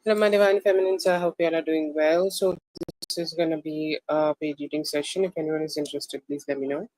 Hello, my divine feminines. I hope you all are doing well. So this is going to be a paid reading session. If anyone is interested, please let me know.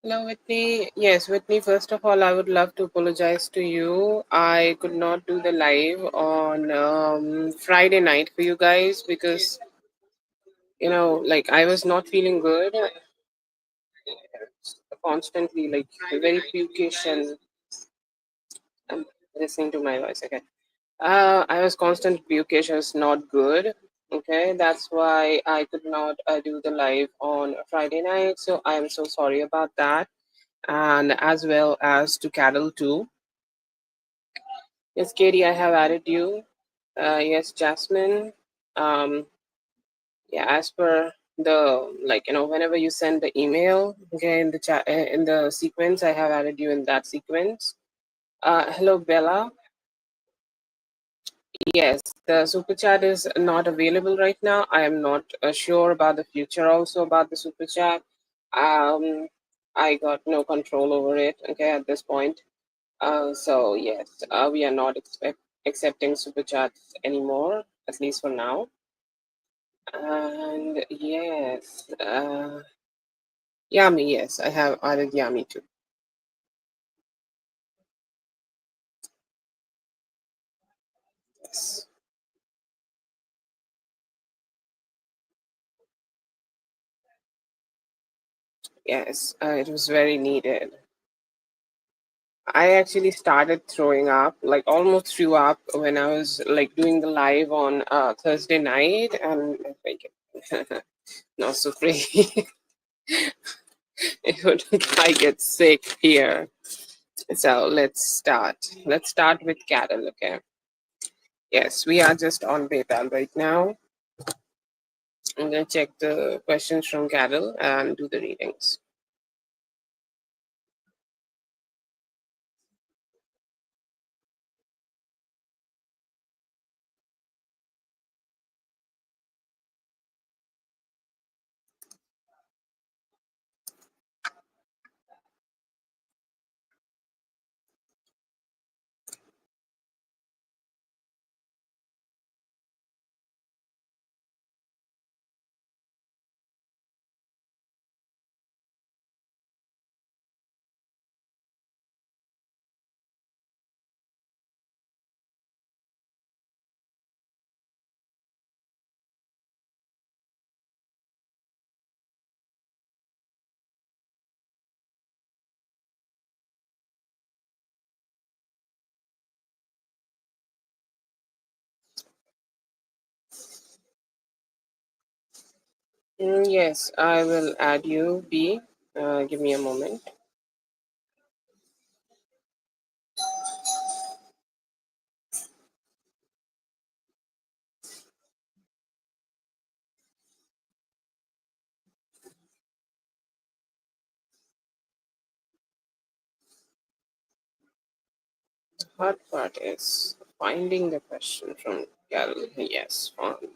Hello, Whitney. Yes, Whitney, first of all, I would love to apologize to you. I could not do the live on Friday night for you guys because, like I was not feeling good. Constantly, like very pukish and I'm listening to my voice again. I was constant pukish, was not good. Okay, that's why I could not do the live on Friday night. So I am so sorry about that. And as well as to Carol too. Yes, Katie, I have added you. Yes, Jasmine. Um, yeah, as per the whenever you send the email, okay, in the chat in the sequence, I have added you in that sequence. Hello, Bella. Yes, the super chat is not available right now. I am not sure about the future also about the super chat. I got no control over it, okay, at this point. So yes, we are not accepting super chats anymore, at least for now. And yes, Yami, yes, I have added Yami too. Yes, yes, it was very needed. I actually started throwing up, like almost threw up when I was like doing the live on Thursday night, and like not so pretty. It would I get sick here. So let's start with Carol. Okay, yes, we are just on PayPal right now. I'm gonna check the questions from Carol and do the readings. Yes, I will add you, B. Give me a moment. The hard part is finding the question from Carol. Yes, found.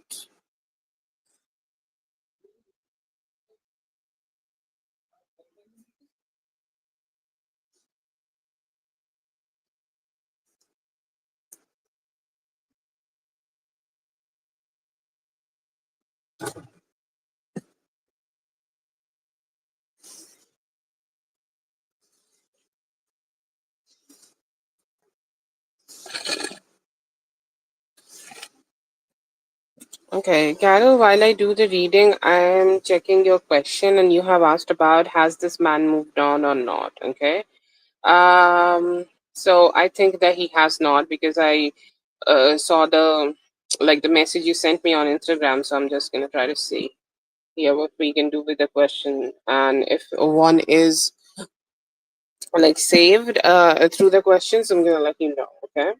Okay, Carol, while I do the reading, I am checking your question, and you have asked about has this man moved on or not? Okay. So I think that he has not because I saw the the message you sent me on Instagram. So I'm just gonna try to see here what we can do with the question, and if one is like saved through the questions, I'm gonna let you know. Okay.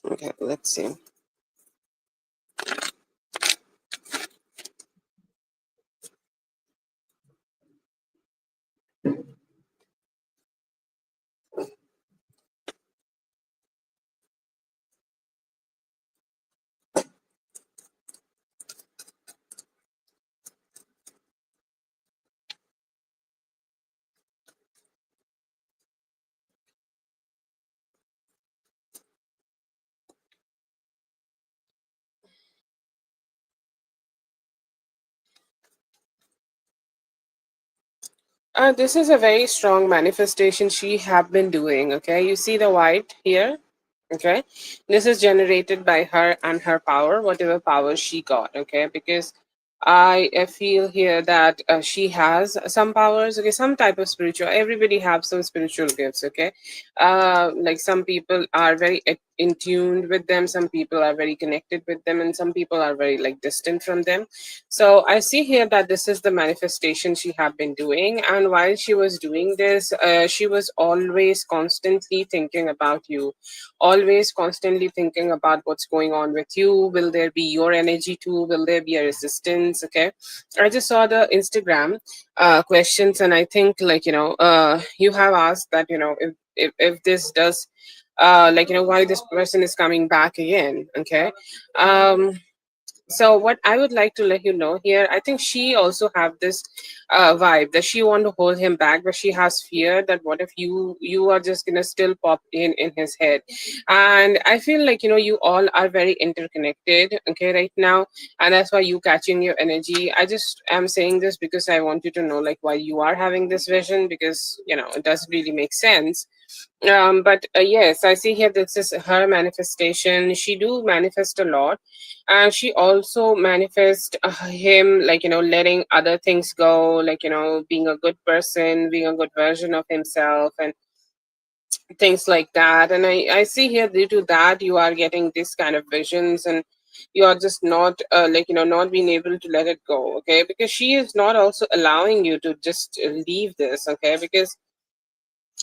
Okay. Let's see. This is a very strong manifestation she have been doing. Okay, you see the white here. Okay, this is generated by her and her power, whatever power she got. Okay, because I feel here that she has some powers. Okay, some type of spiritual. Everybody have some spiritual gifts. Okay, like some people are very in tuned with them. Some people are very connected with them, and some people are very like distant from them. So I see here that this is the manifestation she have been doing, and while she was doing this, she was always constantly thinking about you, always constantly thinking about what's going on with you. Will there be your energy too? Will there be a resistance? Okay, I just saw the Instagram questions, and I think you have asked that if this does why this person is coming back again. Okay. um so what I would like to let you know here, I think she also have this vibe that she want to hold him back, but she has fear that what if you are just gonna still pop in his head. And I feel like you all are very interconnected, okay, right now, and that's why you catching your energy. I just am saying this because I want you to know, like, why you are having this vision, because it does really make sense. But yes, I see here this is her manifestation. She do manifest a lot, and she also manifest him, like, letting other things go, like, being a good person, being a good version of himself, and things like that. And I see here, due to that, you are getting this kind of visions, and you are just not like, not being able to let it go. Okay, because she is not also allowing you to just leave this. Okay, because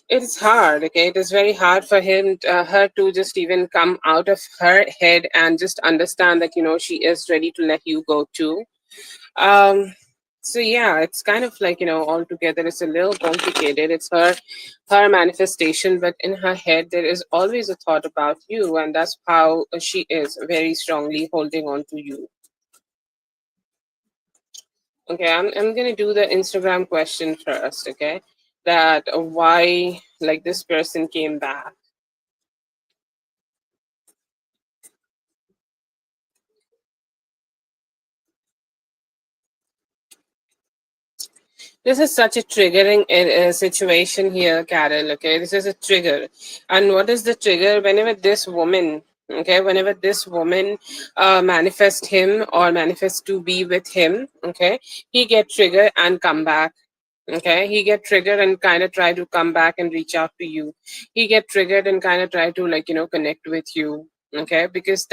it's hard. Okay, it is very hard for her to just even come out of her head and just understand that, she is ready to let you go too. um so yeah, it's kind of like, altogether it's a little complicated. It's her manifestation, but in her head there is always a thought about you, and that's how she is very strongly holding on to you. Okay, I'm gonna do the Instagram question first. Okay, that why, like, this person came back. This is such a triggering situation here, Carol. Okay, this is a trigger. And what is the trigger? Whenever this woman manifest him or manifest to be with him, okay, he get triggered and come back. Okay, he get triggered and kind of try to come back and reach out to you. He get triggered and kind of try to, like, connect with you. Okay, because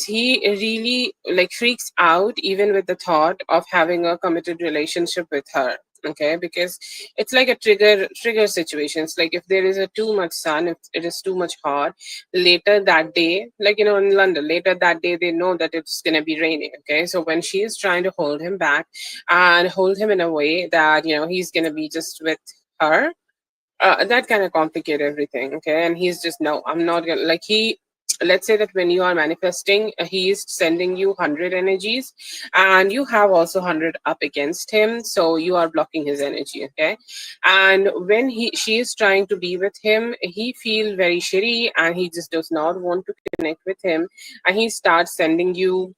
he really, like, freaks out even with the thought of having a committed relationship with her. Okay, because it's like a trigger situation. It's like if there is a too much sun, if it is too much hot, later that day, like, in London, later that day they know that it's going to be raining. Okay, so when she is trying to hold him back and hold him in a way that, he's going to be just with her, that kind of complicate everything. Okay, and he's just, no, I'm not gonna, like, let's say that when you are manifesting, he is sending you 100 energies, and you have also 100 up against him, so you are blocking his energy. Okay, and when she is trying to be with him, he feel very shitty, and he just does not want to connect with him, and he starts sending you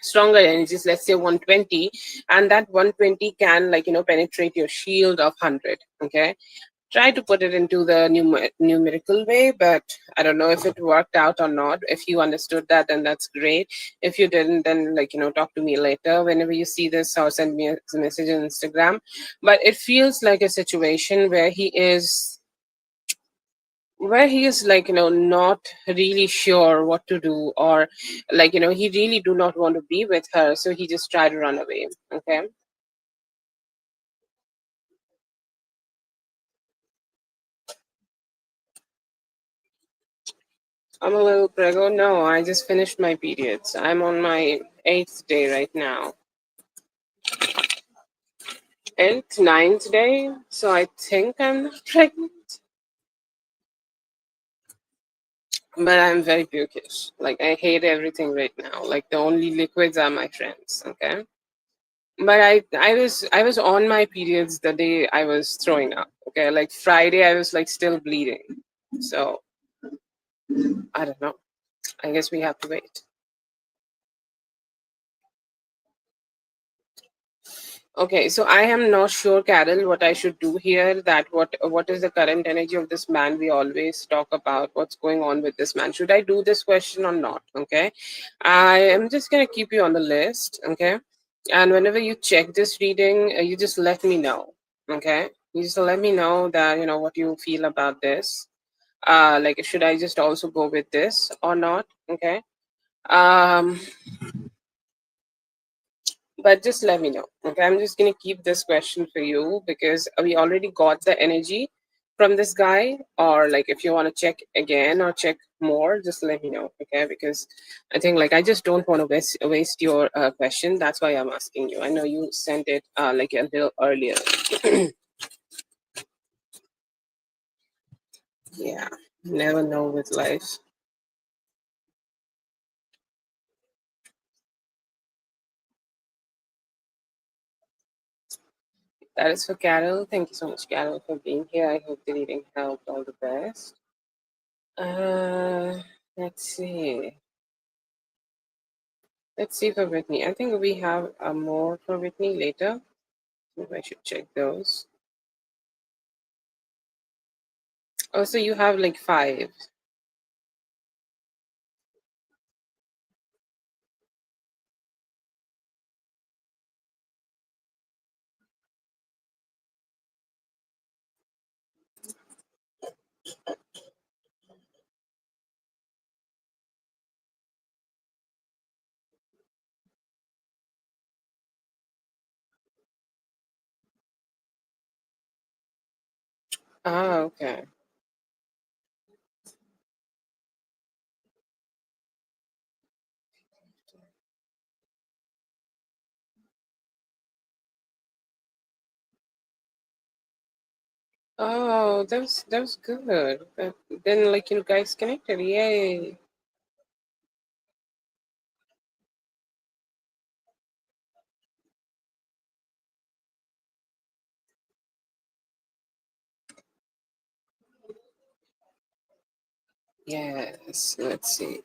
stronger energies, let's say 120, and that 120 can, like, penetrate your shield of 100. Okay, try to put it into the numerical way, but I don't know if it worked out or not. If you understood that, then that's great. If you didn't, then, like, talk to me later whenever you see this, or send me a message on Instagram. But it feels like a situation where he is, like, not really sure what to do, or, like, he really do not want to be with her, so he just try to run away. Okay, I'm a little prego. No, I just finished my periods. I'm on my 8th day right now. 8th, 9th day. So I think I'm pregnant. But I'm very pukish. Like, I hate everything right now. Like, the only liquids are my friends. Okay. But I was on my periods the day I was throwing up. Okay. Like, Friday I was, like, still bleeding. So I don't know. I guess we have to wait. Okay, so I am not sure, Carol, what I should do here. That what is the current energy of this man? We always talk about what's going on with this man. Should I do this question or not? Okay, I am just gonna keep you on the list. Okay, and whenever you check this reading, you just let me know. Okay, you just let me know that, what you feel about this. Like, should I just also go with this or not? Okay. Um, but just let me know. Okay, I'm just gonna keep this question for you because we already got the energy from this guy. Or, like, if you want to check again or check more, just let me know. Okay, because I think, like, I just don't want to waste your question. That's why I'm asking you. I know you sent it like a little earlier. Yeah, never know with life. That is for Carol. Thank you so much, Carol, for being here. I hope the reading helped. All the best. uh let's see. Let's see for Whitney. I think we have more for Whitney later. Maybe I should check those. Oh, so you have like five. Ah, okay. Oh, that was good. Then like you guys connected. Yay. Yes. Let's see.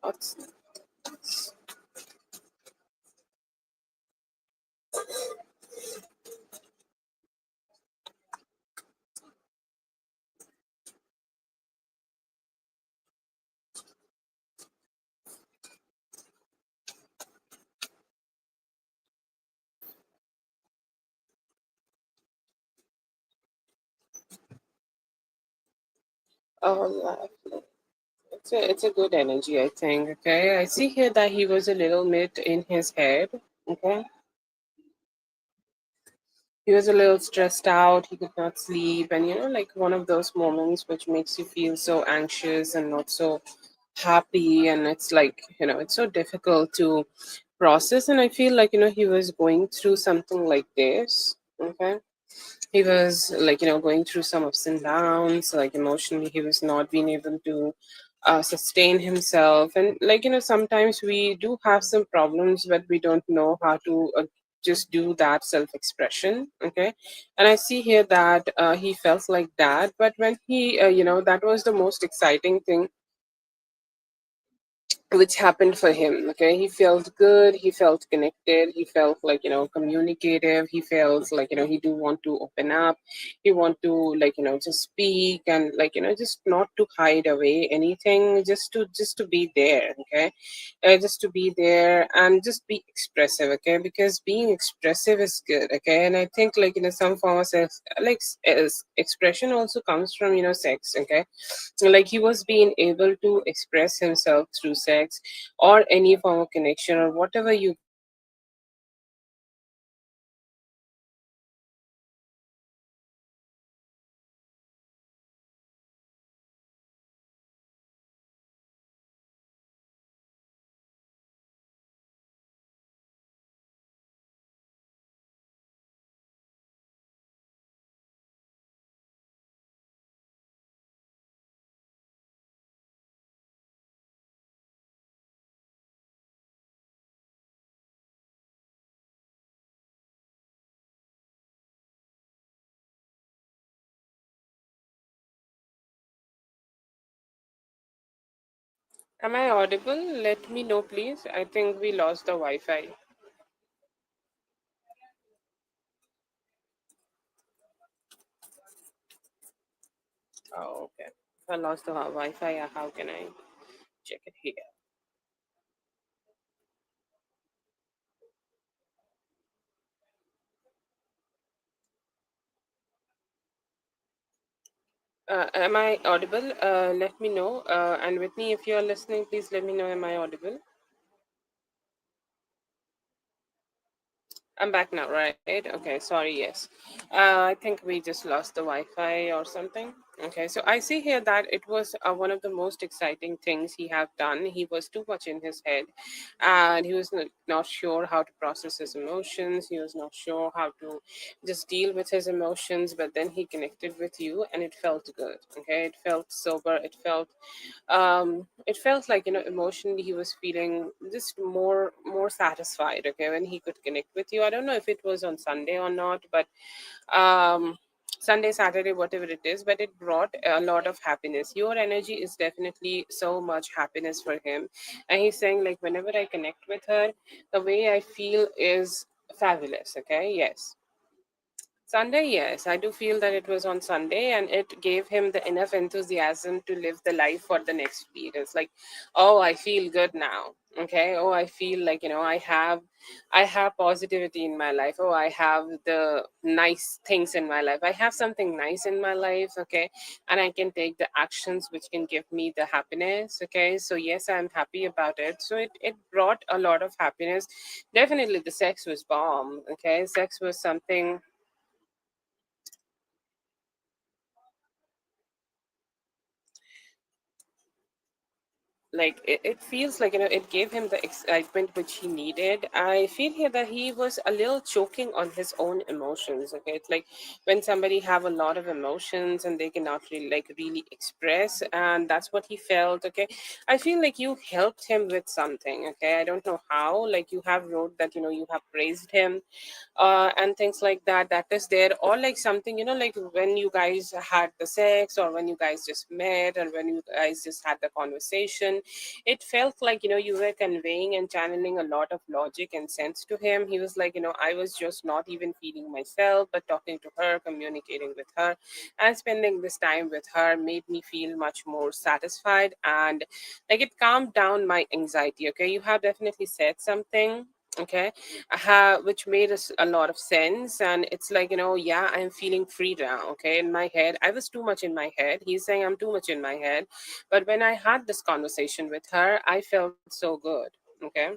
What's oh, lovely. It's a good energy, I think. Okay, I see here that he was a little bit in his head. Okay, he was a little stressed out. He could not sleep, and like one of those moments which makes you feel so anxious and not so happy, and it's like it's so difficult to process. And I feel like he was going through something like this. Okay, he was like going through some ups and downs, like emotionally he was not being able to sustain himself. And like sometimes we do have some problems, but we don't know how to just do that self expression. Okay, and I see here that he felt like that, but when he that was the most exciting thing which happened for him. Okay, he felt good, he felt connected, he felt like communicative, he felt like he do want to open up, he want to like just speak, and like just not to hide away anything, just to be there. Okay, just to be there and just be expressive. Okay, because being expressive is good. Okay, and I think like some form of expression also comes from sex. Okay, like he was being able to express himself through sex or any form of connection or whatever you am I audible? Let me know please. I think we lost the wi-fi. Oh, okay. If I lost the wi-fi, how can I check it here? Am I audible? Let me know. And Whitney, if you're listening, please let me know. Am I audible? I'm back now, right? Okay, sorry, yes. I think we just lost the Wi Fi or something. Okay, so I see here that it was one of the most exciting things he have done. He was too much in his head, and he was not sure how to process his emotions. He was not sure how to just deal with his emotions. But then he connected with you, and it felt good. Okay, it felt sober. It felt like, emotionally he was feeling just more satisfied. Okay, when he could connect with you. I don't know if it was on Sunday or not, but um Sunday, Saturday, whatever it is, but it brought a lot of happiness. Your energy is definitely so much happiness for him. And he's saying, like, whenever I connect with her, the way I feel is fabulous. Okay, yes. Sunday, yes, I do feel that it was on Sunday, and it gave him the enough enthusiasm to live the life for the next week. It's like, oh, I feel good now. Okay. Oh, I feel like, I have positivity in my life. Oh, I have the nice things in my life. I have something nice in my life. Okay. And I can take the actions which can give me the happiness. Okay. So yes, I'm happy about it. So it brought a lot of happiness. Definitely the sex was bomb. Okay. Sex was something like it feels like, it gave him the excitement which he needed. I feel here that he was a little choking on his own emotions. Okay, it's like when somebody have a lot of emotions and they cannot really express, and that's what he felt. Okay, I feel like you helped him with something. Okay, I don't know how. Like, you have wrote that, you have praised him, and things like that, that is there, or like something, like when you guys had the sex, or when you guys just met, or when you guys just had the conversation, it felt like, you were conveying and channeling a lot of logic and sense to him. He was like, I was just not even feeling myself, but talking to her, communicating with her, and spending this time with her made me feel much more satisfied, and like it calmed down my anxiety. Okay, you have definitely said something. Okay, which made us a lot of sense. And it's like, yeah, I'm feeling free now. Okay, in my head I was too much in my head. He's saying I'm too much in my head, but when I had this conversation with her, I felt so good. Okay.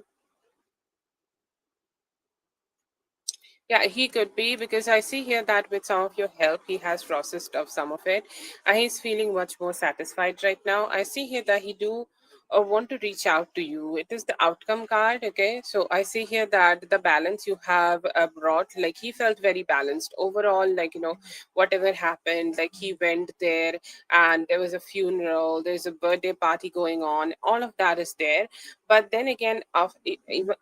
Yeah, he could be, because I see here that with some of your help, he has processed of some of it, and he's feeling much more satisfied right now. I see here that he do want to reach out to you. It is the outcome card. Okay, so I see here that the balance you have brought, like he felt very balanced overall. Like, whatever happened, like he went there, and there was a funeral, there's a birthday party going on. All of that is there, but then again,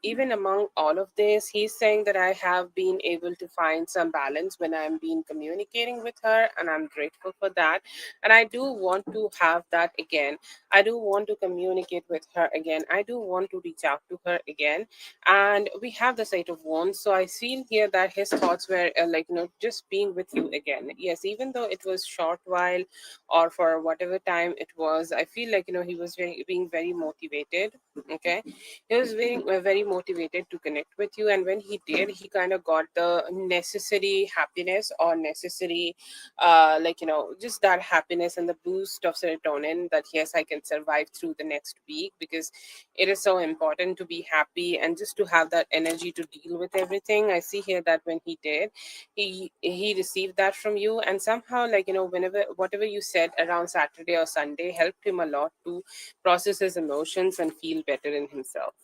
even among all of this, he's saying that I have been able to find some balance when I'm been communicating with her, and I'm grateful for that. And I do want to have that again. I do want to communicate with her again. I do want to reach out to her again. And we have the Eight of Wands, so I feel here that his thoughts were like, just being with you again. Yes, even though it was short while, or for whatever time it was, I feel like, he was being very motivated. Okay, he was very motivated to connect with you, and when he did, he kind of got the necessary happiness, or necessary like, just that happiness and the boost of serotonin, that yes, I can survive through the next week, because it is so important to be happy and just to have that energy to deal with everything. I see here that when he did, he received that from you, and somehow, like, whenever whatever you said around Saturday or Sunday helped him a lot to process his emotions and feel better in himself.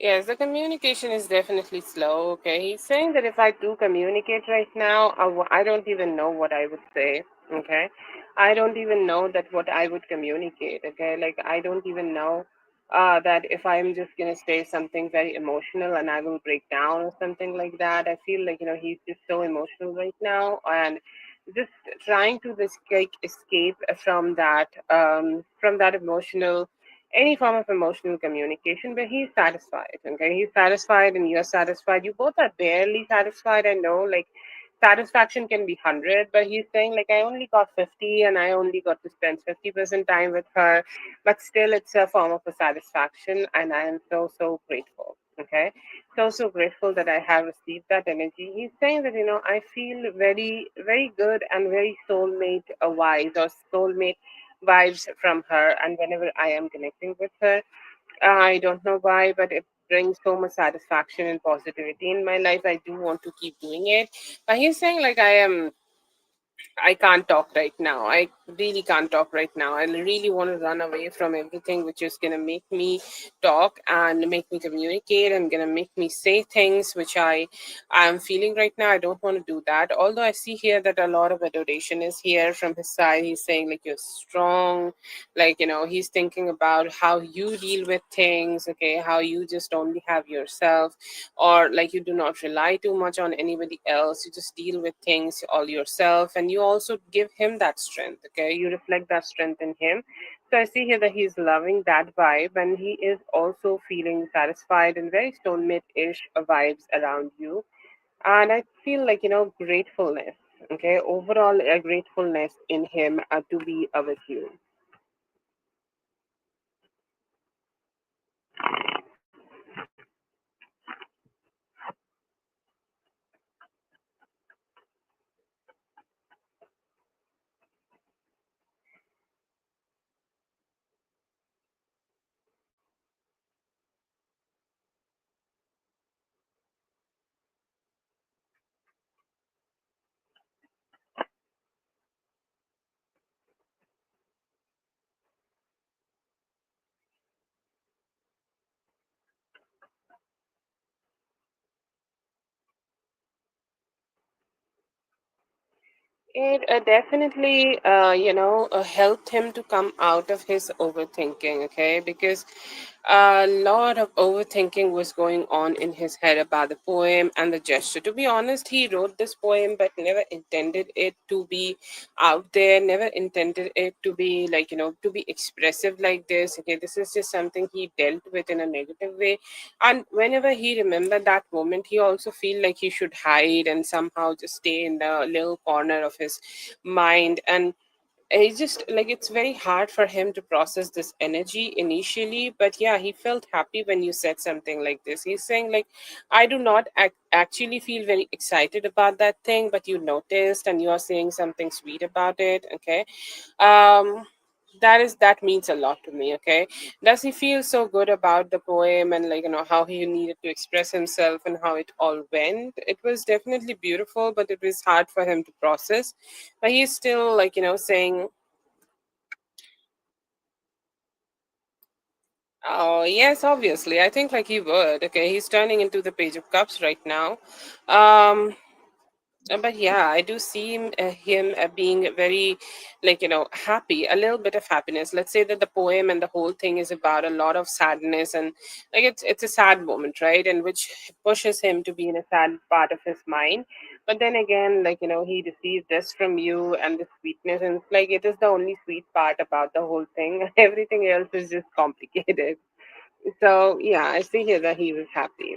Yes, the communication is definitely slow. Okay, he's saying that if I do communicate right now, I don't even know what I would say. Okay, I don't even know that what I would communicate. Okay, like I don't even know that if I'm just gonna say something very emotional and I will break down or something like that. I feel like he's just so emotional right now, and just trying to just like escape from that emotional, any form of emotional communication. But he's satisfied. Okay, he's satisfied, and you're satisfied. You both are barely satisfied. I know, like satisfaction can be 100, but he's saying like I only got 50 and I only got to spend 50% time with her, but still it's a form of a satisfaction, and I am so grateful. Okay, so grateful that I have received that energy. He's saying that I feel very good and very soulmate vibes or soulmate vibes from her, and whenever I am connecting with her, I don't know why, but it brings so much satisfaction and positivity in my life. I do want to keep doing it. But he's saying like I can't talk right now. I really can't talk right now. I really want to run away from everything which is going to make me talk and make me communicate and going to make me say things which I am feeling right now. I don't want to do that. Although I see here that a lot of adoration is here from his side. He's saying like you're strong. Like, he's thinking about how you deal with things, okay, how you just only have yourself, or like you do not rely too much on anybody else. You just deal with things all yourself, and you also give him that strength. Okay, you reflect that strength in him. So I see here that he's loving that vibe, and he is also feeling satisfied and very soulmate-ish vibes around you. And I feel like gratefulness. Okay, overall a gratefulness in him to be with you. It definitely, helped him to come out of his overthinking, okay? Because a lot of overthinking was going on in his head about the poem and the gesture. To be honest, he wrote this poem but never intended it to be out there, never intended it to be like, to be expressive like this. Okay, this is just something he dealt with in a negative way. And whenever he remembered that moment, he also feel like he should hide and somehow just stay in the little corner of his mind. And it's just like it's very hard for him to process this energy initially, but yeah, he felt happy when you said something like this. He's saying like I do not actually feel very excited about that thing, but you noticed and you are saying something sweet about it. Okay, um that means a lot to me. Okay, does he feel so good about the poem and like how he needed to express himself and how it all went? It was definitely beautiful, but it was hard for him to process. But he's still like saying, oh yes, obviously I think like he would. Okay, he's turning into the page of cups right now. um but yeah, I do see him being very, like, happy, a little bit of happiness. Let's say that the poem and the whole thing is about a lot of sadness, and like it's a sad moment, right? And which pushes him to be in a sad part of his mind. But then again, like, he received this from you and the sweetness, and it's like it is the only sweet part about the whole thing. Everything else is just complicated. So yeah, I see here that he was happy.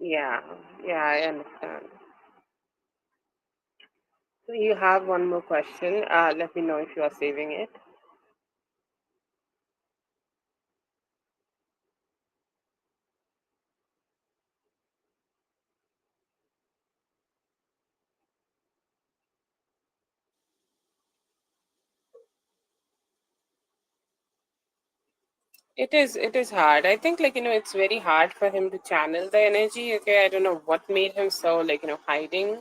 Yeah, yeah, I understand. So you have one more question. Let me know if you are saving it. It is hard. I think, like, it's very hard for him to channel the energy. Okay, I don't know what made him so, like, hiding.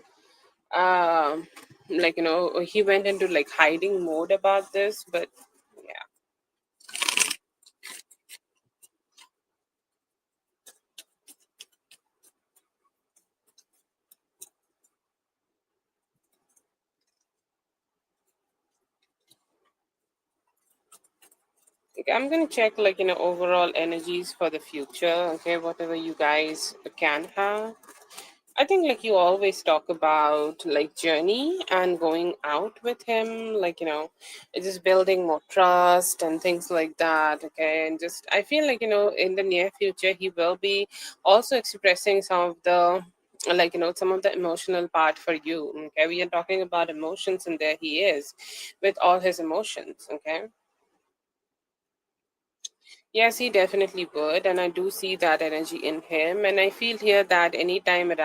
Um, like, he went into like hiding mode about this, but yeah. Okay, I'm gonna check, like, overall energies for the future. Okay, whatever you guys can have. I think, like, you always talk about like journey and going out with him, like, it's just building more trust and things like that. Okay, and just I feel like, in the near future he will be also expressing some of the, like, some of the emotional part for you. Okay, we are talking about emotions, and there he is with all his emotions. Okay. Yes, he definitely would, and I do see that energy in him. And I feel here that anytime um,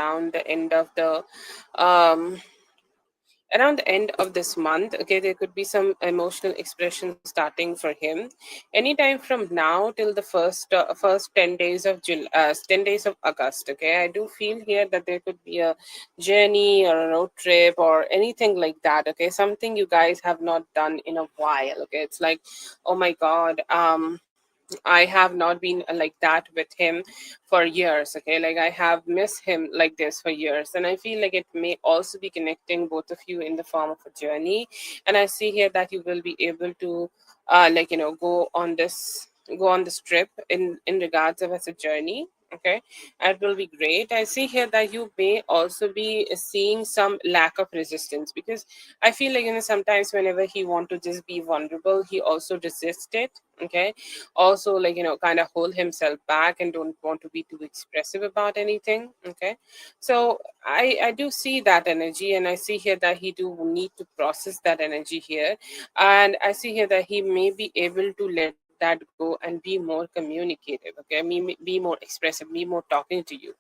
around the end of this month, okay, there could be some emotional expression starting for him. Anytime from now till the first 10 days of 10 days of August. Okay, I do feel here that there could be a journey or a road trip or anything like that. Okay, something you guys have not done in a while. Okay, it's like, oh my God, I have not been like that with him for years. Okay, like I have missed him like this for years, and I feel like it may also be connecting both of you in the form of a journey. And I see here that you will be able to, like, go on this trip in regards of as a journey. Okay, it will be great. I see here that you may also be seeing some lack of resistance, because I feel like, sometimes whenever he want to just be vulnerable, he also resists it. Okay, also, like, kind of hold himself back and don't want to be too expressive about anything. Okay, so I do see that energy, and I see here that he do need to process that energy here. And I see here that he may be able to let that go and be more communicative. Okay, be more expressive, be more talking to you.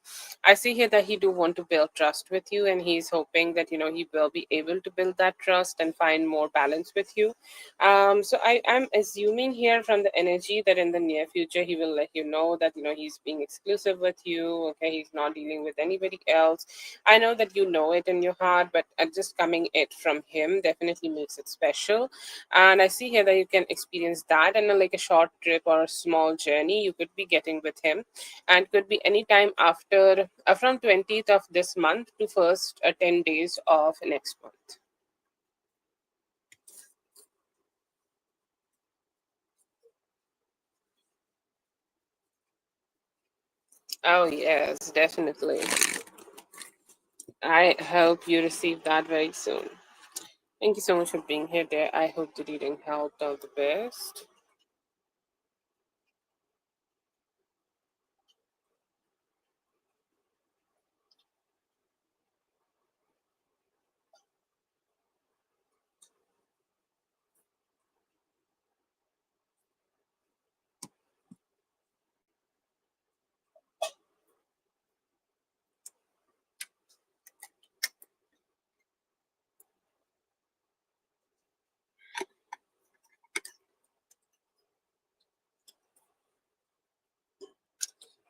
I see here that he do want to build trust with you, and he's hoping that, he will be able to build that trust and find more balance with you. So I'm assuming here from the energy that in the near future he will let you know that, he's being exclusive with you. Okay, he's not dealing with anybody else. I know that you know it in your heart, but just coming it from him definitely makes it special. And I see here that you can experience that, and like a short trip or a small journey you could be getting with him, and could be anytime after from 20th of this month to first 10 days of next month. Oh yes, definitely. I hope you receive that very soon. Thank you so much for being here, dear. I hope the reading helped all the best.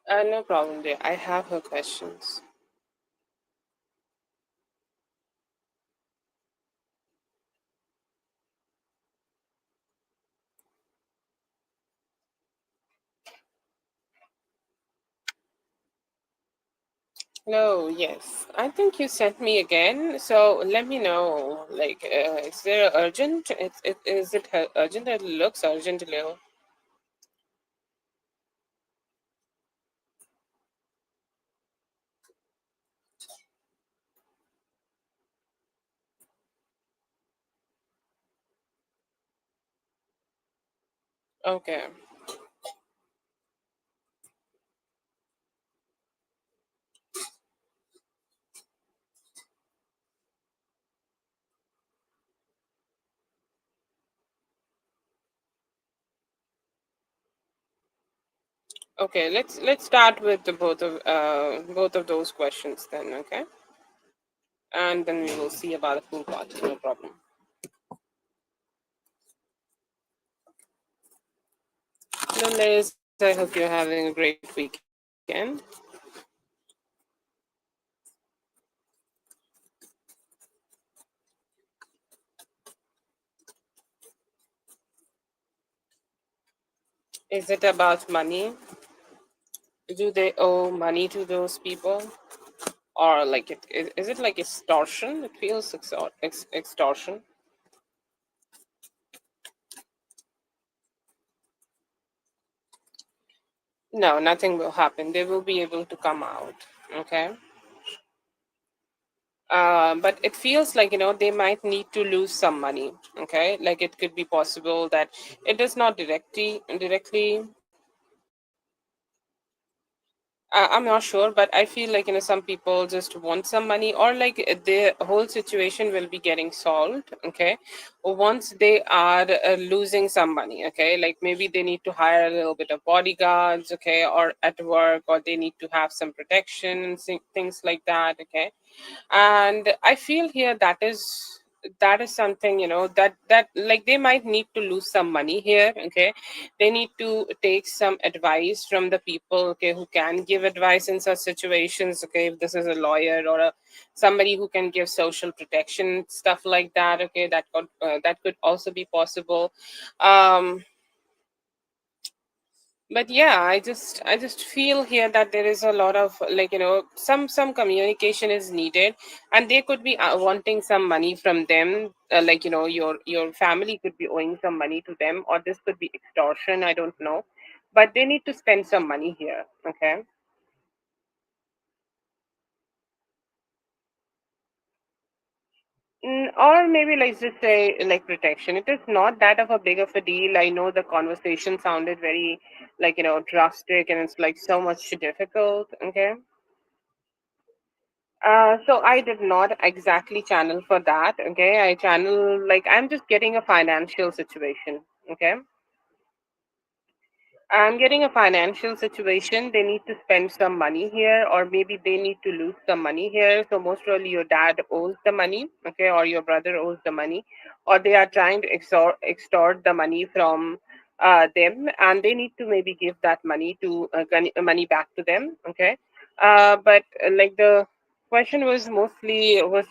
No problem, dear. I have her questions. Hello, yes. I think you sent me again, so let me know. Like, is there urgent? Is it urgent? It looks urgent, a little. Okay. Okay, let's start with the both of those questions then. Okay, and then we will see about the full part. No problem. Then there is I hope you're having a great weekend. Is it about money? Do they owe money to those people? Or like is it like extortion? It feels extortion. No, nothing will happen. They will be able to come out. Okay. But it feels like they might need to lose some money. Okay, like it could be possible that it does not directly. I'm not sure, but I feel like some people just want some money, or like the whole situation will be getting solved. Okay, once they are losing some money. Okay, like maybe they need to hire a little bit of bodyguards. Okay, or at work, or they need to have some protection and things like that. Okay, and I feel here that is something that like they might need to lose some money here. Okay, they need to take some advice from the people, okay, who can give advice in such situations. Okay, if this is a lawyer or somebody who can give social protection, stuff like that. Okay, that could also be possible. um but yeah, I just feel here that there is a lot of like some communication is needed, and they could be wanting some money from them, like your family could be owing some money to them, or this could be extortion, I don't know, but they need to spend some money here. Okay. Or maybe let's just say like protection. It is not that of a big of a deal. I know the conversation sounded very like drastic, and it's like so much difficult. Okay. So I did not exactly channel for that. Okay, I channel like I'm just getting a financial situation. Okay, I'm getting a financial situation. They need to spend some money here, or maybe they need to lose some money here. So most probably your dad owes the money, okay, or your brother owes the money, or they are trying to extort the money from them, and they need to maybe give that money to money back to them. Okay, but like the question was mostly was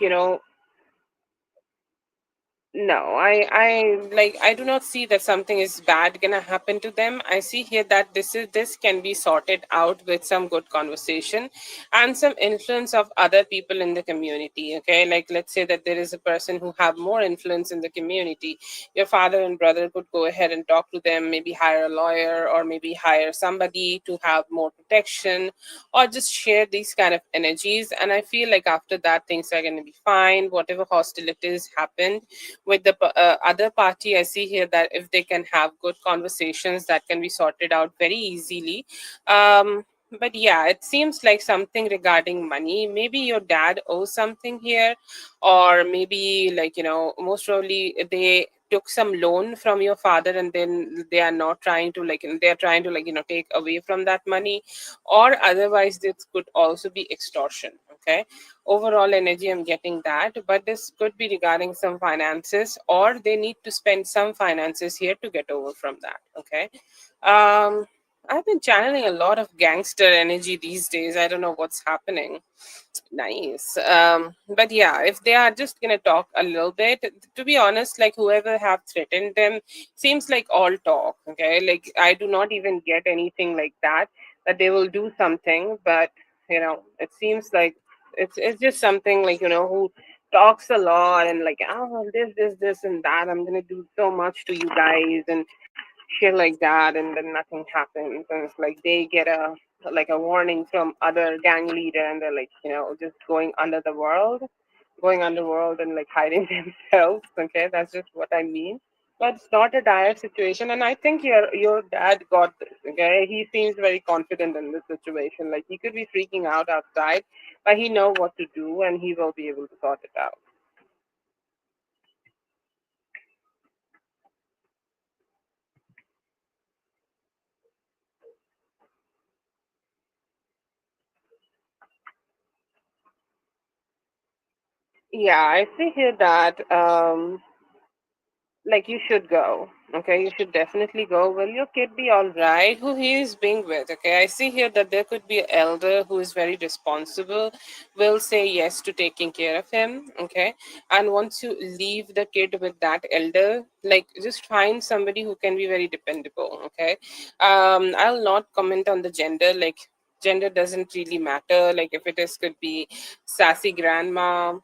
no, I do not see that something is bad gonna happen to them. I see here that this can be sorted out with some good conversation and some influence of other people in the community. Okay, like let's say that there is a person who have more influence in the community. Your father and brother could go ahead and talk to them, maybe hire a lawyer, or maybe hire somebody to have more protection, or just share these kind of energies. And I feel like after that things are gonna be fine. Whatever hostilities happened with the other party, I see here that if they can have good conversations, that can be sorted out very easily. But yeah, it seems like something regarding money. Maybe your dad owes something here, or maybe like most probably they took some loan from your father, and then they are not trying to like they are trying to like take away from that money, or otherwise this could also be extortion. Okay, overall energy I'm getting that, but this could be regarding some finances, or they need to spend some finances here to get over from that. Okay. I've been channeling a lot of gangster energy these days. I don't know what's happening. Nice. But yeah, if they are just gonna talk a little bit, to be honest, like whoever have threatened them seems like all talk. Okay, like I do not even get anything like that they will do something, but it seems like it's just something like who talks a lot and like this and that. I'm gonna do so much to you guys and shit like that, and then nothing happens, and it's like they get a warning from other gang leader, and they're like just going underworld and like hiding themselves. Okay, that's just what I mean. But it's not a dire situation, and I think your dad got this. Okay, he seems very confident in this situation. Like he could be freaking out outside, but he know what to do, and he will be able to sort it out. Yeah, I see here that like you should go. Okay, you should definitely go. Will your kid be all right? Who he is being with? Okay, I see here that there could be an elder who is very responsible, will say yes to taking care of him. Okay, and once you leave the kid with that elder, like just find somebody who can be very dependable. Okay, I'll not comment on the gender. Like gender doesn't really matter. Like if it is could be sassy grandma.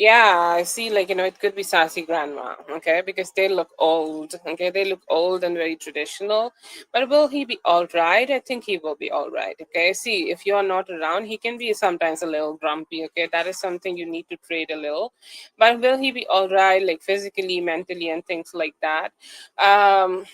Yeah, I see, like, it could be sassy grandma, okay, because they look old, okay, they look old and very traditional. But will he be all right? I think he will be all right, okay. See, if you're not around, he can be sometimes a little grumpy, okay, that is something you need to trade a little. But will he be all right, like physically, mentally, and things like that? Um,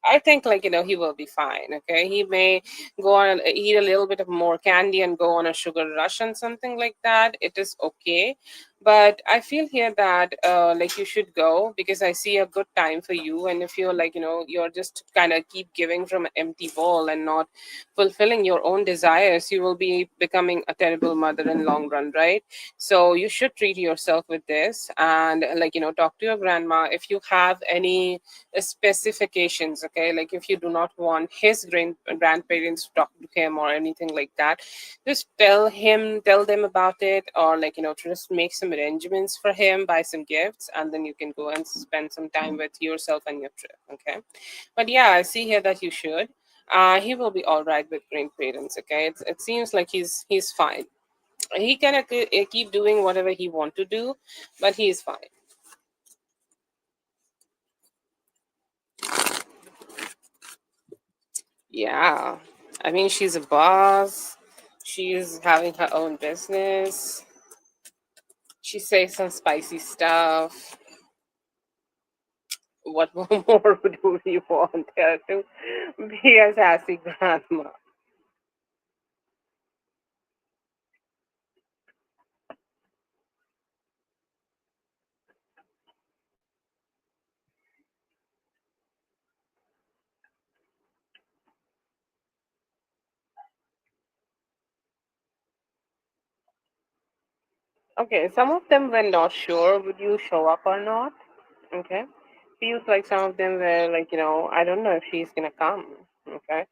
I think, like, he will be fine. Okay, he may go on and eat a little bit of more candy and go on a sugar rush and something like that. It is okay, but I feel here that like you should go because I see a good time for you. And if you're like you're just kind of keep giving from an empty bowl and not fulfilling your own desires, you will be becoming a terrible mother in long run, right? So you should treat yourself with this and like talk to your grandma if you have any specifications. Okay, like if you do not want his grandparents to talk to him or anything like that, just tell them about it, or like just make some arrangements for him, buy some gifts, and then you can go and spend some time with yourself and your trip. Okay, but yeah, I see here that you should. He will be all right with grandparents. Okay, it seems like he's fine. He can keep doing whatever he want to do, but he is fine. Yeah. I mean, she's a boss. She's having her own business. She says some spicy stuff. What more do you want her to be a sassy grandma? Okay, some of them were not sure would you show up or not. Okay, feels like some of them were like, I don't know if she's gonna come. Okay,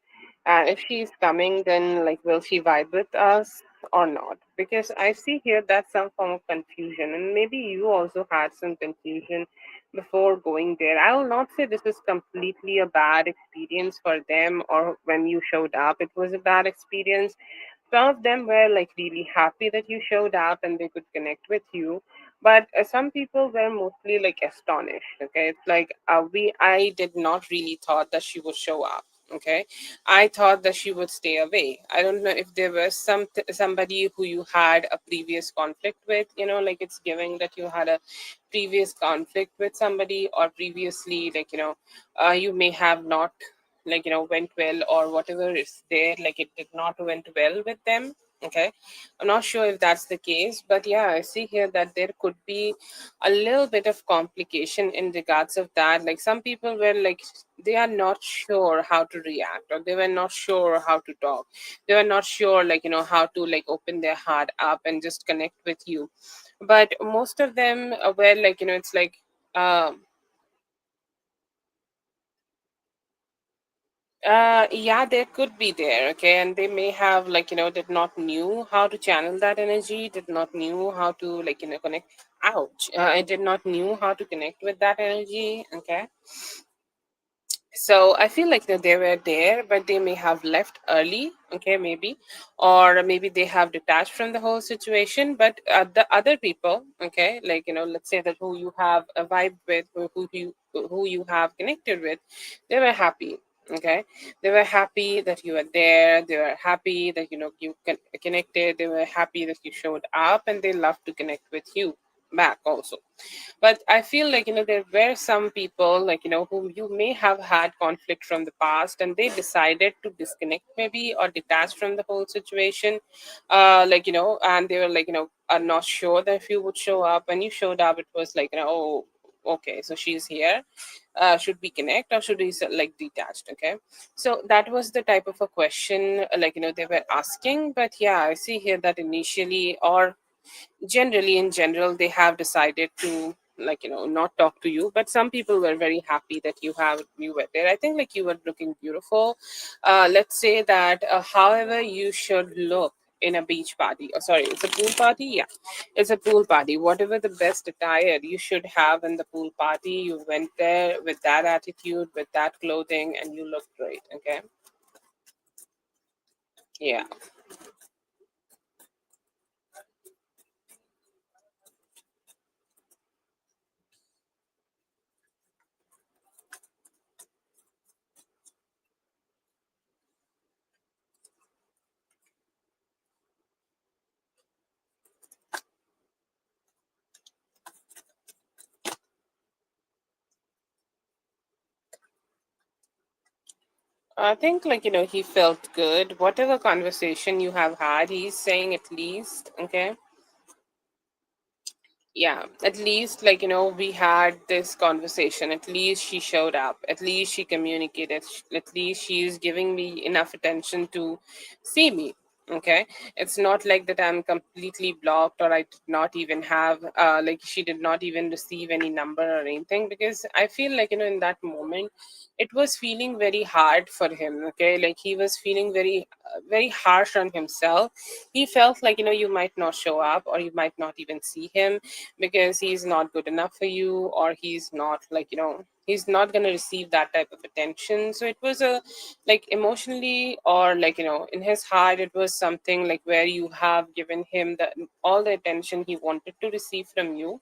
and if she's coming, then like, will she vibe with us or not? Because I see here that's some form of confusion, and maybe you also had some confusion before going there. I will not say this is completely a bad experience for them, or when you showed up, it was a bad experience. Some of them were like really happy that you showed up and they could connect with you, but some people were mostly like astonished. Okay, it's like we I did not really thought that she would show up. Okay, I thought that she would stay away. I don't know if there was somebody who you had a previous conflict with, like it's giving that you had a previous conflict with somebody, or previously, like you may have not, like went well, or whatever is there, like it did not went well with them. Okay, I'm not sure if that's the case, but yeah, I see here that there could be a little bit of complication in regards of that. Like some people were like, they are not sure how to react, or they were not sure how to talk. They were not sure, like how to like open their heart up and just connect with you. But most of them were like, it's like, yeah, there could be there, okay, and they may have like did not knew how to channel that energy, did not knew how to like connect. Ouch! I did not knew how to connect with that energy. Okay, so I feel like that they were there, but they may have left early. Okay, maybe, or maybe they have detached from the whole situation. But the other people, okay, like let's say that who you have a vibe with, who you have connected with, they were happy. Okay, they were happy that you were there. They were happy that connected. They were happy that you showed up, and they love to connect with you back also. But I feel like there were some people, like whom you may have had conflict from the past, and they decided to disconnect maybe, or detach from the whole situation. Like and they were like are not sure that if you would show up. When you showed up, it was like, oh, okay, so she's here. Should we connect, or should we like detached? Okay, so that was the type of a question, like they were asking. But yeah, I see here that initially, or generally in general, they have decided to like not talk to you, but some people were very happy that you were there. I think like you were looking beautiful. Let's say that however you should look in a beach party, oh sorry, it's a pool party, yeah, it's a pool party. Whatever the best attire you should have in the pool party, you went there with that attitude, with that clothing, and you looked great. Okay. Yeah. I think like he felt good. Whatever conversation you have had, he's saying at least, okay, yeah, at least like we had this conversation. At least she showed up. At least she communicated. At least she's giving me enough attention to see me. Okay, it's not like that I'm completely blocked, or I did not even have like she did not even receive any number or anything, because I feel like in that moment it was feeling very hard for him. Okay, like he was feeling very harsh on himself. He felt like you might not show up, or you might not even see him, because he's not good enough for you, or he's not like he's not going to receive that type of attention. So it was a like emotionally, or like in his heart, it was something like where you have given him the all the attention he wanted to receive from you,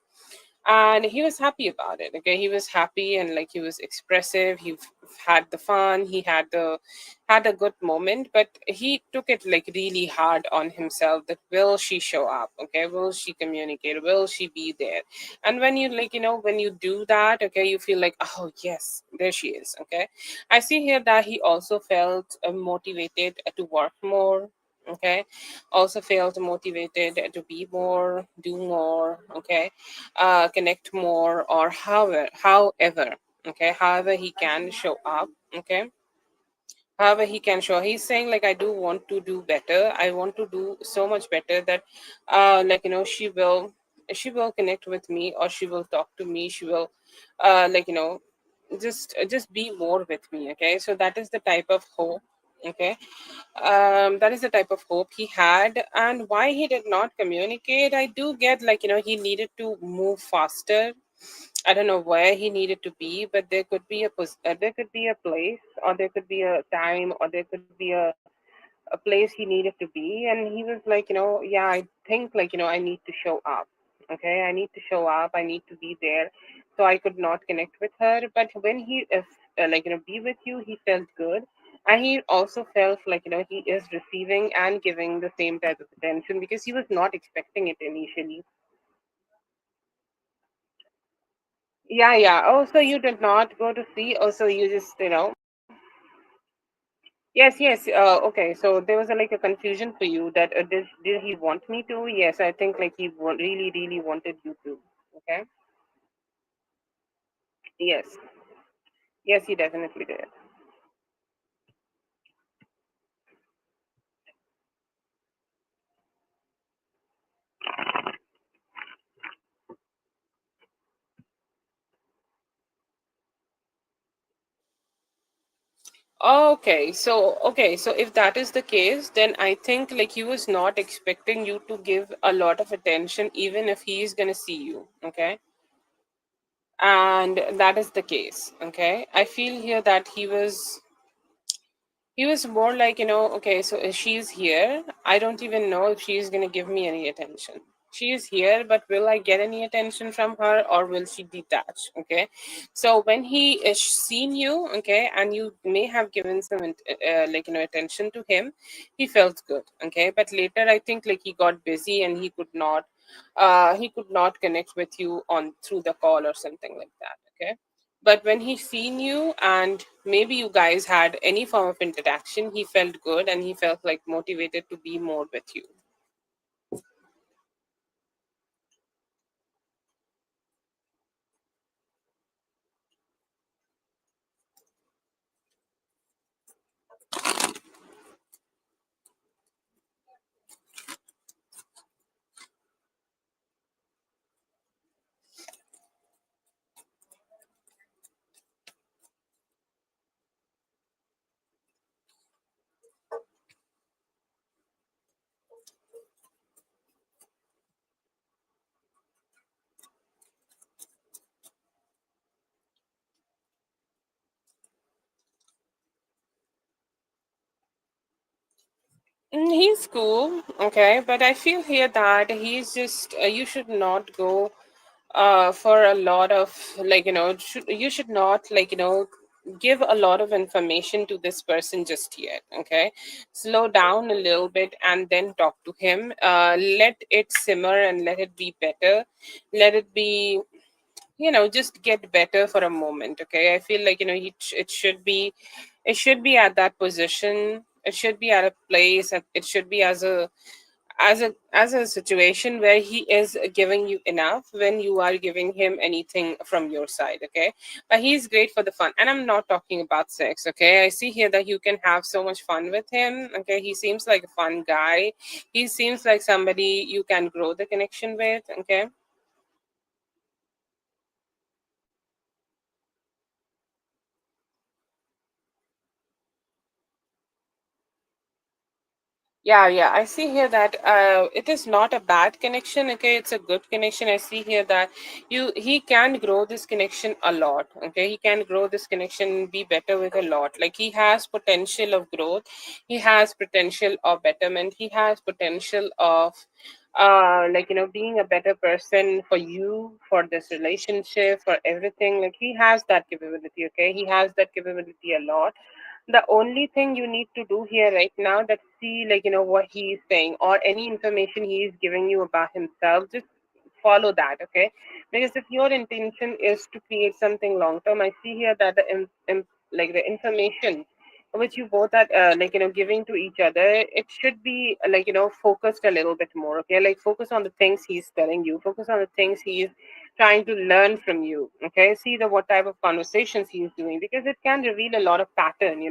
and he was happy about it. Okay, he was happy, and like he was expressive. Had the fun, he had a good moment, but he took it like really hard on himself, that will she show up, okay, will she communicate, will she be there. And when you like when you do that, okay, you feel like, oh yes, there she is. Okay, I see here that he also felt motivated to work more. Okay, also felt motivated to be more, do more. Okay, connect more, or however, okay, however he can show up. Okay, however he can show, he's saying like, I do want to do better, I want to do so much better that like she will connect with me, or she will talk to me, she will like just be more with me. Okay, so that is the type of hope. Okay, that is the type of hope he had. And why he did not communicate, I do get like he needed to move faster. I don't know where he needed to be, but there could be there could be a place, or there could be a time, or there could be a place he needed to be. And he was like, yeah, I think like I need to show up. Okay, I need to show up. I need to be there. So I could not connect with her. But when he is like be with you, he felt good. And he also felt like he is receiving and giving the same type of attention, because he was not expecting it initially. Yeah, yeah. Oh, so you did not go to see. Oh, so you just, Yes, yes. Okay, so there was like a confusion for you that did he want me to? Yes, I think like he really, really wanted you to. Okay. Yes, yes, he definitely did. Okay, so if that is the case, then I think like he was not expecting you to give a lot of attention, even if he is gonna see you. Okay, and that is the case. Okay, I feel here that he was more like, okay, so she's here. I don't even know if she's going to give me any attention. She is here, but will I get any attention from her, or will she detach? Okay. So when he is seen you, okay, and you may have given some, like, attention to him, he felt good. Okay. But later, I think like he got busy, and he could not connect with you on through the call or something like that. Okay, but when he seen you, and maybe you guys had any form of interaction, he felt good, and he felt like motivated to be more with you. He's cool, okay, but I feel here that he's just you should not go for a lot of you should not give a lot of information to this person just yet, okay. Slow down a little bit and then talk to him. Let it simmer and let it be better. Let it be, just get better for a moment, okay. I feel like it should be at that position. It should be at a place. It should be as a situation where he is giving you enough when you are giving him anything from your side, okay. But he's great for the fun, and I'm not talking about sex, okay. I see here that you can have so much fun with him, okay. He seems like a fun guy. He seems like somebody you can grow the connection with, okay. Yeah, yeah. I see here that it is not a bad connection. Okay, it's a good connection. I see here that he can grow this connection a lot. Okay, he can grow this connection, be better with a lot. Like he has potential of growth, he has potential of betterment, he has potential of being a better person for you, for this relationship, for everything. Like he has that capability. Okay, he has that capability a lot. The only thing you need to do here right now, that see what he is saying or any information he is giving you about himself, just follow that, okay. Because if your intention is to create something long term, I see here that the information which you both are giving to each other, it should be focused a little bit more, okay. Like focus on the things he's telling you, focus on the things he's trying to learn from you, okay. See the what type of conversations he's doing, because it can reveal a lot of pattern.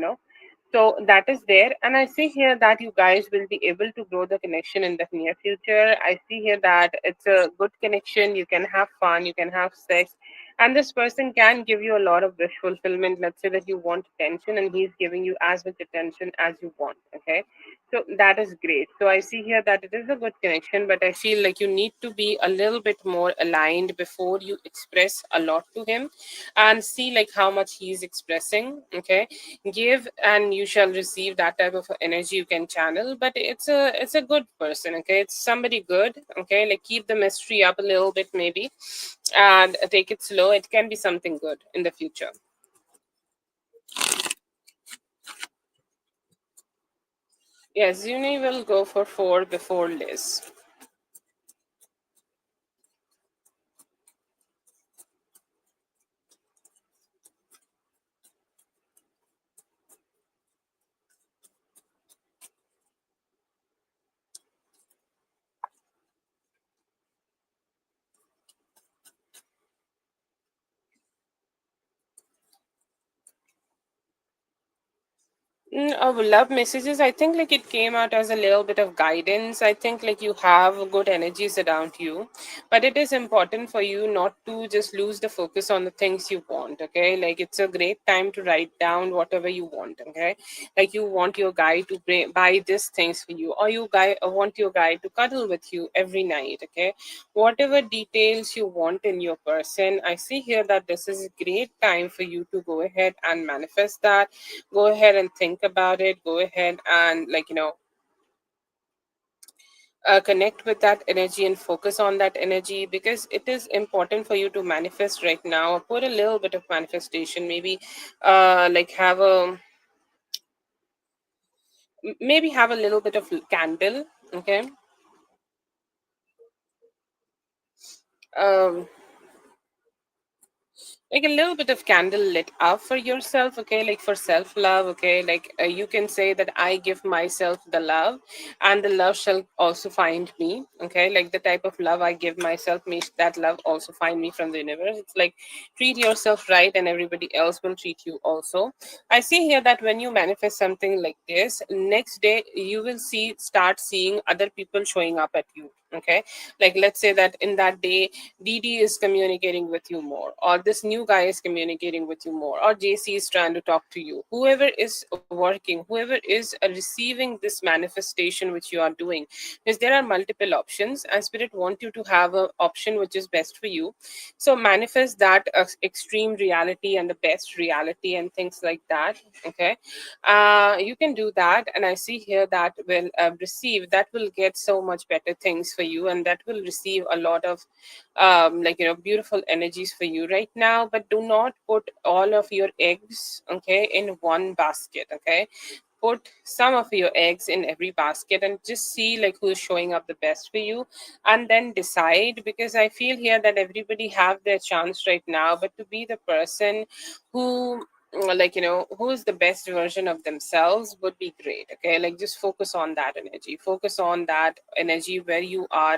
So that is there, and I see here that you guys will be able to grow the connection in the near future. I see here that it's a good connection. You can have fun, you can have sex, and this person can give you a lot of wish fulfillment. Let's say that you want attention, and he's giving you as much attention as you want, okay. So that is great. So I see here that it is a good connection, but I feel like you need to be a little bit more aligned before you express a lot to him, and see like how much he's expressing, okay. Give and you shall receive, that type of energy you can channel. But it's a good person, okay. It's somebody good, okay. Like keep the mystery up a little bit maybe, and take it slow. It can be something good in the future. Yes, Zuni will go for 4 before Liz. Love messages. I think like it came out as a little bit of guidance. I think like you have good energies around you, but it is important for you not to just lose the focus on the things you want. Okay, like it's a great time to write down whatever you want. Okay, like you want your guy to buy these things for you, or you guy want your guy to cuddle with you every night. Okay, whatever details you want in your person, I see here that this is a great time for you to go ahead and manifest that. Go ahead and think about it. Go ahead and connect with that energy and focus on that energy, because it is important for you to manifest right now. Put a little bit of manifestation, maybe have a maybe have a little bit of candle, okay. um like a little bit of candle lit up for yourself, okay, like for self love, okay. Like you can say that I give myself the love, and the love shall also find me, okay. Like the type of love I give myself, may that love also find me from the universe. It's like treat yourself right and everybody else will treat you also. I see here that when you manifest something like this, next day you will start seeing other people showing up at you, Okay, like let's say that in that day DD is communicating with you more, or this new guy is communicating with you more, or JC is trying to talk to you. Whoever is working, whoever is receiving this manifestation which you are doing, because there are multiple options and spirit want you to have a option which is best for you. So manifest that extreme reality and the best reality and things like that. Okay, you can do that, and I see here that will receive, that will get so much better things for you, and that will receive a lot of like beautiful energies for you right now. But do not put all of your eggs, okay, in one basket. Okay, put some of your eggs in every basket and just see like who's showing up the best for you, and then decide. Because I feel here that everybody have their chance right now, but to be the person who like who is the best version of themselves would be great. Okay, like just focus on that energy, focus on that energy where you are,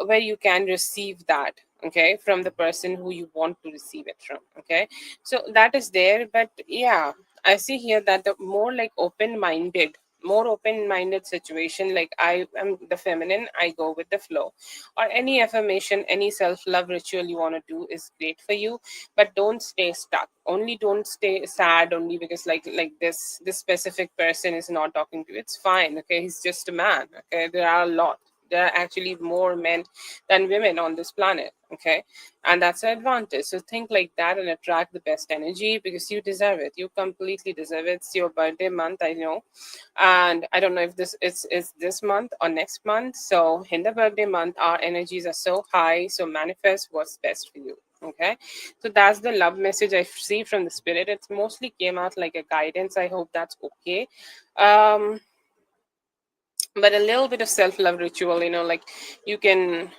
where you can receive that, okay, from the person who you want to receive it from. Okay, so that is there. But yeah, I see here that the more like open-minded, more open-minded situation, like I am the feminine, I go with the flow, or any affirmation, any self-love ritual you want to do is great for you. But don't stay stuck, only don't stay sad only because like this specific person is not talking to you. It's fine, okay, he's just a man. Okay, there are a lot, there are actually more men than women on this planet. Okay, and that's an advantage. So think like that and attract the best energy, because you deserve it, you completely deserve it. It's your birthday month, I know, and I don't know if this is this month or next month. So in the birthday month our energies are so high, so manifest what's best for you. Okay, so that's the love message I see from the spirit. It's mostly came out like a guidance, I hope that's okay. um but a little bit of self-love ritual, like you can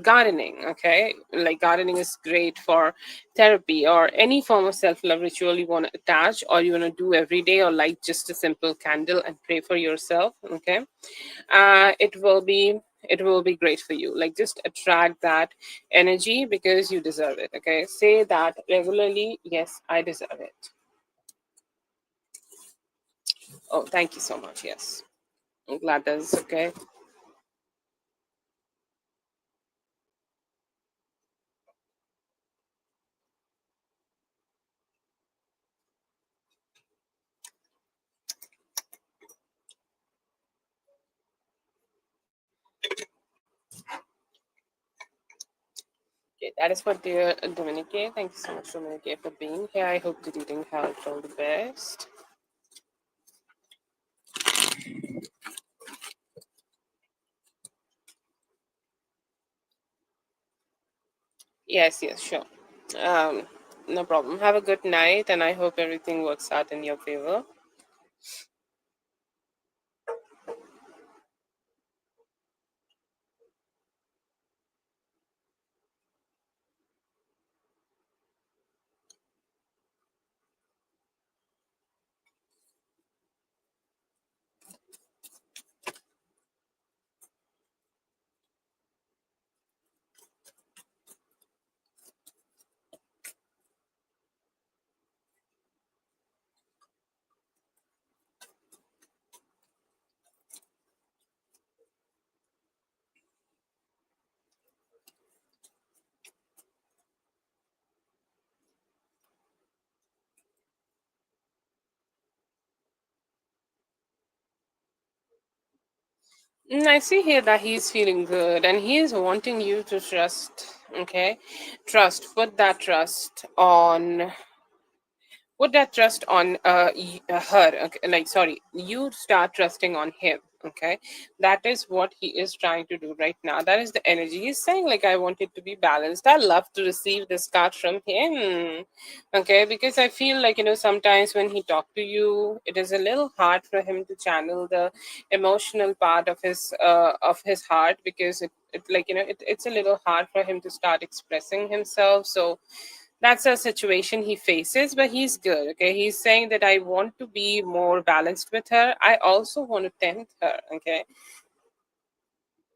gardening. Okay, like gardening is great for therapy, or any form of self-love ritual you want to attach or you want to do every day, or light just a simple candle and pray for yourself. Okay, it will be great for you. Like just attract that energy because you deserve it. Okay, say that regularly, yes, I deserve it. Oh, thank you so much. Yes, I'm glad that's okay. Okay, that is for dear Dominique. Thank you so much, Dominique, for being here. I hope the reading helped all the best. Yes, yes, sure. Um, no problem. Have a good night, and I hope everything works out in your favor. I see here that he's feeling good and he is wanting you to trust. Okay, trust. Put that trust on her. Okay, like sorry, you start trusting on him. Okay, that is what he is trying to do right now. That is the energy he's saying, like I want it to be balanced. I love to receive this card from him. Okay, because I feel like sometimes when he talk to you it is a little hard for him to channel the emotional part of his heart, because it like it's a little hard for him to start expressing himself. So that's a situation he faces, but he's good. Okay, he's saying that I want to be more balanced with her, I also want to tempt her. Okay,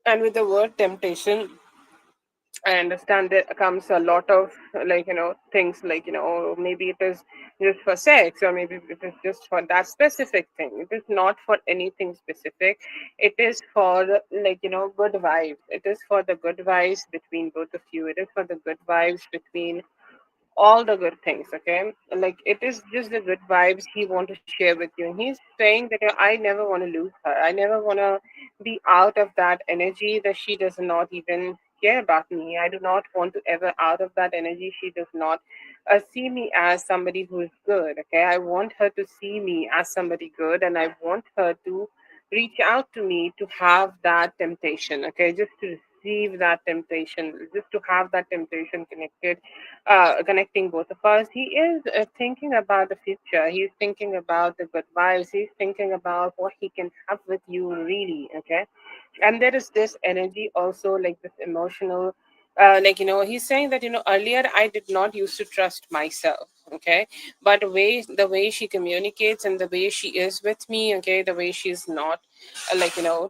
and with the word temptation, I understand there comes a lot of things like maybe it is just for sex, or maybe it is just for that specific thing. It is not for anything specific. It is for good vibes. It is for the good vibes between both of you. It is for the good vibes between all the good things. Okay, like it is just the good vibes he want to share with you, and he's saying that I never want to lose her. I never want to be out of that energy, that she does not even care about me. I do not want to ever out of that energy. She does not see me as somebody who is good. Okay, I want her to see me as somebody good, and I want her to reach out to me to have that temptation. Okay, just to receive that temptation, just to have that temptation connecting both of us. He is thinking about the future. He's thinking about the good vibes. He's thinking about what he can have with you, really. Okay, and there is this energy also, like this emotional. He's saying that earlier I did not used to trust myself. Okay, but the way she communicates and the way she is with me. Okay, the way she's not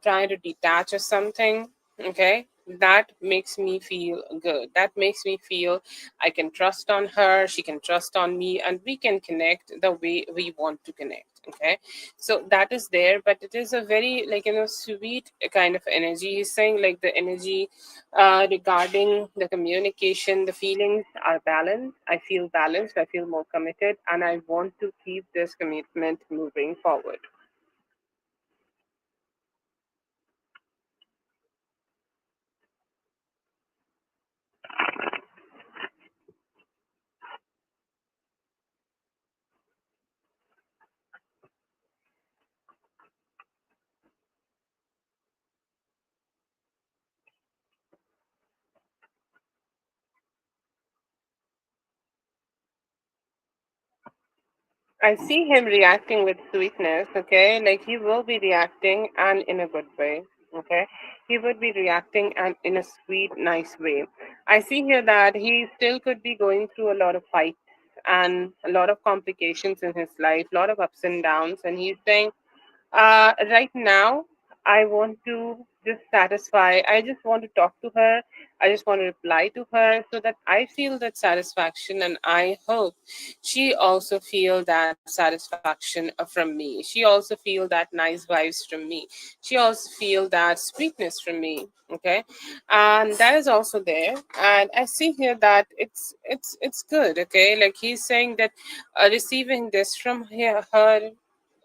trying to detach or something. Okay, that makes me feel good. That makes me feel I can trust on her, she can trust on me, and we can connect the way we want to connect. Okay, so that is there, but it is a very sweet kind of energy. He's saying like the energy regarding the communication, the feelings are balanced. I feel balanced, I feel more committed, and I want to keep this commitment moving forward. I see him reacting with sweetness, okay? Like he will be reacting and in a good way, okay? He would be reacting and in a sweet, nice way. I see here that he still could be going through a lot of fights and a lot of complications in his life, a lot of ups and downs, and he's saying right now, I want to just satisfy. I just want to talk to her. I just want to reply to her so that I feel that satisfaction, and I hope she also feel that satisfaction from me. She also feel that nice vibes from me. She also feel that sweetness from me. Okay, and that is also there. And I see here that it's good. Okay, like he's saying that receiving this from her,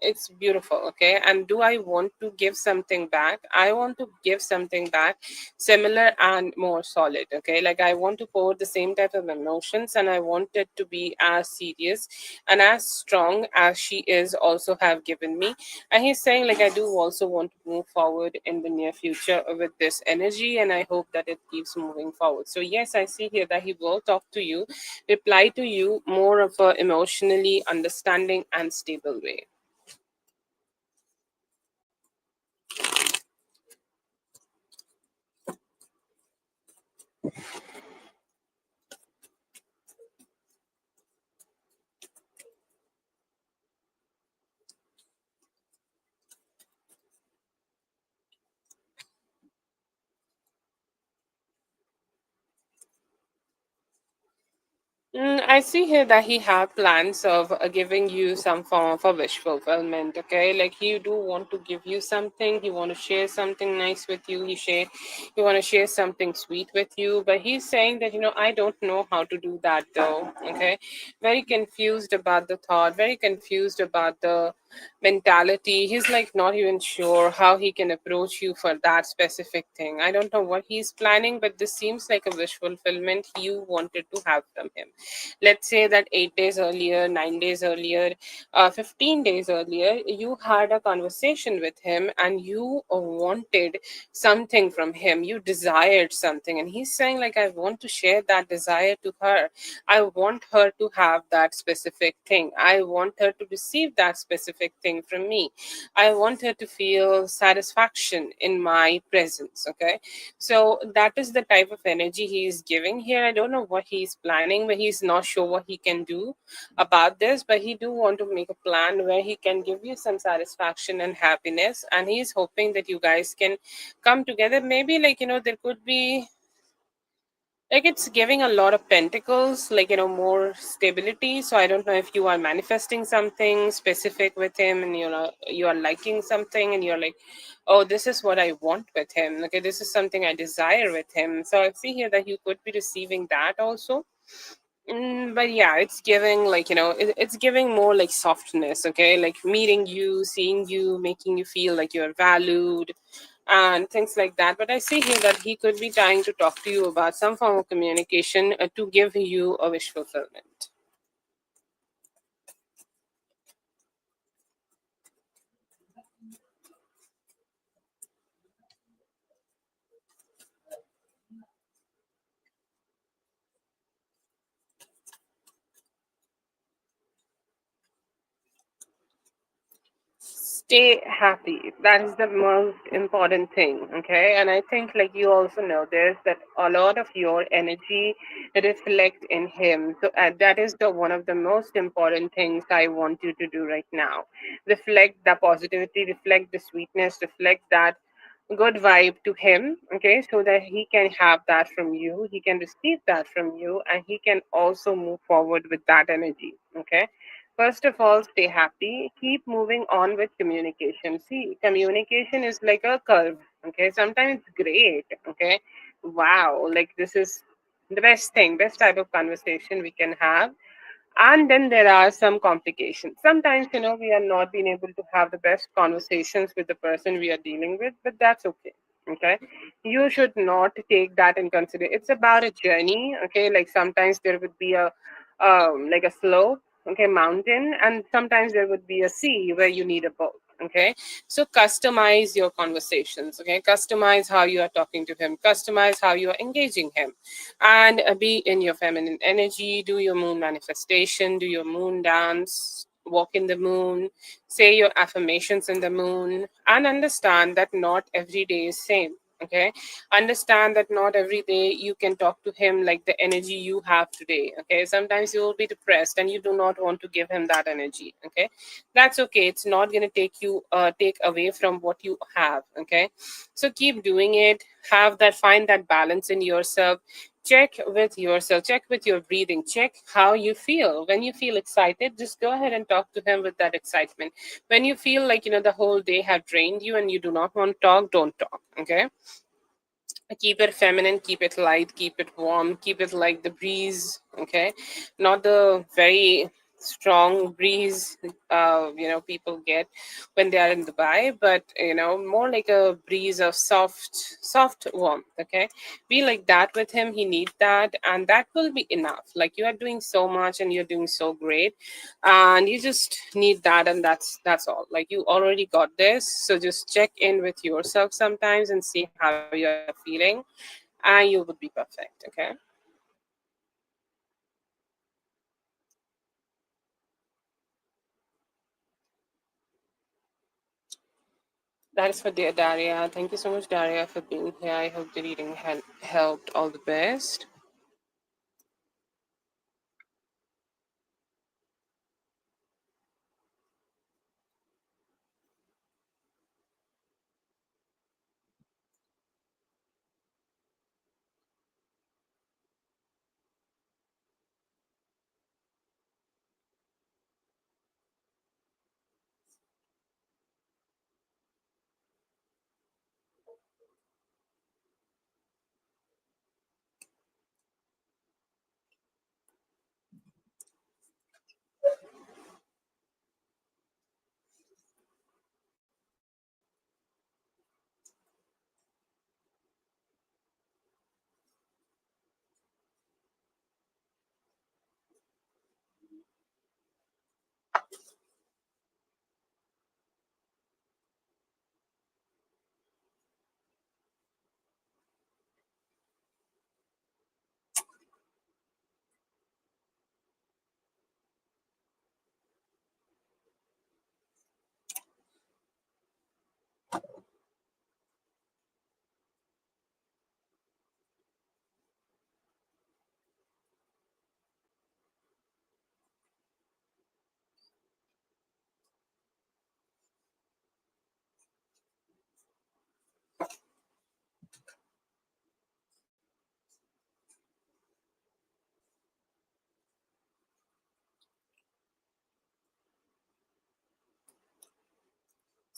it's beautiful. Okay, and do I want to give something back? I want to give something back similar and more solid. Okay, like I want to pour the same type of emotions, and I want it to be as serious and as strong as she is also have given me. And he's saying like I do also want to move forward in the near future with this energy, and I hope that it keeps moving forward. So yes, I see here that he will talk to you, reply to you more of a emotionally understanding and stable way. I see here that he have plans of giving you some form of a wish fulfillment. Okay, like he do want to give you something. He want to share something nice with you. He want to share something sweet with you. But he's saying that I don't know how to do that though. Okay, very confused about the thought. Very confused about the mentality. He's like not even sure how he can approach you for that specific thing. I don't know what he's planning, but this seems like a wish fulfillment you wanted to have from him. Let's say that 8 days earlier, 9 days earlier, 15 days earlier, you had a conversation with him and you wanted something from him. You desired something, and he's saying like I want to share that desire to her. I want her to have that specific thing. I want her to receive that specific thing from me. I want her to feel satisfaction in my presence. Okay, so that is the type of energy he is giving here. I don't know what he's planning, but he's not sure what he can do about this. But he do want to make a plan where he can give you some satisfaction and happiness, and he's hoping that you guys can come together. Maybe there could be Like it's giving a lot of pentacles, like, more stability. So I don't know if you are manifesting something specific with him, and you are liking something, and you're like, oh, this is what I want with him. Okay, this is something I desire with him. So I see here that you could be receiving that also. But yeah, it's giving, like, it's giving more like softness, okay? Like meeting you, seeing you, making you feel like you're valued and things like that. But I see here that he could be trying to talk to you about some form of communication to give you a wish fulfillment. Stay happy. That is the most important thing, okay? And I think, like, you also know there's that a lot of your energy reflect in him. So that is the one of the most important things I want you to do right now. Reflect the positivity, reflect the sweetness, reflect that good vibe to him, okay? So that he can have that from you, he can receive that from you, and he can also move forward with that energy, okay? First of all, stay happy. Keep moving on with communication. See, communication is like a curve. Okay, sometimes it's great. Okay, wow, like this is the best thing, best type of conversation we can have. And then there are some complications. Sometimes, we are not being able to have the best conversations with the person we are dealing with, but that's okay. Okay, you should not take that in consideration. It's about a journey. Okay, like sometimes there would be a like a slope, okay, mountain, and sometimes there would be a sea where you need a boat. Okay, so customize your conversations. Okay, customize how you are talking to him, customize how you are engaging him, and be in your feminine energy. Do your moon manifestation, do your moon dance, walk in the moon, say your affirmations in the moon, and understand that not every day is same. Okay, understand that not every day you can talk to him like the energy you have today. Okay, sometimes you will be depressed and you do not want to give him that energy. Okay, that's okay. It's not going to take away from what you have. Okay, so keep doing it. Have that, find that balance in yourself. Check with yourself, check with your breathing, check how you feel. When you feel excited, just go ahead and talk to him with that excitement. When you feel like, the whole day have drained you and you do not want to talk, don't talk. Okay, keep it feminine, keep it light, keep it warm, keep it like the breeze. Okay, not the very strong breeze people get when they are in Dubai, but more like a breeze of soft warmth. Okay, be like that with him. He needs that, and that will be enough. Like, you are doing so much and you're doing so great, and you just need that, and that's all. Like, you already got this. So just check in with yourself sometimes and see how you're feeling, and you would be perfect. Okay, that is for dear Daria. Thank you so much, Daria, for being here. I hope the reading helped. All the best.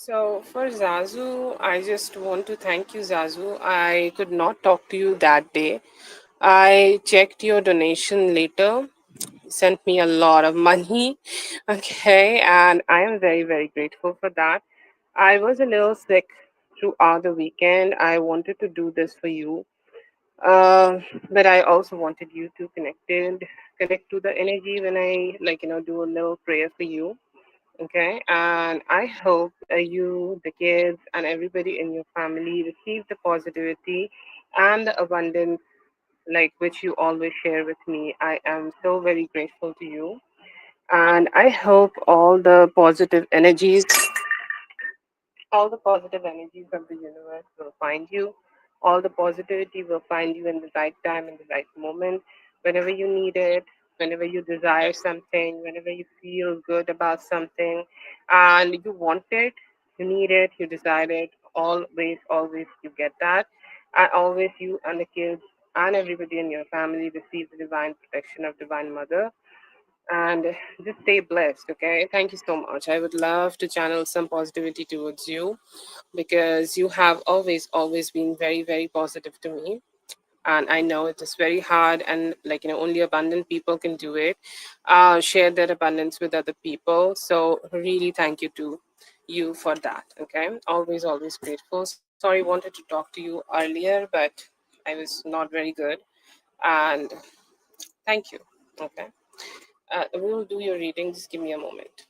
So for Zazu, I just want to thank you, Zazu. I could not talk to you that day. I checked your donation later, sent me a lot of money. Okay, and I am very, very grateful for that. I was a little sick throughout the weekend. I wanted to do this for you. Uh, but I also wanted you to connect to the energy when I do a little prayer for you. Okay, and I hope you, the kids, and everybody in your family receive the positivity and the abundance like which you always share with me. I am so very grateful to you, and I hope all the positive energies of the universe will find you. All the positivity will find you in the right time, in the right moment, whenever you need it, whenever you desire something, whenever you feel good about something, and you want it, you need it, you desire it. Always, always, you get that. And always, you and the kids and everybody in your family receive the divine protection of Divine Mother, and just stay blessed. Okay, thank you so much. I would love to channel some positivity towards you because you have always been very, very positive to me. And I know it is very hard, and only abundant people can do it. Share their abundance with other people. So really thank you to you for that. Okay, always grateful. Sorry, wanted to talk to you earlier, but I was not very good. And thank you. Okay, we will do your reading. Just give me a moment.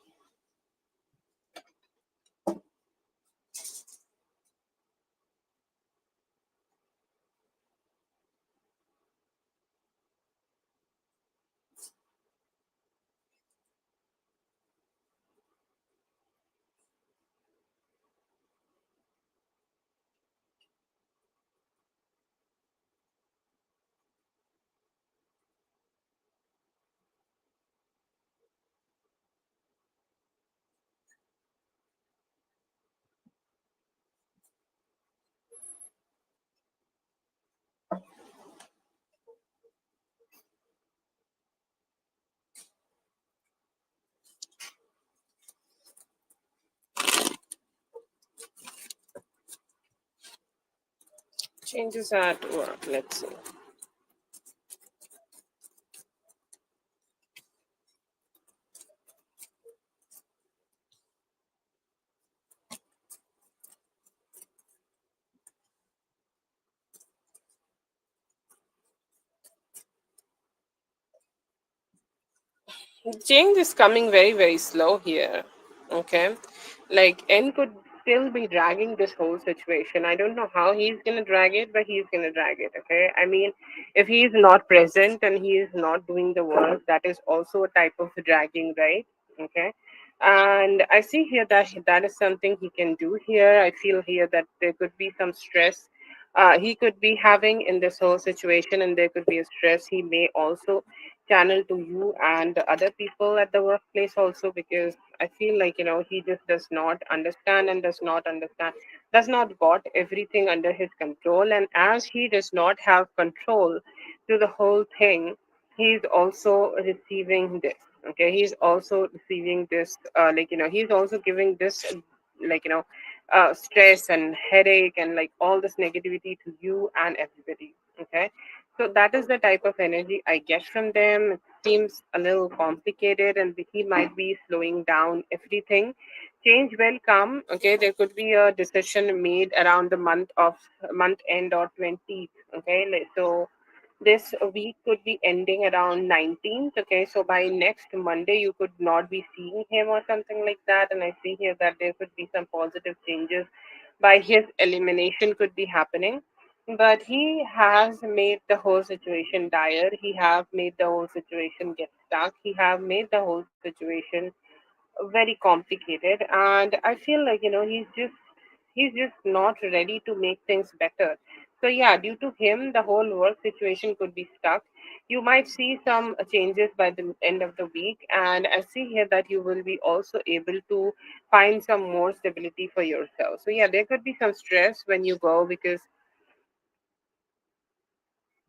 Changes at work. Let's see. Change is coming very, very slow here. Okay. Like N could still be dragging this whole situation. I don't know how he's gonna drag it, but he's gonna drag it. Okay. I mean, if he is not present and he is not doing the work, that is also a type of dragging, right? Okay. And I see here that that is something he can do here. I feel here that there could be some stress he could be having in this whole situation, and there could be a stress he may also channel to you and the other people at the workplace also, because I feel like he just does not understand and does not got everything under his control, and as he does not have control to the whole thing, he's also receiving this. Okay, he's also receiving this he's also giving this like you know stress and headache and like all this negativity to you and everybody. Okay, so that is the type of energy I get from them. It seems a little complicated, and he might be slowing down everything. Change will come. Okay, there could be a decision made around the month end or 20th. Okay, so this week could be ending around 19th. Okay, so by next Monday you could not be seeing him or something like that. And I see here that there could be some positive changes by his elimination could be happening, but he has made the whole situation dire. He have made the whole situation get stuck. He have made the whole situation very complicated, and I feel like he's just not ready to make things better. So yeah, due to him the whole work situation could be stuck. You might see some changes by the end of the week, and I see here that you will be also able to find some more stability for yourself. So yeah, there could be some stress when you go, because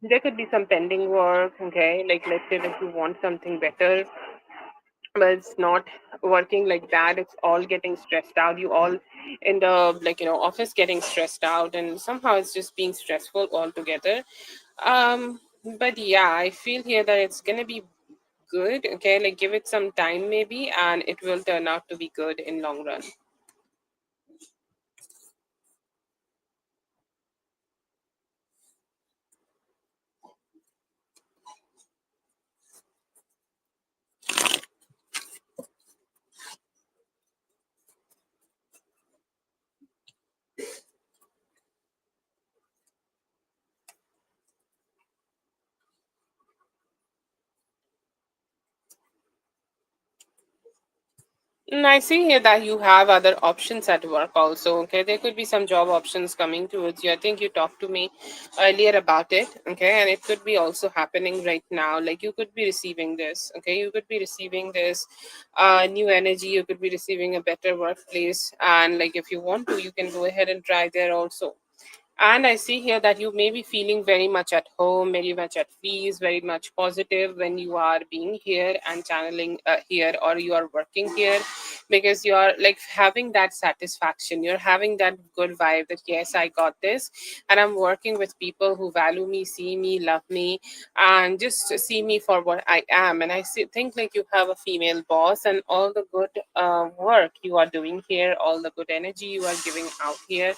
there could be some pending work. Okay, like let's say that you want something better, but it's not working like that. It's all getting stressed out. You all in the office getting stressed out, and somehow it's just being stressful altogether. um but yeah, I feel here that it's gonna be good. Okay, like give it some time maybe, and it will turn out to be good in long run. I see here that you have other options at work also. Okay, there could be some job options coming towards you. I think you talked to me earlier about it. Okay, and it could be also happening right now. Like you could be receiving this. Okay, you could be receiving this new energy. You could be receiving a better workplace, and like if you want to, you can go ahead and try there also. And I see here that you may be feeling very much at home, very much at peace, very much positive when you are being here and channeling here, or you are working here, because you are like having that satisfaction. You're having that good vibe that, yes, I got this, and I'm working with people who value me, see me, love me, and just see me for what I am. And think like you have a female boss, and all the good work you are doing here, all the good energy you are giving out here,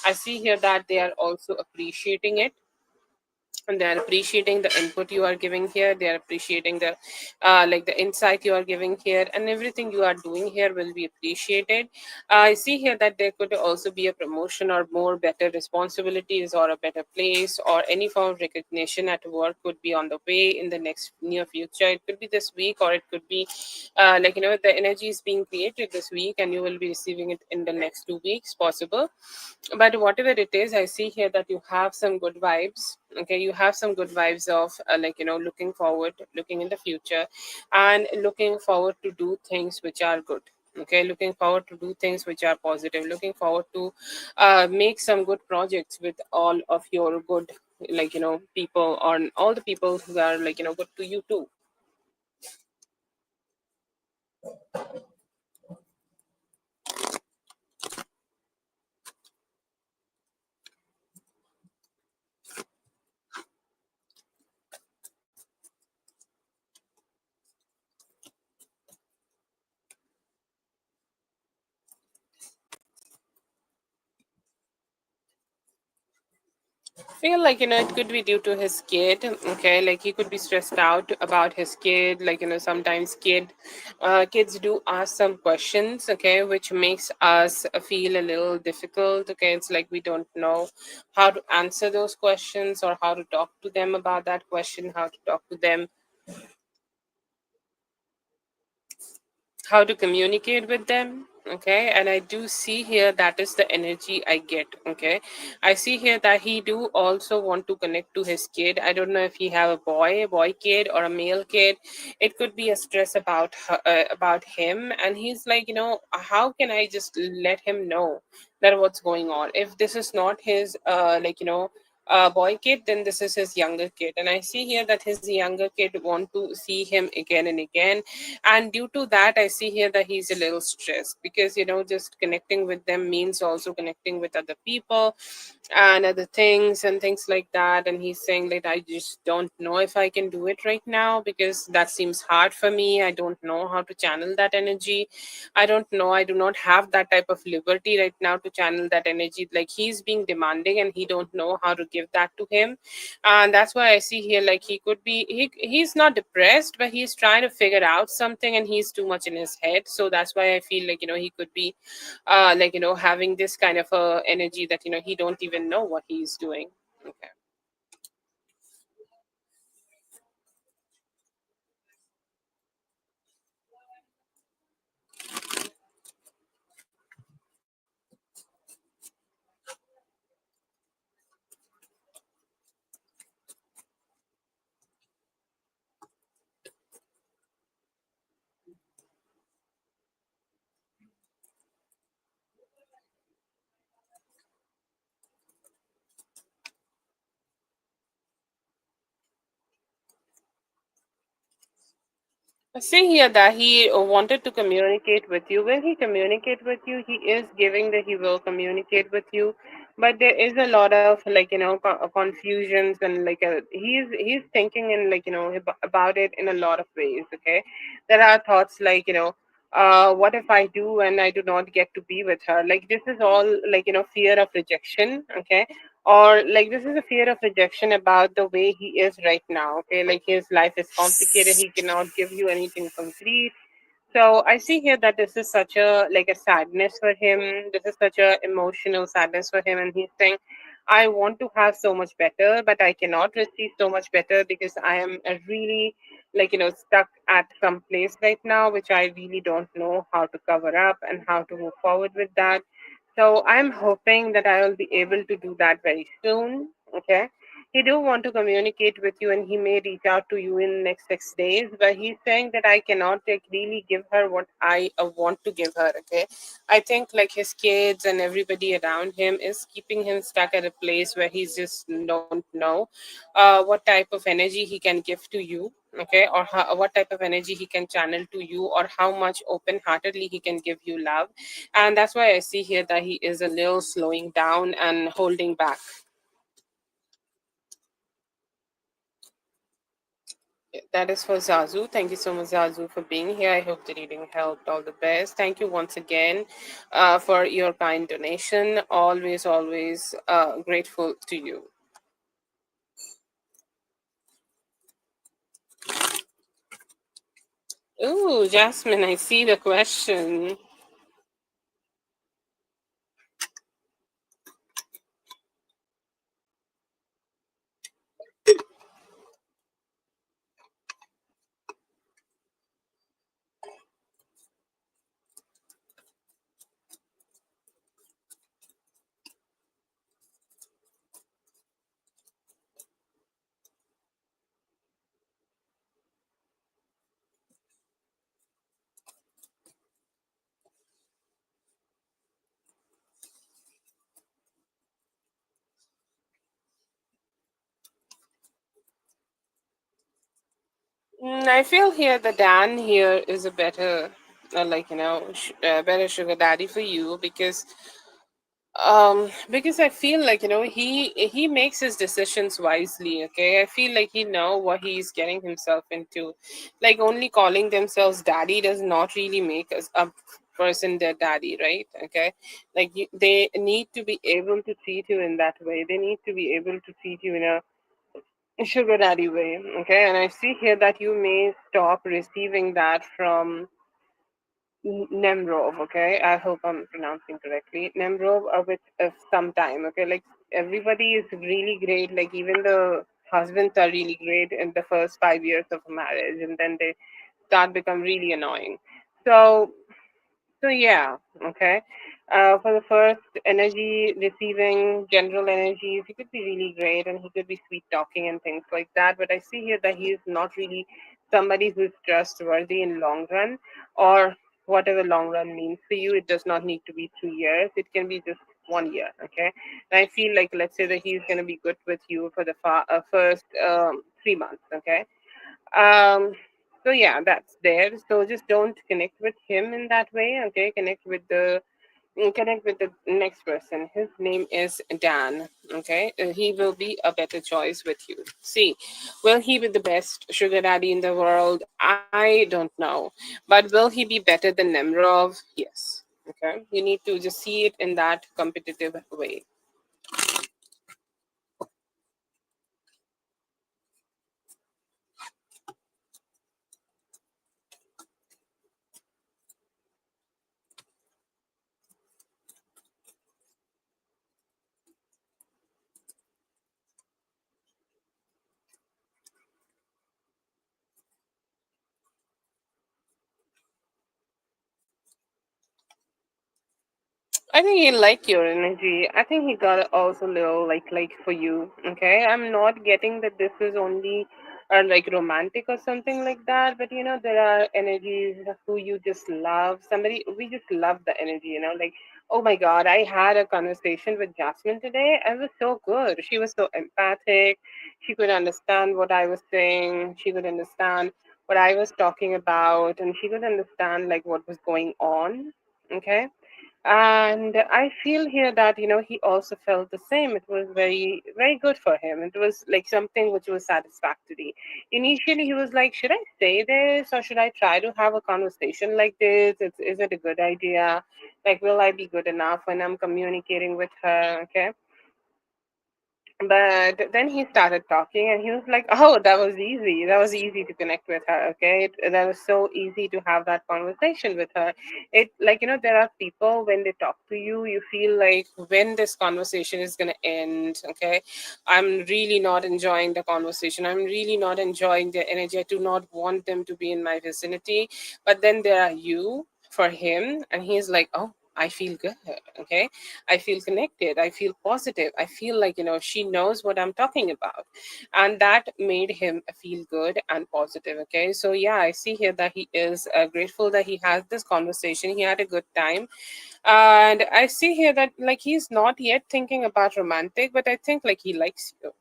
I see here that they are also appreciating it, and they are appreciating the input you are giving here. They are appreciating the the insight you are giving here, and everything you are doing here will be appreciated. I see here that there could also be a promotion or more better responsibilities or a better place or any form of recognition at work could be on the way in the next near future. It could be this week, or it could be the energy is being created this week and you will be receiving it in the next 2 weeks possible. But whatever it is, I see here that you have some good vibes. Okay, you have some good vibes of looking forward, looking in the future, and looking forward to do things which are good. Okay, looking forward to do things which are positive, looking forward to make some good projects with all of your good people, or all the people who are good to you too. Feel like it could be due to his kid. Okay, like he could be stressed out about his kid. Sometimes kids do ask some questions, okay, which makes us feel a little difficult. Okay, it's like we don't know how to answer those questions or how to talk to them about that question, how to talk to them, how to communicate with them. Okay, and I do see here that is the energy I get. Okay, I see here that he do also want to connect to his kid. I don't know if he have a boy kid or a male kid. It could be a stress about him, and he's like, how can I just let him know that what's going on? If this is not his boy kid, then this is his younger kid. And I see here that his younger kid want to see him again and again, and due to that I see here that he's a little stressed, because just connecting with them means also connecting with other people and other things and things like that. And he's saying that I just don't know if I can do it right now, because that seems hard for me. I don't know how to channel that energy. I don't know, I do not have that type of liberty right now to channel that energy. Like he's being demanding and he don't know how to give that to him. And that's why I see here like he could be he's not depressed, but he's trying to figure out something and he's too much in his head. So that's why I feel like he could be having this kind of energy that he don't even know what he's doing. Okay. See here that he wanted to communicate with you. Will he communicate with you? He is giving that he will communicate with you, but there is a lot of like confusions and like he's thinking and like about it in a lot of ways. Okay, there are thoughts like what if I do and I do not get to be with her? Like this is all like fear of rejection. Okay, or like this is a fear of rejection about the way he is right now. Okay, like his life is complicated, he cannot give you anything concrete. So I see here that this is such a like a sadness for him. This is such a emotional sadness for him, and he's saying, I want to have so much better, but I cannot receive so much better because I am really like stuck at some place right now which I really don't know how to cover up and how to move forward with that. So I'm hoping that I will be able to do that very soon. Okay. He do want to communicate with you and he may reach out to you in next 6 days, but he's saying that I cannot like really give her what I want to give her. Okay. I think like his kids and everybody around him is keeping him stuck at a place where he's just don't know what type of energy he can give to you. Okay, or what type of energy he can channel to you, or how much open heartedly he can give you love. And that's why I see here that he is a little slowing down and holding back. That is for Zazu. Thank you so much, Zazu, for being here. I hope the reading helped. All the best. Thank you once again for your kind donation. Always, always grateful to you. Ooh, Jasmine, I see the question. I feel here the Dan here is a better, better sugar daddy for you because I feel like he makes his decisions wisely. Okay, I feel like he know what he's getting himself into. Like only calling themselves daddy does not really make us a person their daddy, right? Okay, like they need to be able to treat you in that way. They need to be able to treat you in a sugar daddy way. Okay, and I see here that you may stop receiving that from Nemrov. Okay, I hope I'm pronouncing correctly. Nemrov with some time. Okay, like everybody is really great. Like even the husbands are really great in the first 5 years of marriage, and then they start become really annoying. So yeah, okay. For the first energy receiving general energies, he could be really great and he could be sweet talking and things like that. But I see here that he is not really somebody who is trustworthy in long run, or whatever long run means for you. It does not need to be 2 years. It can be just 1 year. Okay. And I feel like let's say that he's going to be good with you for the first 3 months. Okay. um so yeah, that's there. So just don't connect with him in that way. Okay, connect with the next person. His name is Dan. Okay, he will be a better choice with you. See, will he be the best sugar daddy in the world? I don't know, but will he be better than Nemrov? Yes. Okay, you need to just see it in that competitive way. I think he like your energy. I think he got also little like for you. Okay, I'm not getting that this is only like romantic or something like that. But there are energies who you just love. Somebody we just love the energy. Like oh my god, I had a conversation with Jasmine today. It was so good. She was so empathic. She could understand what I was saying. She could understand what I was talking about, and she could understand like what was going on. Okay. And I feel here that, he also felt the same. It was very, very good for him. It was like something which was satisfactory. Initially, he was like, should I say this or should I try to have a conversation like this? Is it a good idea? Like, will I be good enough when I'm communicating with her? Okay. But then he started talking and he was like, oh, that was easy. That was easy to connect with her. Okay. That was so easy to have that conversation with her. It, like, there are people when they talk to you, you feel like when this conversation is going to end. Okay. I'm really not enjoying the conversation. I'm really not enjoying their energy. I do not want them to be in my vicinity. But then there are you for him, and he's like, oh, I feel good. Okay. I feel connected. I feel positive. I feel like, she knows what I'm talking about. And that made him feel good and positive. Okay. So, yeah, I see here that he is grateful that he has this conversation. He had a good time. And I see here that, like, he's not yet thinking about romantic, but I think, like, he likes you.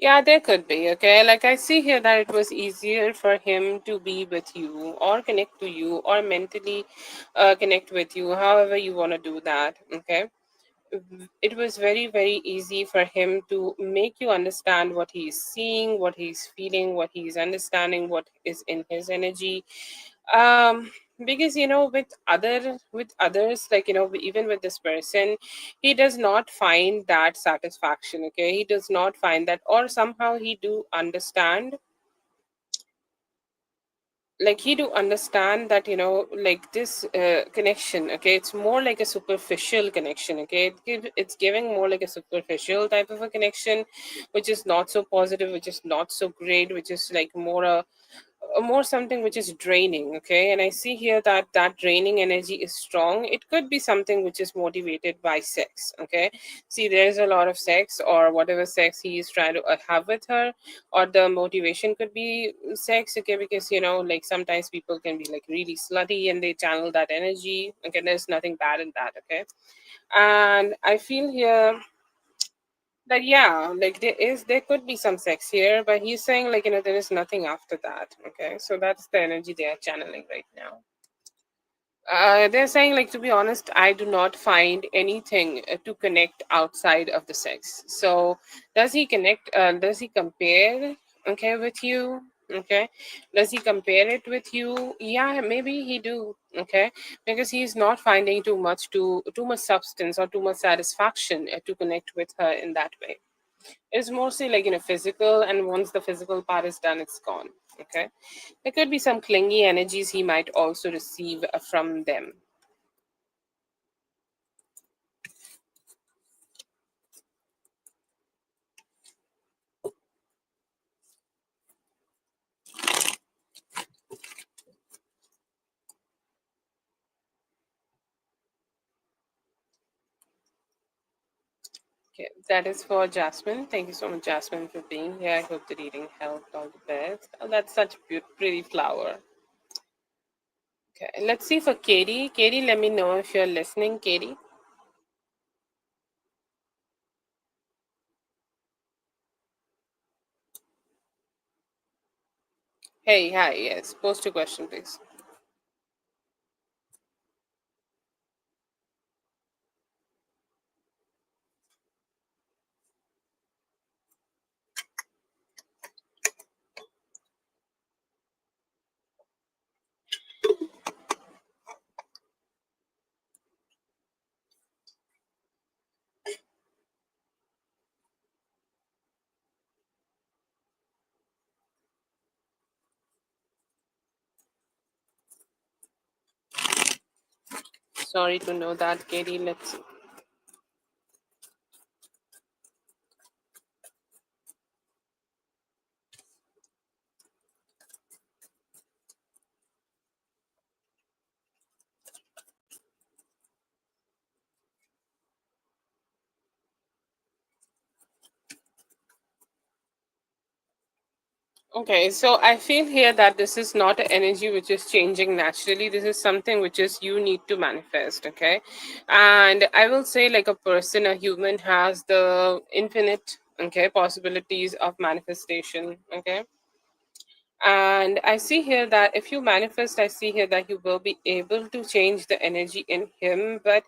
Yeah, there could be. Okay. Like, I see here that it was easier for him to be with you or connect to you or mentally connect with you, however you want to do that. Okay. It was very, very easy for him to make you understand what he's seeing, what he's feeling, what he's understanding, what is in his energy. um because, with others, like, even with this person, he does not find that satisfaction. Okay, he does not find that, or somehow he do understand, like, he do understand that, like, this connection. Okay, it's more like a superficial connection. Okay, it's giving more like a superficial type of a connection, which is not so positive, which is not so great, which is like more more something which is draining. Okay, and I see here that that draining energy is strong. It could be something which is motivated by sex. Okay, see, there's a lot of sex or whatever sex he is trying to have with her, or the motivation could be sex. Okay, because, like, sometimes people can be like really slutty and they channel that energy. Okay, there's nothing bad in that. Okay, and I feel here that, yeah, like, there could be some sex here, but he's saying, like, there is nothing after that. Okay, so that's the energy they are channeling right now. They're saying, like, to be honest, I do not find anything to connect outside of the sex. So does he connect, does he compare, okay, with you? Okay, does he compare it with you? Yeah, maybe he do. Okay, because he's not finding too much substance or too much satisfaction to connect with her in that way. It's mostly like, physical, and once the physical part is done, it's gone. Okay, there could be some clingy energies he might also receive from them. Okay, that is for Jasmine. Thank you so much, Jasmine, for being here. I hope the reading helped. All the best. Oh, that's such a pretty flower. Okay, let's see for Katie. Katie, let me know if you're listening, Katie. Hey, hi, yes. Post your question, please. Sorry to know that, Katie. Let's see. Okay, so I feel here that this is not an energy which is changing naturally. This is something which is you need to manifest, okay? And I will say, like a person, a human has the infinite, okay, possibilities of manifestation, okay? And I see here that if you manifest, I see here that you will be able to change the energy in him, but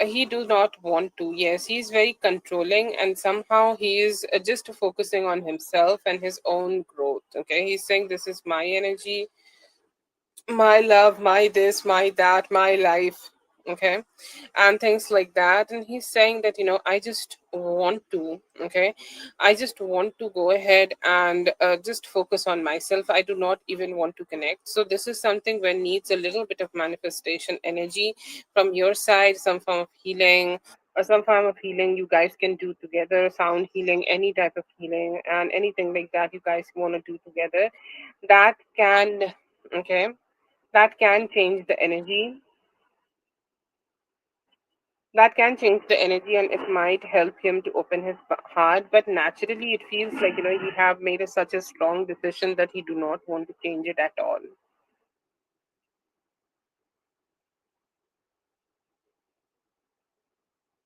he do not want to. Yes, he's very controlling, and somehow he is just focusing on himself and his own growth. Okay, he's saying this is my energy, my love, my this, my that, my life, okay, and things like that. And he's saying that, I just want to, okay, I just want to go ahead and just focus on myself. I do not even want to connect. So this is something where needs a little bit of manifestation energy from your side, some form of healing, or some form of healing you guys can do together, sound healing, any type of healing, and anything like that you guys want to do together, that can, okay, that can change the energy, that can change the energy, and it might help him to open his heart. But naturally it feels like, he have made such a strong decision that he do not want to change it at all.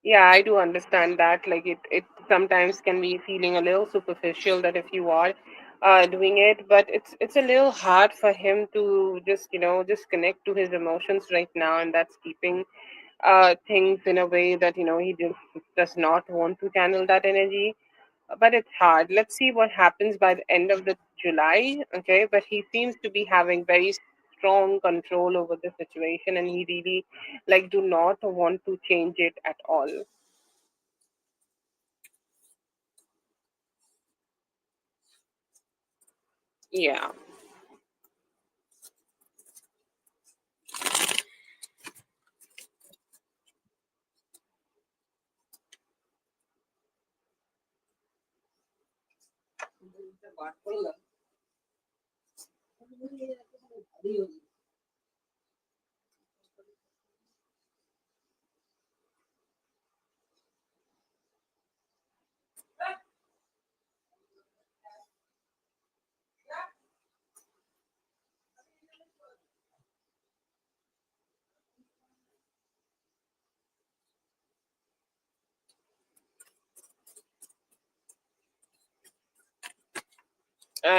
Yeah, I do understand that. Like it sometimes can be feeling a little superficial that if you are doing it, but it's a little hard for him to just, just connect to his emotions right now, and that's keeping things in a way that, he does not want to channel that energy. But it's hard. Let's see what happens by the end of the July. Okay, but he seems to be having very strong control over the situation, and he really like do not want to change it at all. Yeah.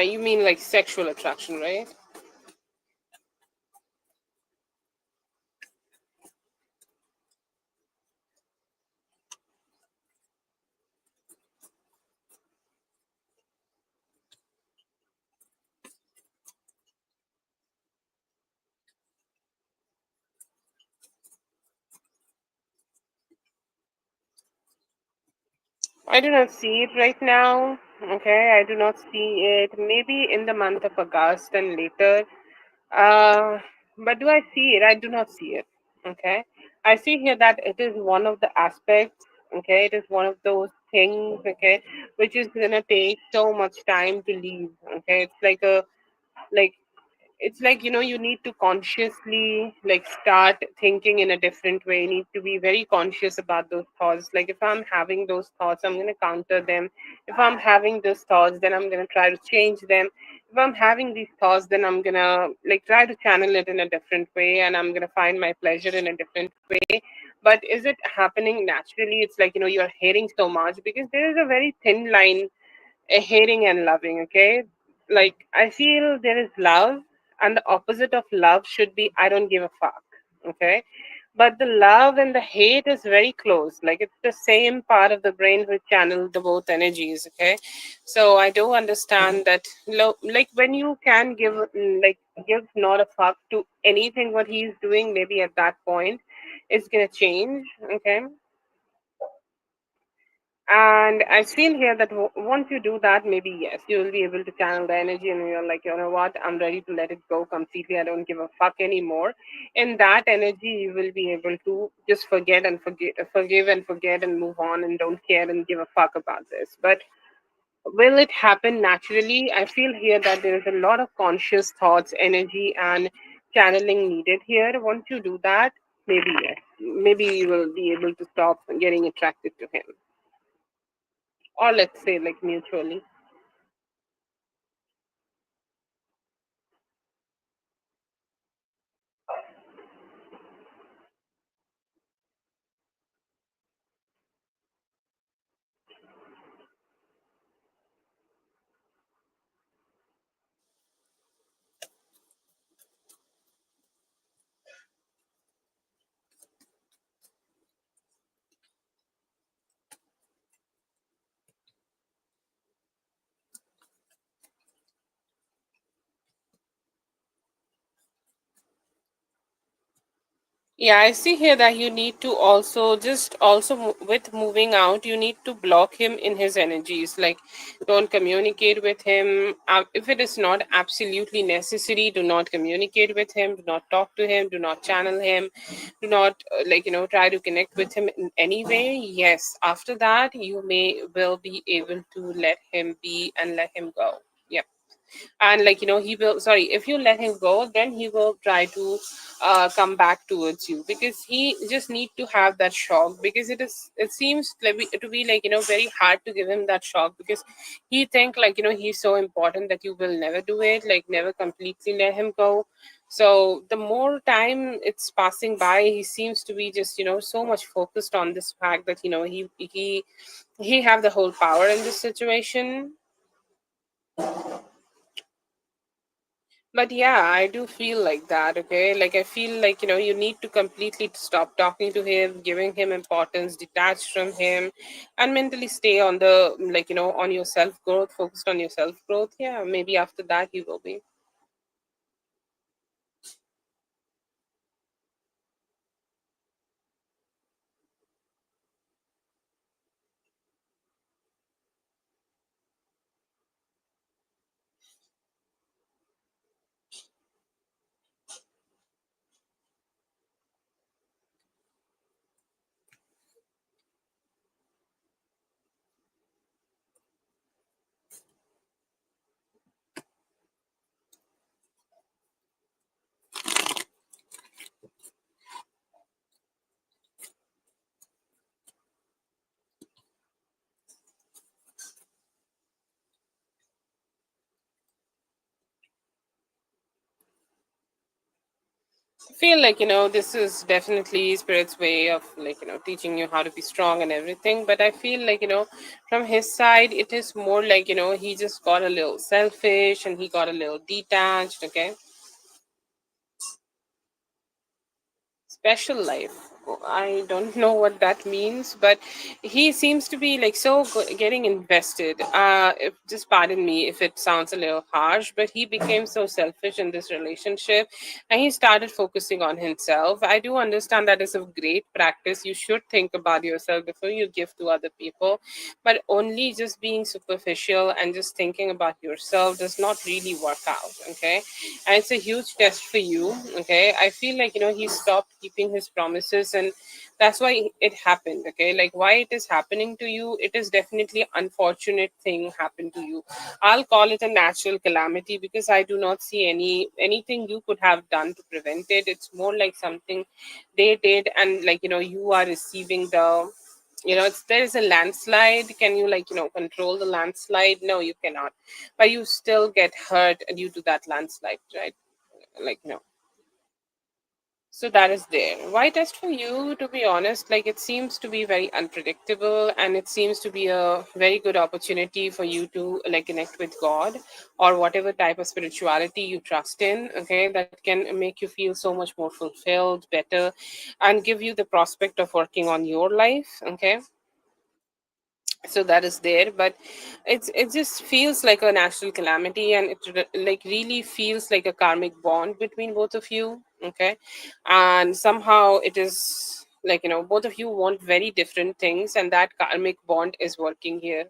You mean like sexual attraction, right? I do not see it right now. Okay, I do not see it. Maybe in the month of August and later. Uh, but do I see it? I do not see it. Okay, I see here that it is one of the aspects. Okay, it is one of those things. Okay, which is gonna take so much time to leave. Okay, it's like it's like, you need to consciously like start thinking in a different way. You need to be very conscious about those thoughts. Like if I'm having those thoughts, I'm going to counter them. If I'm having those thoughts, then I'm going to try to change them. If I'm having these thoughts, then I'm going to like try to channel it in a different way, and I'm going to find my pleasure in a different way. But is it happening naturally? It's like, you're hating so much, because there is a very thin line, hating and loving. Okay, like I feel there is love, and the opposite of love should be I don't give a fuck. Okay, but the love and the hate is very close. Like it's the same part of the brain which channel the both energies. Okay, so I do understand that. Like when you can give, like give not a fuck to anything what he's doing, maybe at that point it's gonna change. Okay, and I feel here that once you do that, maybe yes, you will be able to channel the energy, and you're like, you know what, I'm ready to let it go completely. I don't give a fuck anymore. In that energy, you will be able to just forget and forgive and forget and move on, and don't care and give a fuck about this. But will it happen naturally? I feel here that there is a lot of conscious thoughts, energy, and channeling needed here. Once you do that, maybe yes, maybe you will be able to stop getting attracted to him, or let's say like mutually. Yeah, I see here that you need to also just also with moving out, you need to block him in his energies. Like, don't communicate with him. If it is not absolutely necessary, do not communicate with him. Do not talk to him. Do not channel him. Do not try to connect with him in any way. Yes, after that, you may will be able to let him be and let him go. Yep. And he will, sorry, if you let him go, then he will try to come back towards you, because he just need to have that shock, because it seems to be very hard to give him that shock, because he think he's so important that you will never do it, like never completely let him go. So the more time it's passing by, he seems to be just so much focused on this fact that he have the whole power in this situation. But yeah, I do feel like that, okay? Like, I feel like, you need to completely stop talking to him, giving him importance, detach from him, and mentally stay on the, on your self growth, focused on your self growth. Yeah, maybe after that he will be. I feel like, this is definitely Spirit's way of, teaching you how to be strong and everything. But I feel like, from his side, it is more like, he just got a little selfish and he got a little detached, okay? Special life. I don't know what that means, but he seems to be like so getting invested. If, just pardon me if it sounds a little harsh, but he became so selfish in this relationship, and he started focusing on himself. I do understand that is a great practice. You should think about yourself before you give to other people, but only just being superficial and just thinking about yourself does not really work out. Okay, and it's a huge test for you. Okay, I feel like he stopped keeping his promises, and that's why it happened. Okay, like why it is happening to you, it is definitely unfortunate thing happened to you. I'll call it a natural calamity, because I do not see anything you could have done to prevent it. It's more like something they did, and you are receiving the, there is a landslide. Can you control the landslide? No, you cannot, but you still get hurt due to that landslide, right? So that is there. Why test for you, to be honest? Like, it seems to be very unpredictable, and it seems to be a very good opportunity for you to connect with God, or whatever type of spirituality you trust in. Okay, that can make you feel so much more fulfilled, better, and give you the prospect of working on your life. Okay, so that is there, but it just feels like a national calamity, and it really feels like a karmic bond between both of you. Okay, and somehow it is both of you want very different things, and that karmic bond is working here.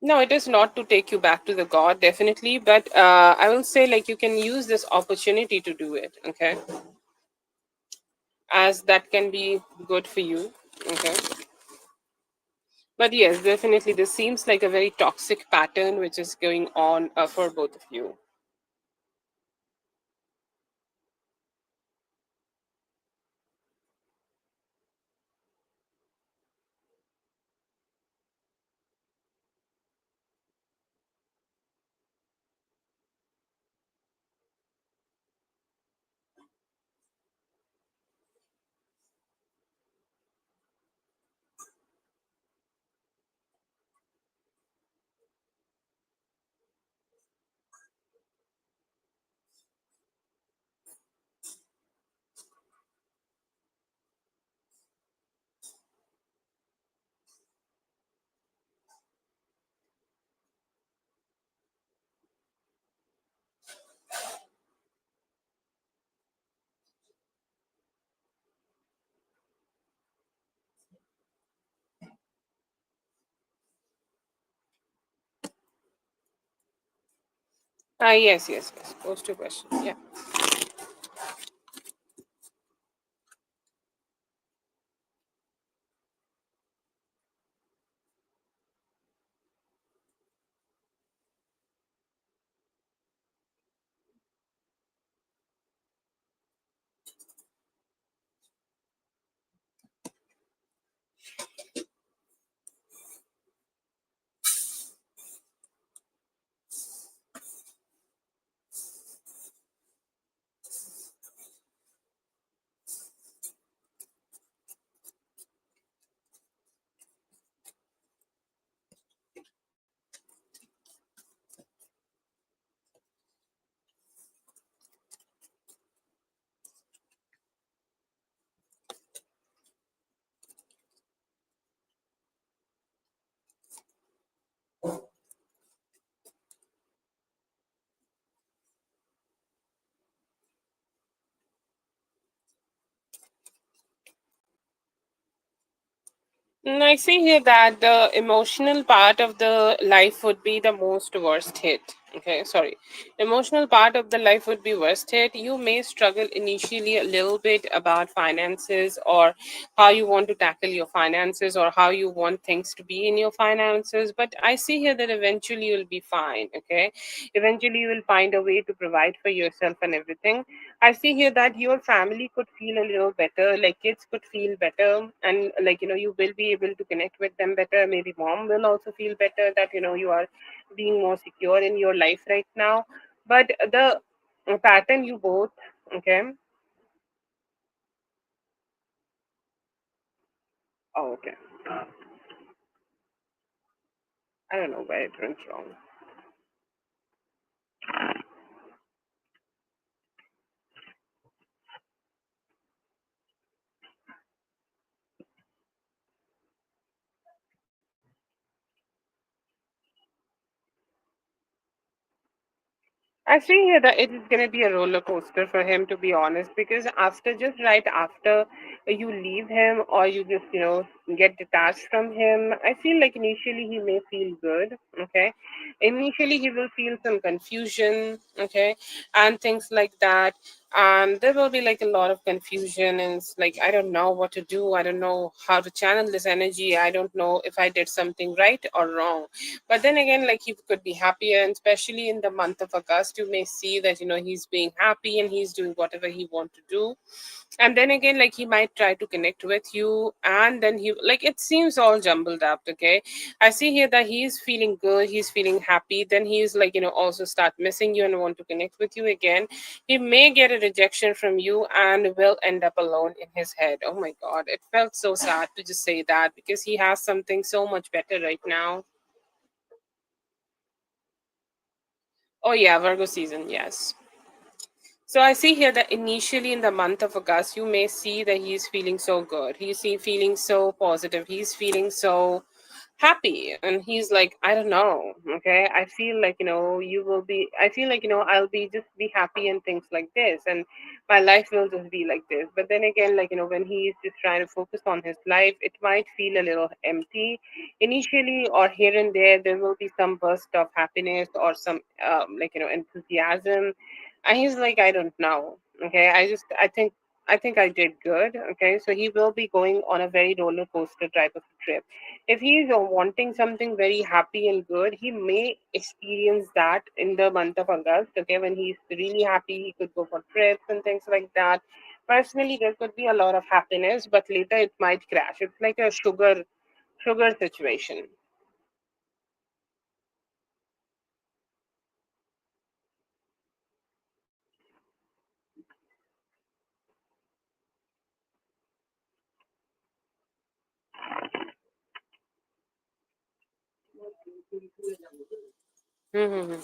No, it is not to take you back to the god, definitely, but I will say, like, you can use this opportunity to do it. Okay, as that can be good for you. Okay, but yes, definitely, this seems like a very toxic pattern which is going on for both of you. Yes, yes, yes. Pose two questions. Yeah. I see here that the emotional part of the life would be the most worst hit. Okay, sorry. Emotional part of the life would be worst hit. You may struggle initially a little bit about finances, or how you want to tackle your finances, or how you want things to be in your finances. But I see here that eventually you'll be fine. Okay, eventually you will find a way to provide for yourself and everything. I see here that your family could feel a little better, like kids could feel better, and like you will be able to connect with them better. Maybe mom will also feel better that you are being more secure in your life right now. But the pattern you both, okay. Oh, okay. I don't know where it went wrong. I see here that it is going to be a roller coaster for him, to be honest, because after just right after you leave him or you just, get detached from him, I feel like initially he may feel good. Okay. Initially, he will feel some confusion. Okay. And things like that. And there will be like a lot of confusion. And it's like, I don't know what to do. I don't know how to channel this energy. I don't know if I did something right or wrong. But then again, like he could be happier, and especially in the month of August, you may see that he's being happy and he's doing whatever he want to do. And then again, like he might try to connect with you, and then he like it seems all jumbled up. Okay, I see here that he's feeling good, he's feeling happy. Then he's like also start missing you and want to connect with you again. He may get a rejection from you and will end up alone in his head. Oh my God, it felt so sad to just say that because he has something so much better right now. Oh yeah, Virgo season, yes. So I see here that initially in the month of August, you may see that he's feeling so good. Feeling so positive. He's feeling so happy, and he's like, I don't know. Okay, I feel like you will be. I feel like I'll be just be happy and things like this, and my life will just be like this. But then again, like when he's just trying to focus on his life, it might feel a little empty initially, or here and there. There will be some burst of happiness or some like enthusiasm, and he's like, I don't know. Okay, I think I did good. Okay, so he will be going on a very roller coaster type of trip. If he's wanting something very happy and good, he may experience that in the month of August. Okay, when he's really happy, he could go for trips and things like that. Personally, there could be a lot of happiness, but later it might crash. It's like a sugar situation. Mm-hmm.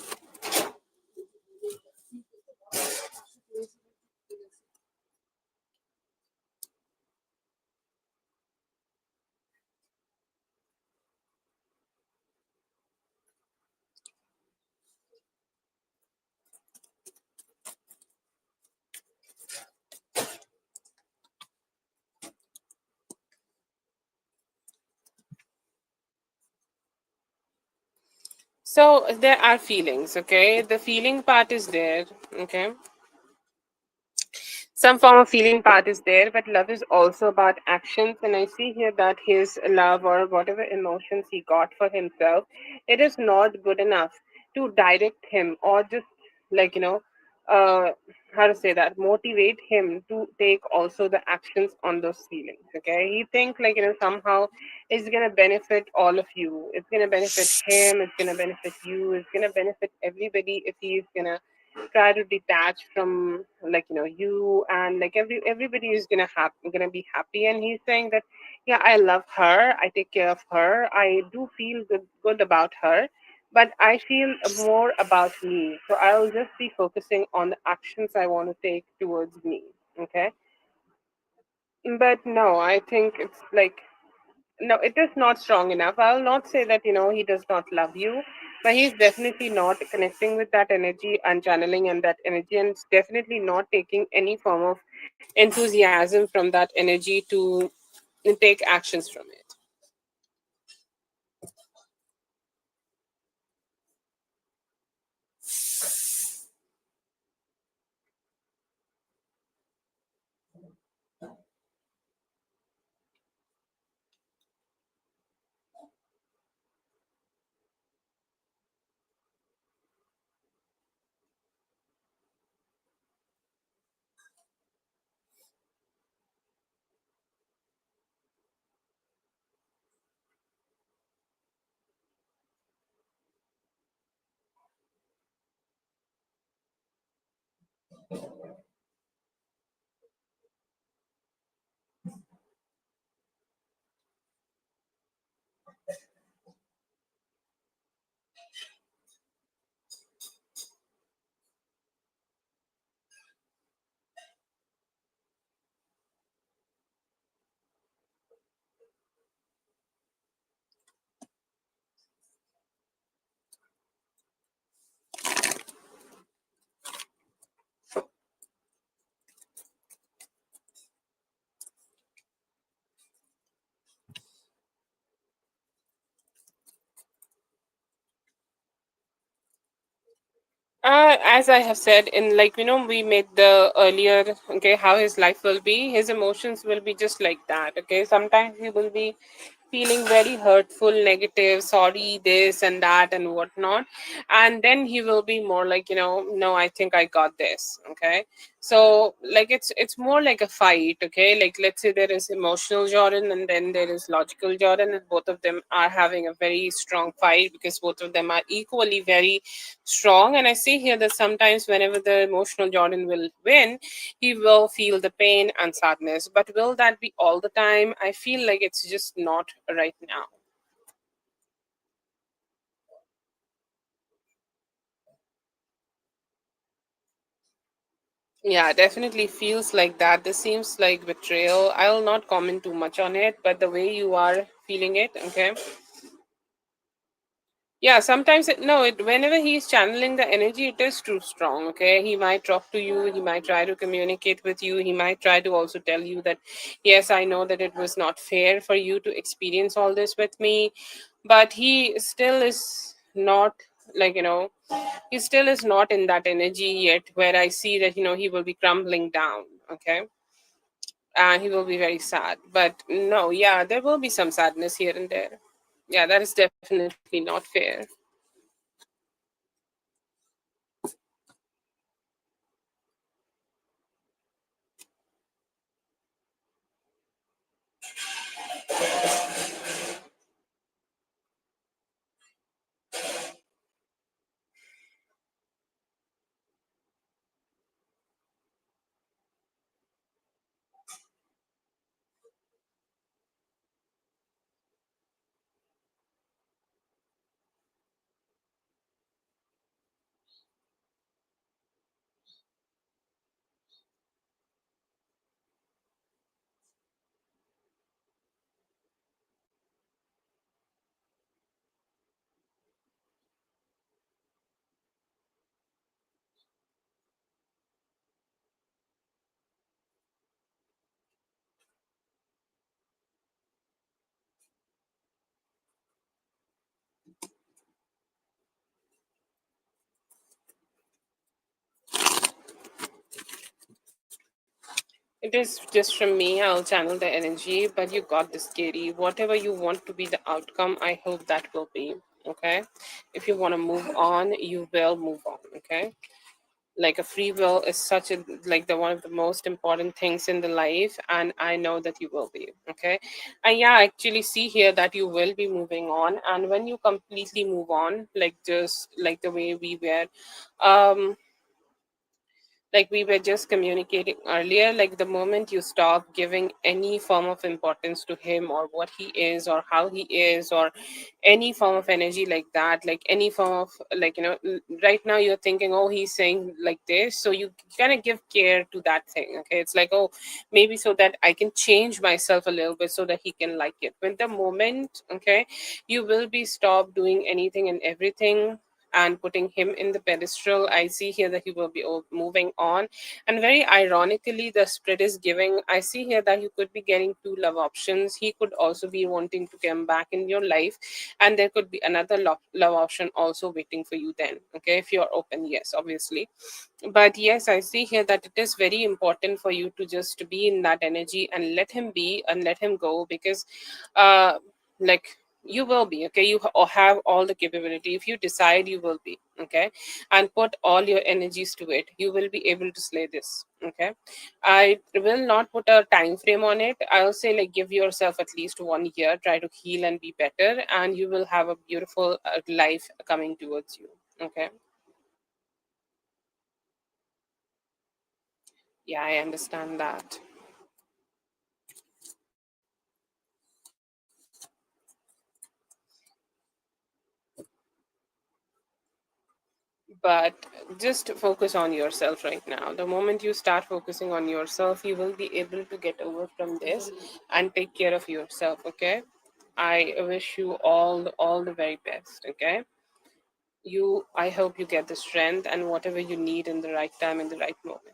So there are feelings, okay? The feeling part is there, okay? Some form of feeling part is there, but love is also about actions. And I see here that his love or whatever emotions he got for himself, it is not good enough to direct him or just like, uh, how to say that, motivate him to take also the actions on those feelings. Okay. He think like, somehow it's going to benefit all of you. It's going to benefit him. It's going to benefit you. It's going to benefit everybody if he's going to try to detach from like you, and like everybody is gonna be happy. And he's saying that yeah, I love her, I take care of her, I do feel good about her, but I feel more about me, so I'll just be focusing on the actions I want to take towards me. Okay. But no, I think it's like, no, it is not strong enough. I'll not say that he does not love you, but he's definitely not connecting with that energy and channeling and that energy, and it's definitely not taking any form of enthusiasm from that energy to take actions from it. As I have said, in like we made the earlier, okay, how his life will be, his emotions will be just like that. Okay, sometimes he will be feeling very hurtful, negative, sorry, this and that and whatnot, and then he will be more like no, I think I got this. Okay, so like it's more like a fight. Okay, like let's say there is emotional Jordan and then there is logical Jordan, and both of them are having a very strong fight because both of them are equally very strong. And I see here that sometimes whenever the emotional Jordan will win, he will feel the pain and sadness. But will that be all the time? I feel like it's just not right now. Yeah, definitely feels like that. This seems like betrayal. I'll not comment too much on it, but the way you are feeling it, okay. Yeah, sometimes whenever he's channeling the energy, it is too strong. Okay, he might talk to you, he might try to communicate with you, he might try to also tell you that, yes, I know that it was not fair for you to experience all this with me, but he still is not like, he still is not in that energy yet where I see that, he will be crumbling down. Okay, and he will be very sad. But no, yeah, there will be some sadness here and there. Yeah, that is definitely not fair. It is just from me. I'll channel the energy, but you got this, Katie. Whatever you want to be the outcome, I hope that will be. Okay. If you want to move on, you will move on. Okay. Like a free will is such a like the one of the most important things in the life, and I know that you will be. Okay. And yeah, I actually see here that you will be moving on, and when you completely move on, like just like the way we were, um like we were just communicating earlier, like the moment you stop giving any form of importance to him or what he is or how he is or any form of energy like that, like any form of like right now you're thinking, oh, he's saying like this, so you kind of give care to that thing. Okay, it's like, oh, maybe so that I can change myself a little bit so that he can like it. When the moment, okay, you will be stop doing anything and everything and putting him in the pedestal, I see here that he will be moving on. And very ironically, the spread is giving, I see here that you could be getting two love options. He could also be wanting to come back in your life, and there could be another love option also waiting for you then. Okay, if you're open, yes, obviously. But yes, I see here that it is very important for you to just be in that energy and let him be and let him go, because uh like you will be okay. You have all the capability. If you decide, you will be okay, and put all your energies to it, you will be able to slay this. Okay, I will not put a time frame on it. I'll say, like, give yourself at least 1 year, try to heal and be better, and you will have a beautiful life coming towards you. Okay. Yeah, I understand that. But just focus on yourself right now. The moment you start focusing on yourself, you will be able to get over from this and take care of yourself. Okay, I wish you all the very best. Okay, I hope you get the strength and whatever you need in the right time, in the right moment.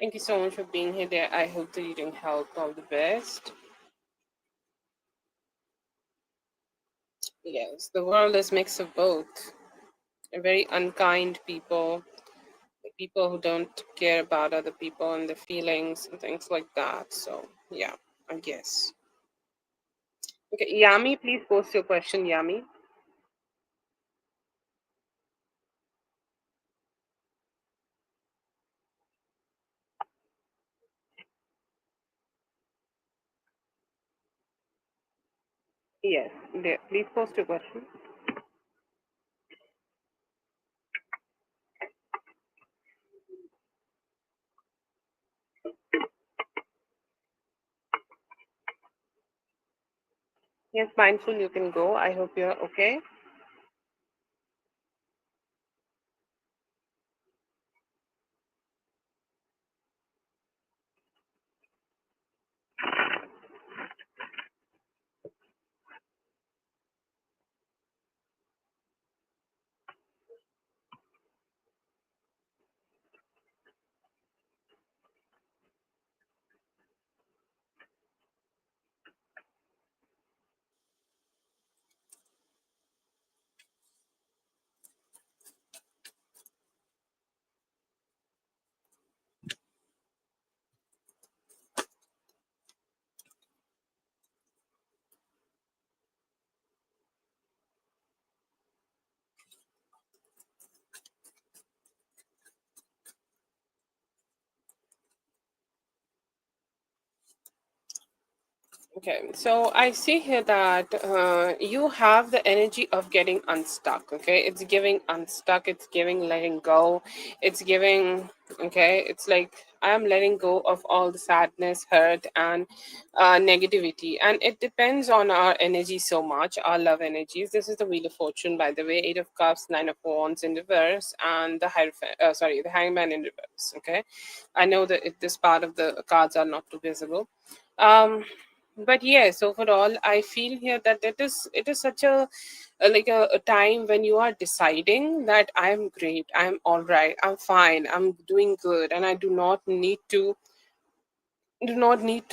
Thank you so much for being here there. I hope the reading helped. All the best. Yes, the world is mix of both. Very unkind people, people who don't care about other people and their feelings and things like that. So yeah, I guess. Okay, Yami, please post your question, Yami. Yes, there. Please post your question. Yes, mindful, you can go. I hope you're okay. Okay, so I see here that you have the energy of getting unstuck. Okay, it's giving unstuck, it's giving letting go, it's giving, okay, it's like I am letting go of all the sadness, hurt, and negativity. And it depends on our energy so much, our love energies. This is the Wheel of Fortune, by the way. Eight of Cups, Nine of Wands in reverse, and the the Hangman in reverse. Okay, I know that this part of the cards are not too visible. Um, but yes, overall, I feel here that it is such a time when you are deciding that I'm great, I'm all right, I'm fine, I'm doing good, and I do not need to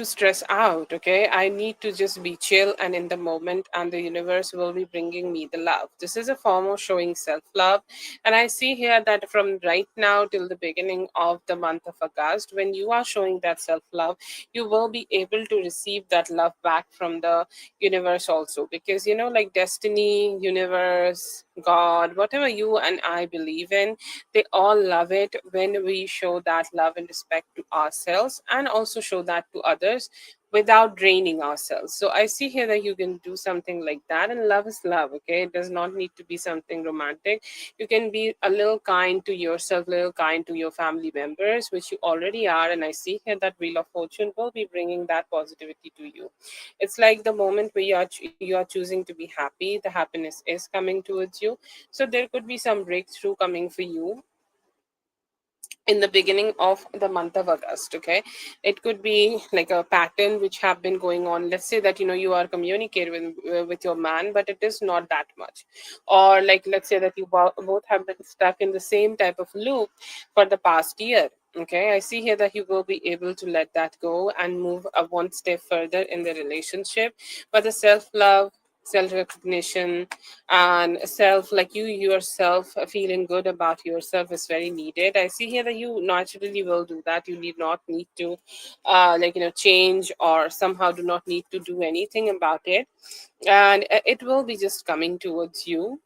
stress out. Okay, I need to just be chill and in the moment, and the universe will be bringing me the love. This is a form of showing self love. And I see here that from right now till the beginning of the month of August, when you are showing that self love, you will be able to receive that love back from the universe also, because like destiny, universe, God, whatever you and I believe in, they all love it when we show that love and respect to ourselves, and also show that to others without draining ourselves. So I see here that you can do something like that. And love is love. Okay, it does not need to be something romantic. You can be a little kind to yourself, a little kind to your family members, which you already are. And I see here that Wheel of Fortune will be bringing that positivity to you. It's like the moment where you are choosing to be happy, the happiness is coming towards you. So there could be some breakthrough coming for you in the beginning of the month of August. Okay, it could be like a pattern which have been going on. Let's say that you are communicating with your man, but it is not that much. Or like, let's say that you both have been stuck in the same type of loop for the past year. Okay, I see here that you will be able to let that go and move one step further in the relationship. But the self love, self recognition, and self, like you yourself feeling good about yourself, is very needed. I see here that you naturally will do that. You need to change, or somehow do not need to do anything about it. And it will be just coming towards you.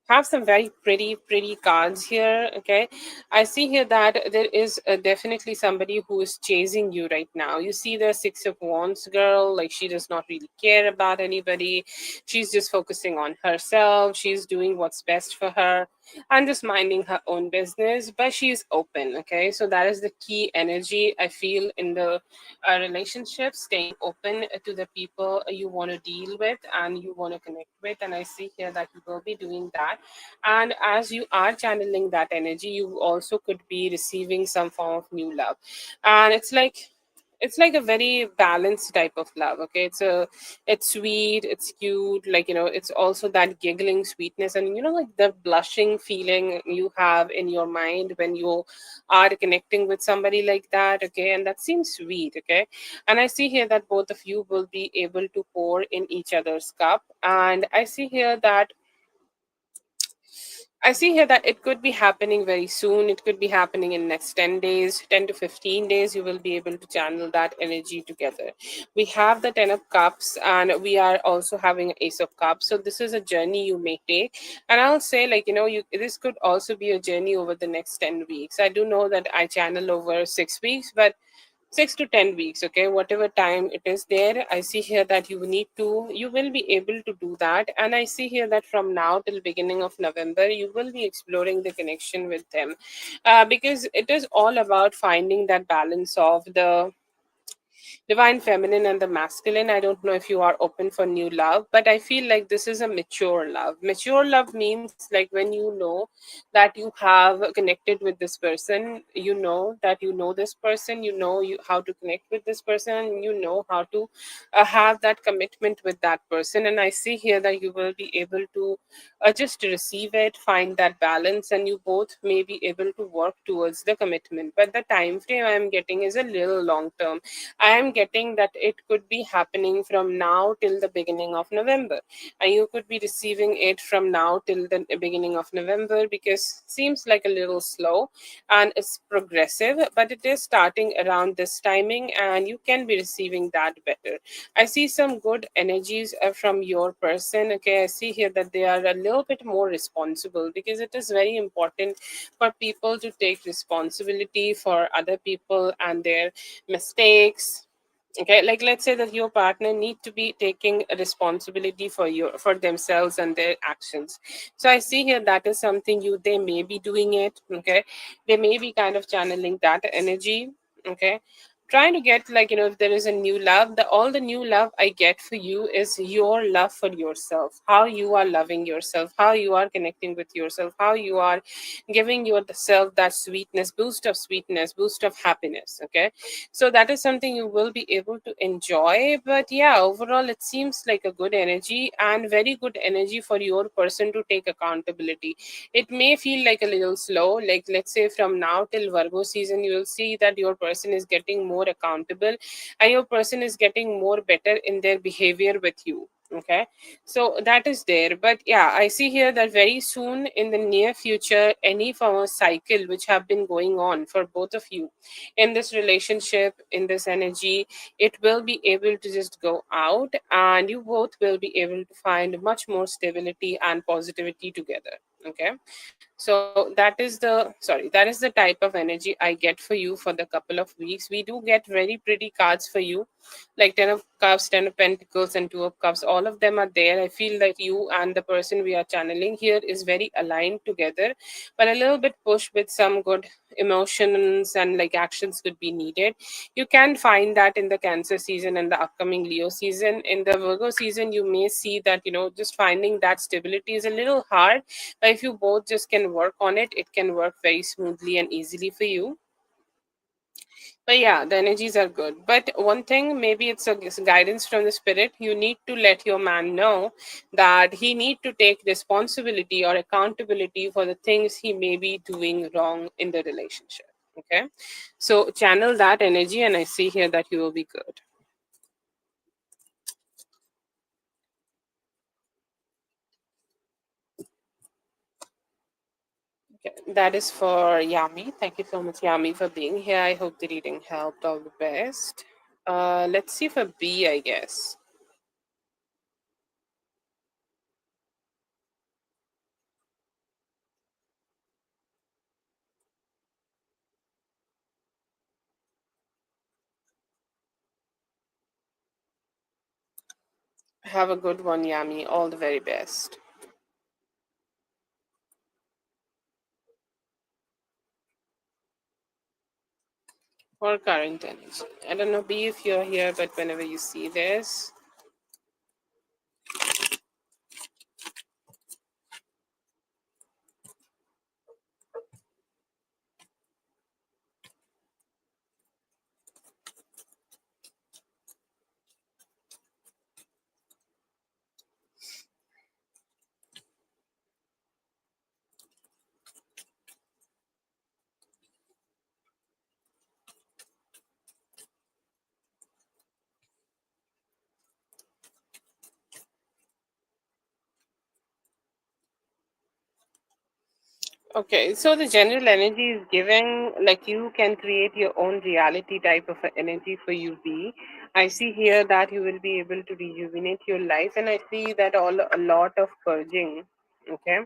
Have some very pretty cards here. Okay, I see here that there is definitely somebody who is chasing you right now. You see the Six of Wands girl, like she does not really care about anybody. She's just focusing on herself. She's doing what's best for her and just minding her own business, but she's open. Okay, so that is the key energy I feel in the relationship, staying open to the people you want to deal with and you want to connect with. And I see here that you will be doing that. And as you are channeling that energy, you also could be receiving some form of new love. And it's like a very balanced type of love. Okay, it's sweet, it's cute, it's also that giggling sweetness, and like the blushing feeling you have in your mind when you are connecting with somebody like that. Okay, and that seems sweet. Okay, and I see here that both of you will be able to pour in each other's cup. And I see here that it could be happening very soon. It could be happening in next 10 days, 10 to 15 days. You will be able to channel that energy together. We have the 10 of cups, and we are also having ace of cups. So this is a journey you may take. And I'll say, this could also be a journey over the next 10 weeks. I do know that I channel over 6 weeks, but 6 to 10 weeks, okay, whatever time it is there. I see here that you will be able to do that. And I see here that from now till beginning of November, you will be exploring the connection with them, because it is all about finding that balance of the divine feminine and the masculine. I don't know if you are open for new love, but I feel like this is a mature love. Mature love means like when you know that you have connected with this person, you know that you know this person, you how to connect with this person, you know how to have that commitment with that person. And I see here that you will be able to just receive it, find that balance, and you both may be able to work towards the commitment. But the time frame I am getting is a little long term. I am getting that it could be happening from now till the beginning of November. And you could be receiving it from now till the beginning of November, because seems like a little slow and it's progressive, but it is starting around this timing, and you can be receiving that better. I see some good energies from your person. Okay, I see here that they are a little bit more responsible, because it is very important for people to take responsibility for other people and their mistakes. Okay, like let's say that your partner need to be taking a responsibility for themselves and their actions. So I see here that is something they may be doing it. Okay, they may be kind of channeling that energy. Okay, trying to get, like, if there is a new love, the all the new love I get for you is your love for yourself, how you are loving yourself, how you are connecting with yourself, how you are giving yourself that sweetness, boost of happiness. Okay, so that is something you will be able to enjoy. But yeah, overall it seems like a good energy, and very good energy for your person to take accountability. It may feel like a little slow, like let's say from now till Virgo season, you will see that your person is getting more accountable, and your person is getting more better in their behavior with you. Okay, so that is there. But yeah, I see here that very soon in the near future, any form of cycle which have been going on for both of you in this relationship, in this energy, it will be able to just go out, and you both will be able to find much more stability and positivity together. Okay, so that is the type of energy I get for you for the couple of weeks. We do get very pretty cards for you, like 10 of cups, 10 of pentacles, and 2 of cups. All of them are there. I feel that you and the person we are channeling here is very aligned together, but a little bit push with some good emotions, and like actions could be needed. You can find that in the Cancer season and the upcoming Leo season. In the Virgo season, you may see that, just finding that stability is a little hard, but if you both just can work on it, it can work very smoothly and easily for you. But yeah, the energies are good. But one thing, maybe it's a guidance from the spirit. You need to let your man know that he need to take responsibility or accountability for the things he may be doing wrong in the relationship. Okay, so channel that energy, and I see here that you will be good. Okay, that is for Yami. Thank you so much, Yami, for being here. I hope the reading helped. All the best. Let's see for B, I guess. Have a good one, Yami. All the very best. For current energy. I don't know, B, if you're here, but whenever you see this. Okay, so the general energy is giving, like, you can create your own reality type of a energy for you, B. I see here that you will be able to rejuvenate your life, and I see that all a lot of purging. Okay,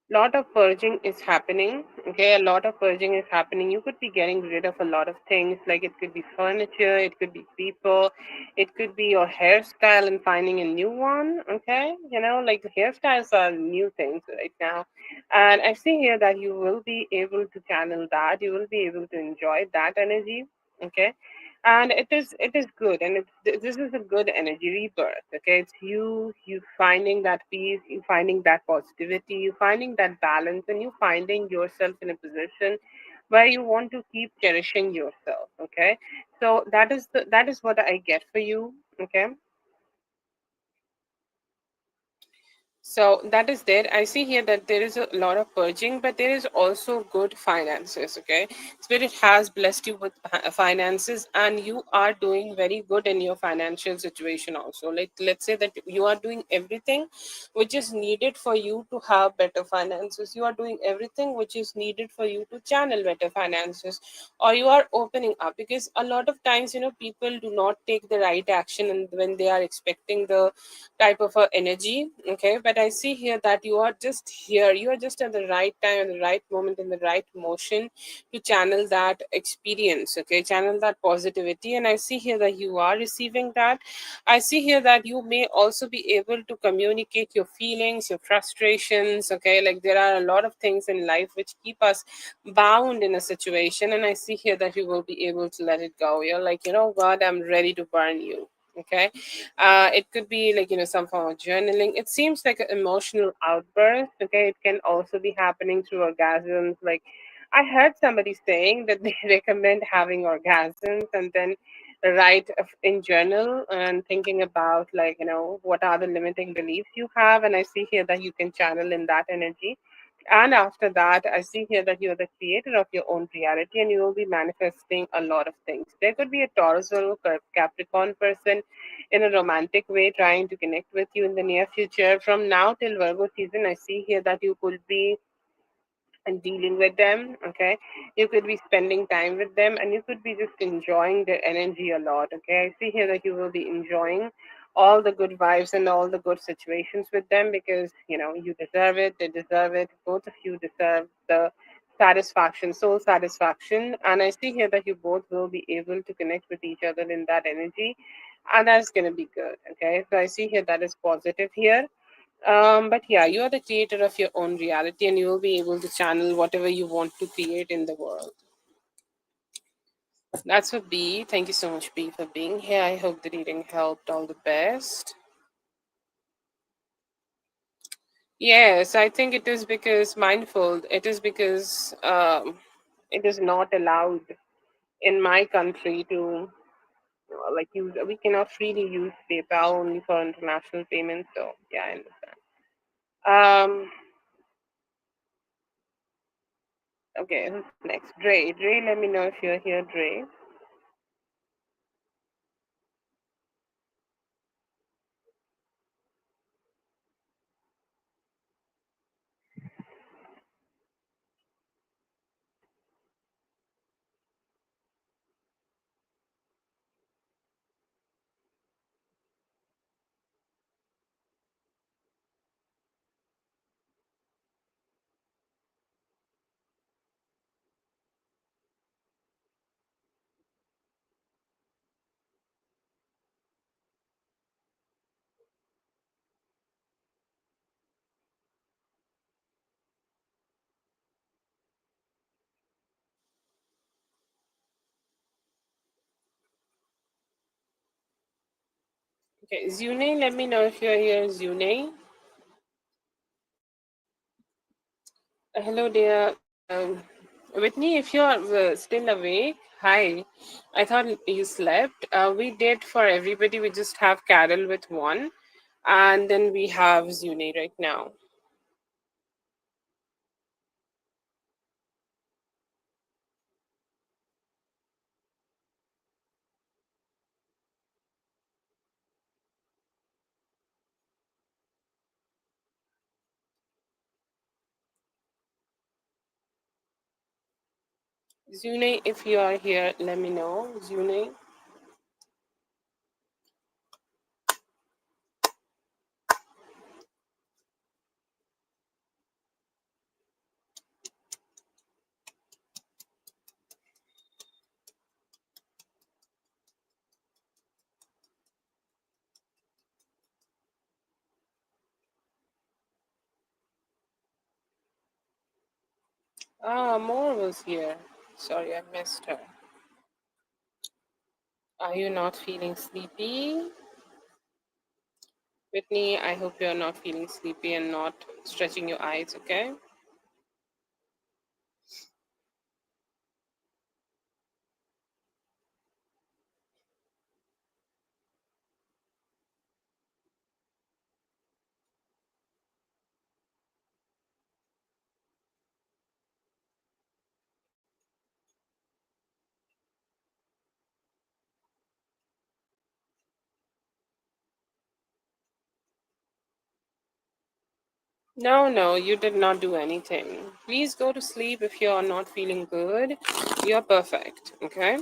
lot of purging is happening. Okay, a lot of purging is happening. You could be getting rid of a lot of things, like it could be furniture, it could be people, it could be your hairstyle and finding a new one. Okay, like the hairstyles are new things right now, and I see here that you will be able to channel that, you will be able to enjoy that energy. Okay, and it is good, and this is a good energy rebirth. Okay, it's you finding that peace, you finding that positivity, you finding that balance, and you finding yourself in a position where you want to keep cherishing yourself. Okay, so that is what I get for you. Okay, so that is there. I see here that there is a lot of purging, but there is also good finances. Okay, Spirit has blessed you with finances, and you are doing very good in your financial situation. Also, like let's say that you are doing everything which is needed for you to have better finances. You are doing everything which is needed for you to channel better finances, or you are opening up, because a lot of times people do not take the right action, and when they are expecting the type of energy. Okay, but I see here that you are just here. You are just at the right time, at the right moment, in the right motion to channel that experience, okay? Channel that positivity. And I see here that you are receiving that. I see here that you may also be able to communicate your feelings, your frustrations, okay? Like there are a lot of things in life which keep us bound in a situation. And I see here that you will be able to let it go. You're like, you know what, I'm ready to burn you. Okay, it could be like, you know, some form of journaling. It seems like an emotional outburst. Okay, it can also be happening through orgasms. Like I heard somebody saying that they recommend having orgasms and then write in journal and thinking about, like, you know, what are the limiting beliefs you have. And I see here that you can channel in that energy. And after that, I see here that you're the creator of your own reality and you will be manifesting a lot of things. There could be a Taurus or Capricorn person in a romantic way trying to connect with you in the near future. From now till Virgo season, I see here that you could be and dealing with them. Okay, you could be spending time with them and you could be just enjoying their energy a lot. Okay, I see here that you will be enjoying all the good vibes and all the good situations with them, because you know you deserve it, they deserve it, both of you deserve the satisfaction, soul satisfaction. And I see here that you both will be able to connect with each other in that energy, and that's going to be good. Okay, so I see here that is positive here. But yeah, you are the creator of your own reality and you will be able to channel whatever you want to create in the world. That's for B. Thank you so much, B, for being here. I hope the reading helped. All the best. Yes, I think it is because mindful. It is because it is not allowed in my country to like use. We cannot freely use PayPal, only for international payments. So yeah, I understand. Okay, who's next? Dre. Dre, let me know if you're here, Dre. Okay, Zune, let me know if you're here, Zune. Hello, dear. Whitney, if you're still awake, hi. I thought you slept. We did for everybody. We just have Carol with one, and then we have Zune right now. Zune, if you are here, let me know. Zune. Ah, More was here. Sorry, I missed her. Are you not feeling sleepy? Whitney, I hope you're not feeling sleepy and not stretching your eyes, okay? No, no, you did not do anything. Please go to sleep if you're not feeling good. You're perfect, okay?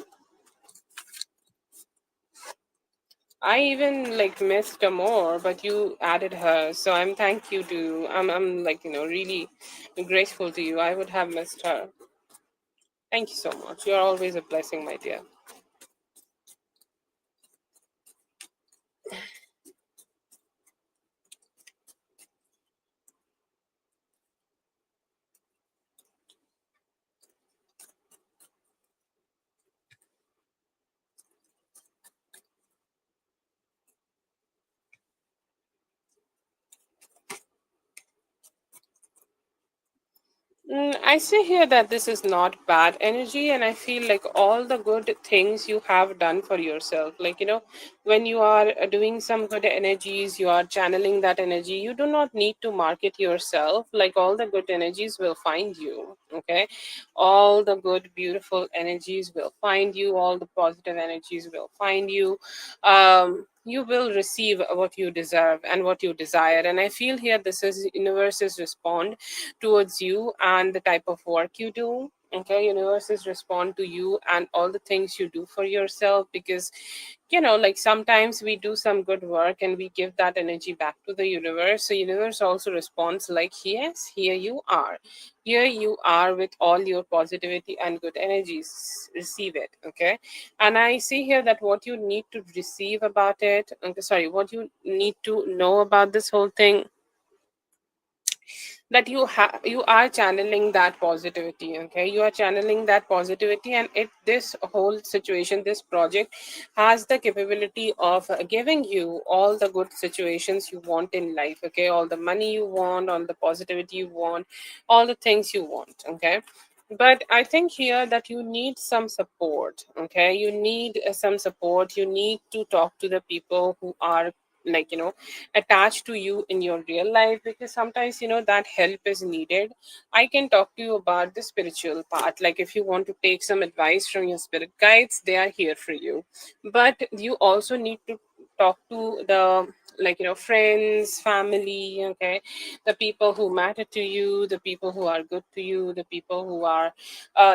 I even like missed a more, but you added her, so I'm thank you to. I'm like really grateful to you. I would have missed her. Thank you so much. You're always a blessing, my dear. I see here that this is not bad energy, and I feel like all the good things you have done for yourself. Like, when you are doing some good energies, you are channeling that energy. You do not need to market yourself. Like, all the good energies will find you. Okay. All the good, beautiful energies will find you. All the positive energies will find you. You will receive what you deserve and what you desire. And I feel here this is universe's response towards you and the type of work you do. Okay, universes respond to you and all the things you do for yourself, because like sometimes we do some good work and we give that energy back to the universe. So universe also responds like, yes, here you are with all your positivity and good energies, receive it. Okay. And I see here that what you need to receive about it, okay, sorry, what you need to know about this whole thing, that you are channeling that positivity. Okay, you are channeling that positivity, and this whole situation, this project has the capability of giving you all the good situations you want in life. Okay, all the money you want, all the positivity you want, all the things you want. Okay, but I think here that you need some support. Okay, you need some support. You need to talk to the people who are like attached to you in your real life, because sometimes that help is needed. I can talk to you about the spiritual part. Like, if you want to take some advice from your spirit guides, they are here for you. But you also need to talk to the friends, family. Okay, the people who matter to you, the people who are good to you, the people who are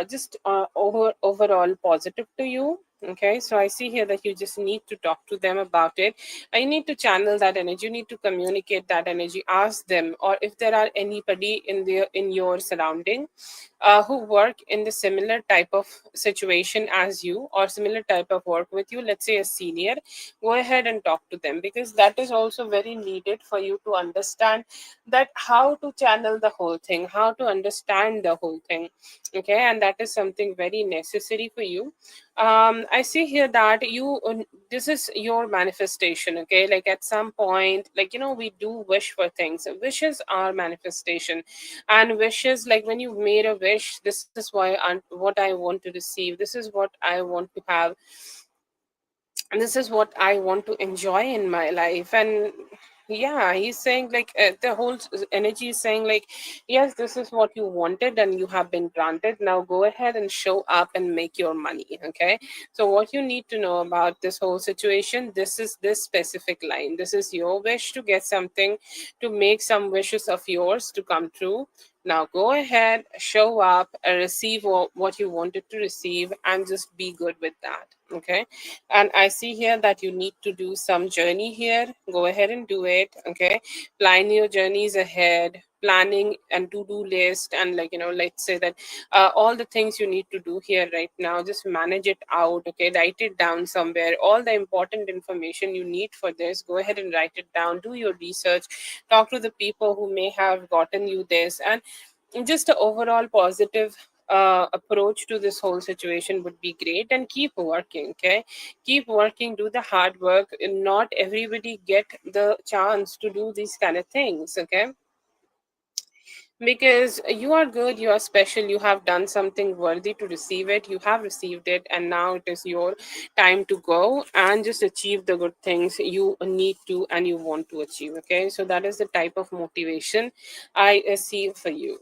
just overall positive to you. Okay, so I see here that you just need to talk to them about it. I need to channel that energy. You need to communicate that energy. Ask them, or if there are anybody in your surrounding who work in the similar type of situation as you, or similar type of work with you, let's say a senior, go ahead and talk to them, because that is also very needed for you to understand that how to channel the whole thing, how to understand the whole thing. Okay, and that is something very necessary for you. I see here that this is your manifestation. Okay, like at some point, we do wish for things. Wishes are manifestation, and wishes, like when you made a wish, this is what I want to receive, this is what I want to have, and this is what I want to enjoy in my life. And yeah, he's saying like the whole energy is saying like, yes, this is what you wanted and you have been granted. Now go ahead and show up and make your money. Okay, so what you need to know about this whole situation, this is this specific line, this is your wish to get something, to make some wishes of yours to come true. Now go ahead, show up, receive what you wanted to receive, and just be good with that. Okay, and I see here that you need to do some journey here. Go ahead and do it. Okay, plan your journeys ahead, planning and to-do list, and let's say that all the things you need to do here right now, just manage it out. Okay, write it down somewhere, all the important information you need for this, go ahead and write it down, do your research, talk to the people who may have gotten you this, and just an overall positive approach to this whole situation would be great. And keep working. Okay, keep working, do the hard work. Not everybody get the chance to do these kind of things. Okay, because you are good, you are special, you have done something worthy to receive it, you have received it, and now it is your time to go and just achieve the good things you need to and you want to achieve. Okay, so that is the type of motivation I see for you.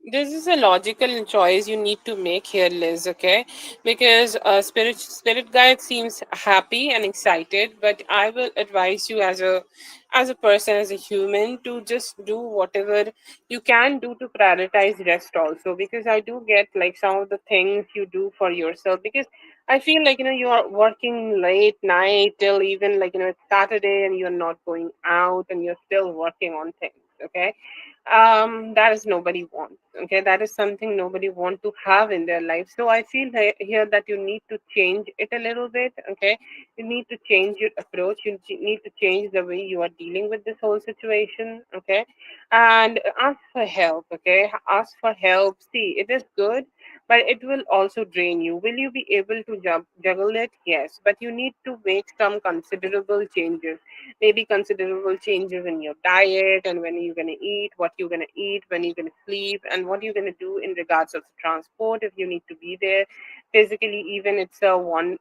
This is a logical choice you need to make here, Liz, okay? Because spirit guide seems happy and excited, but I will advise you as a person, as a human, to just do whatever you can do to prioritize rest also. Because I do get like some of the things you do for yourself, because I feel like you are working late night till even like it's Saturday and you're not going out and you're still working on things, okay? That is nobody wants, okay? That is something nobody want to have in their life. So I feel here that you need to change it a little bit, okay? You need to change your approach. You need to change the way you are dealing with this whole situation, okay? And ask for help, okay? Ask for help. See, it is good, but it will also drain you. Will you be able to juggle it? Yes, but you need to make some considerable changes, maybe considerable changes in your diet and when you're going to eat, what you're going to eat, when you're going to sleep, and what you're going to do in regards of transport if you need to be there physically, even it's a one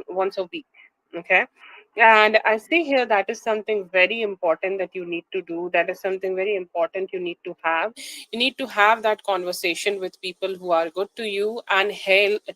once a week, okay? And I see here that is something very important that you need to do. That is something very important you need to have. You need to have that conversation with people who are good to you and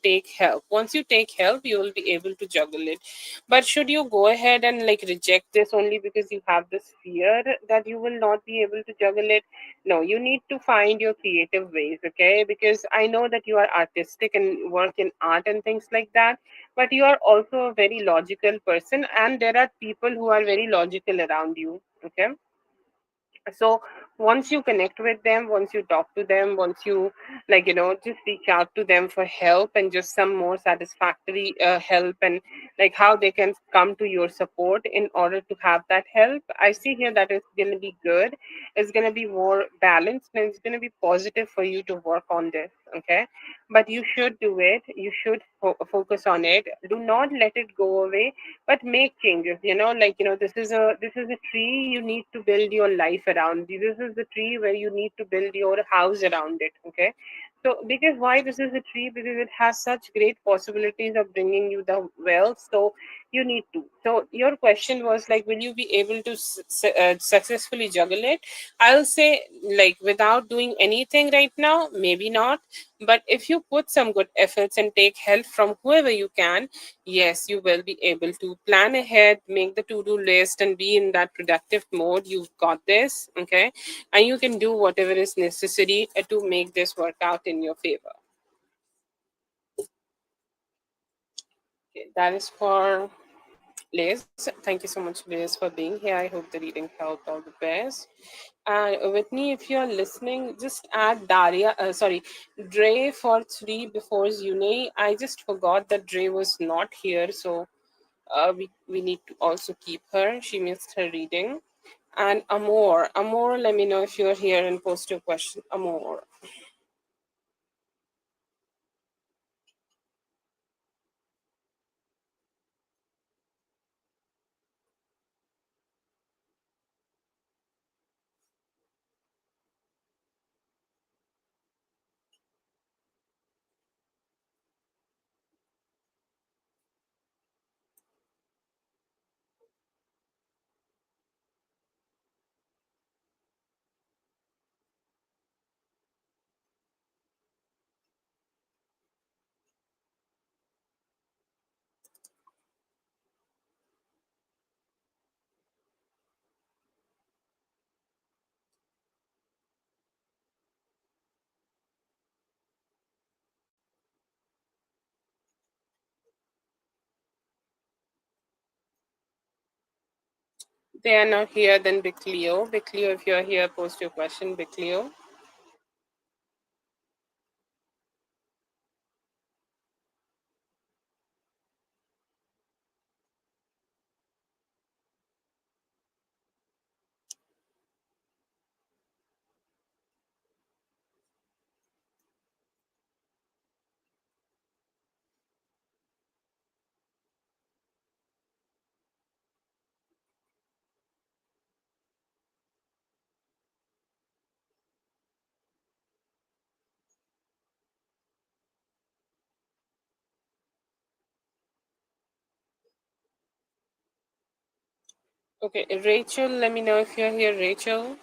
take help. Once you take help, you will be able to juggle it. But should you go ahead and like reject this only because you have this fear that you will not be able to juggle it? No, you need to find your creative ways, okay? Because I know that you are artistic and work in art and things like that, but you are also a very logical person, and there are people who are very logical around you, okay? So once you connect with them, once you talk to them, once you just reach out to them for help and just some more satisfactory help, and like how they can come to your support in order to have that help, I see here that it's going to be good. It's going to be more balanced and it's going to be positive for you to work on this, okay? But you should do it. You should focus on it. Do not let it go away, but make changes. This is a tree. You need to build your life around. This is the tree where you need to build your house around it, okay? So because why this is a tree? Because it has such great possibilities of bringing you the wealth. So you need to. So your question was like, will you be able to successfully juggle it? I'll say, like, without doing anything right now, maybe not. But if you put some good efforts and take help from whoever you can, yes, you will be able to plan ahead, make the to do list, and be in that productive mode. You've got this, okay? And you can do whatever is necessary to make this work out in your favor. Okay, that is for Liz. Thank you so much, Liz, for being here. I hope the reading helped. All the best. And Whitney, if you're listening, just add Dre for three before Zune. I just forgot that Dre was not here, so we need to also keep her. She missed her reading. And Amor, let me know if you're here and post your question. Amor. They are not here, then Big Leo. Big Leo, if you're here, post your question, Big Leo. Okay, Rachel, let me know if you're here, Rachel.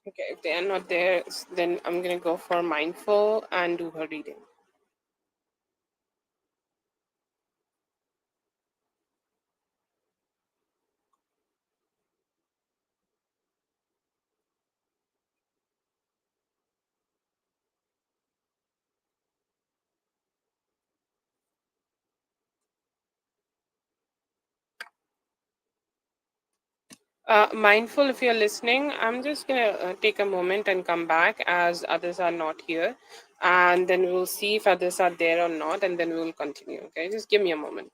Okay, if they are not there, then I'm gonna go for mindful and do her reading. Mindful, if you're listening, I'm just gonna take a moment and come back as others are not here, and then we'll see if others are there or not, and then we will continue. Okay, just give me a moment.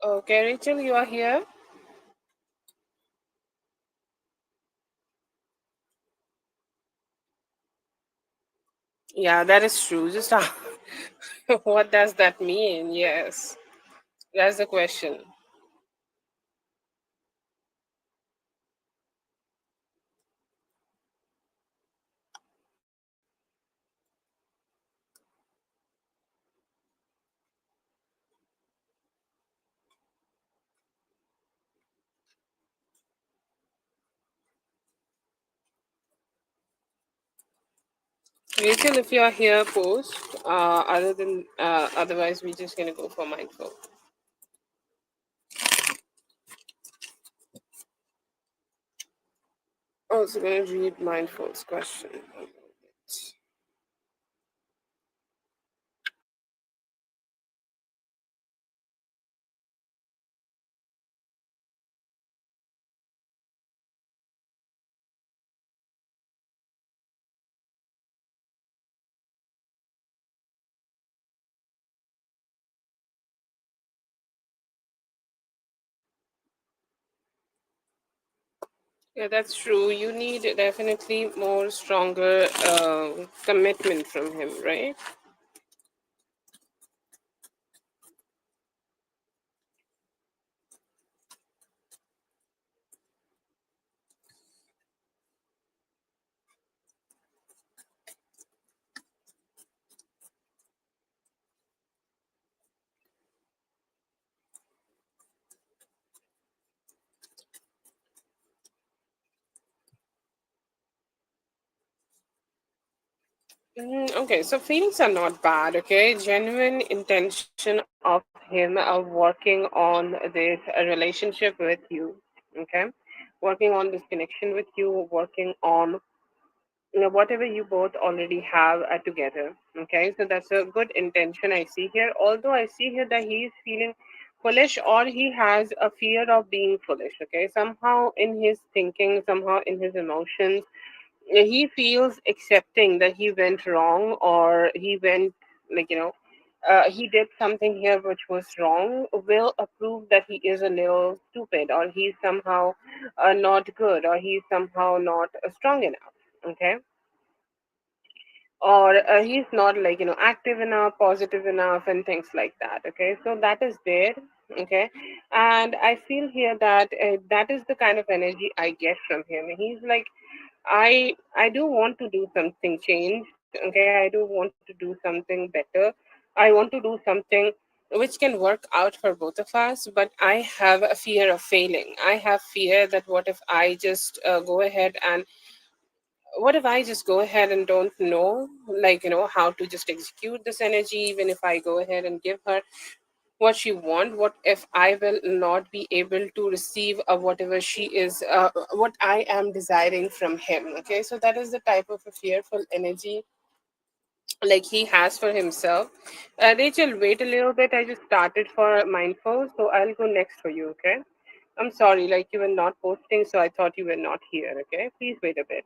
Okay, Rachel, you are here. Yeah, that is true. Just what does that mean? Yes, that's the question. Rachel, if you are here, post. Other than otherwise, we're just gonna go for mindful. Also going to read Mindful's question. Yeah, that's true. You need definitely more stronger commitment from him, right? Okay, so feelings are not bad, okay? Genuine intention of him working on this relationship with you, okay? Working on this connection with you, working on whatever you both already have together, okay? So that's a good intention I see here. Although I see here that he is feeling foolish or he has a fear of being foolish, okay? Somehow in his thinking, somehow in his emotions, he feels accepting that he went wrong or he went like he did something here which was wrong will approve that he is a little stupid or he's somehow not good or he's somehow not strong enough, okay? Or he's not active enough, positive enough, and things like that, okay? So that is there, okay? And I feel here that that is the kind of energy I get from him. He's like, I do want to do something changed. Okay, I do want to do something better. I want to do something which can work out for both of us. But I have a fear of failing. I have fear that what if I just go ahead and don't know, how to just execute this energy. Even if I go ahead and give her what she want, what if I will not be able to receive whatever she is what I am desiring from him, okay? So that is the type of a fearful energy like he has for himself. Rachel, wait a little bit, I just started for mindful, so I'll go next for you, okay? I'm sorry, like you were not posting, so I thought you were not here, okay? Please wait a bit.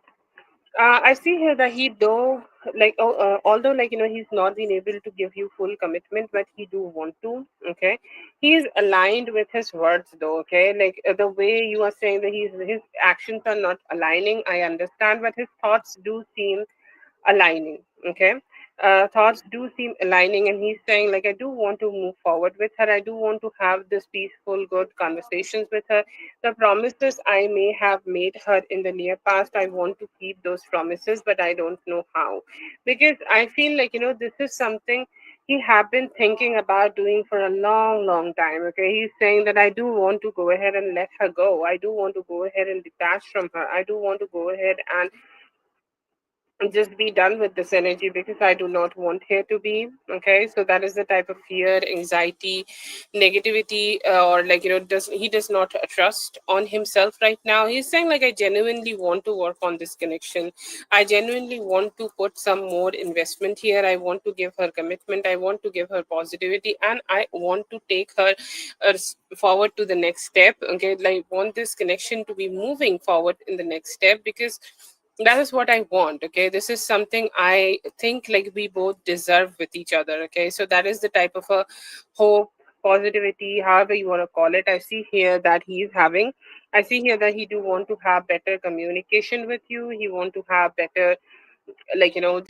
I see here that he though although he's not been able to give you full commitment, but he do want to. Okay, he's aligned with his words though. Okay, the way you are saying that his actions are not aligning, I understand, but his thoughts do seem aligning. Okay, thoughts do seem aligning, and he's saying like, I do want to move forward with her. I do want to have this peaceful, good conversations with her. The promises I may have made her in the near past, I want to keep those promises, but I don't know how, because I feel like this is something he have been thinking about doing for a long, long time. Okay, he's saying that I do want to go ahead and let her go. I do want to go ahead and detach from her. I do want to go ahead and just be done with this energy because I do not want here to be. Okay, so that is the type of fear, anxiety, negativity, or does he does not trust on himself right now. He's saying like, I genuinely want to work on this connection. I genuinely want to put some more investment here. I want to give her commitment. I want to give her positivity, and I want to take her forward to the next step. Okay, like want this connection to be moving forward in the next step because that is what I want. Okay, this is something I think like we both deserve with each other. Okay, so that is the type of a hope, positivity, however you want to call it, I see here that he's having. I see here that he do want to have better communication with you. He want to have better,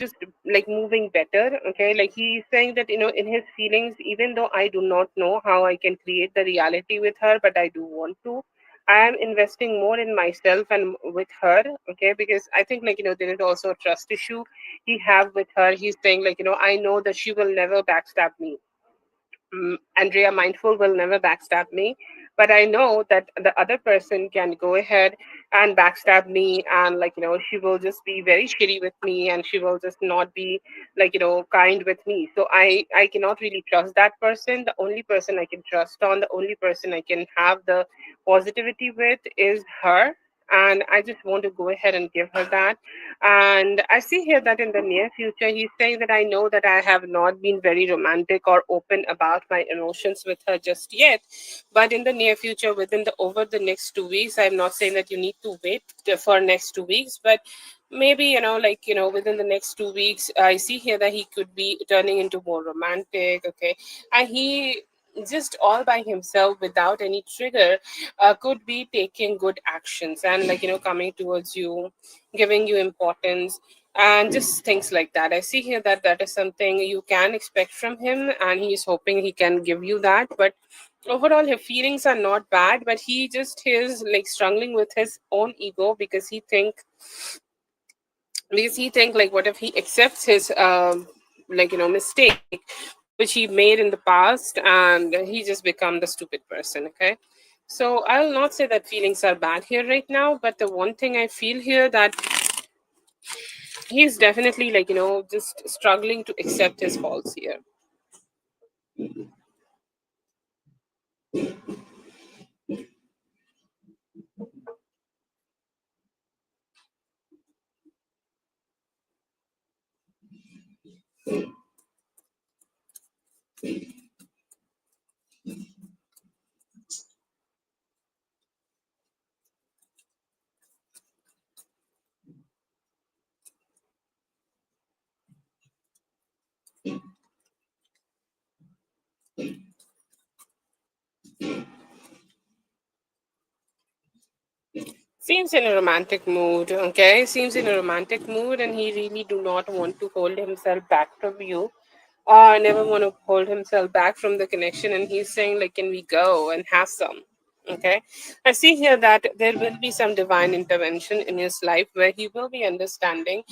just like moving better. Okay, like he's saying that in his feelings, even though I do not know how I can create the reality with her, but I do want to. I am investing more in myself and with her. Okay, because I think there is also a trust issue he have with her. He's saying like, I know that she will never backstab me. Andrea Mindful will never backstab me, but I know that the other person can go ahead and backstab me, and she will just be very shitty with me, and she will just not be kind with me. So I cannot really trust that person. The only person I can trust on, the only person I can have the positivity with is her. and I just want to go ahead and give her that. And I see here that in the near future, he's saying that I know that I have not been very romantic or open about my emotions with her just yet, but in the near future, within the over the next 2 weeks, I'm not saying that you need to wait for next 2 weeks, but maybe like within the next 2 weeks, I see here that he could be turning into more romantic. Okay, and he just all by himself without any trigger could be taking good actions and coming towards you, giving you importance, and just things like that. I see here that that is something you can expect from him, and he is hoping he can give you that. But overall his feelings are not bad, but he just is like struggling with his own ego because he think like what if he accepts his mistake which he made in the past, and he just become the stupid person. Okay, so I'll not say that feelings are bad here right now, but the one thing I feel here that he's definitely just struggling to accept his faults here. Seems in a romantic mood. Okay, seems in a romantic mood, and he really do not want to hold himself back from you, or never want to hold himself back from the connection. And he's saying like, can we go and have some? Okay, I see here that there will be some divine intervention in his life where he will be understanding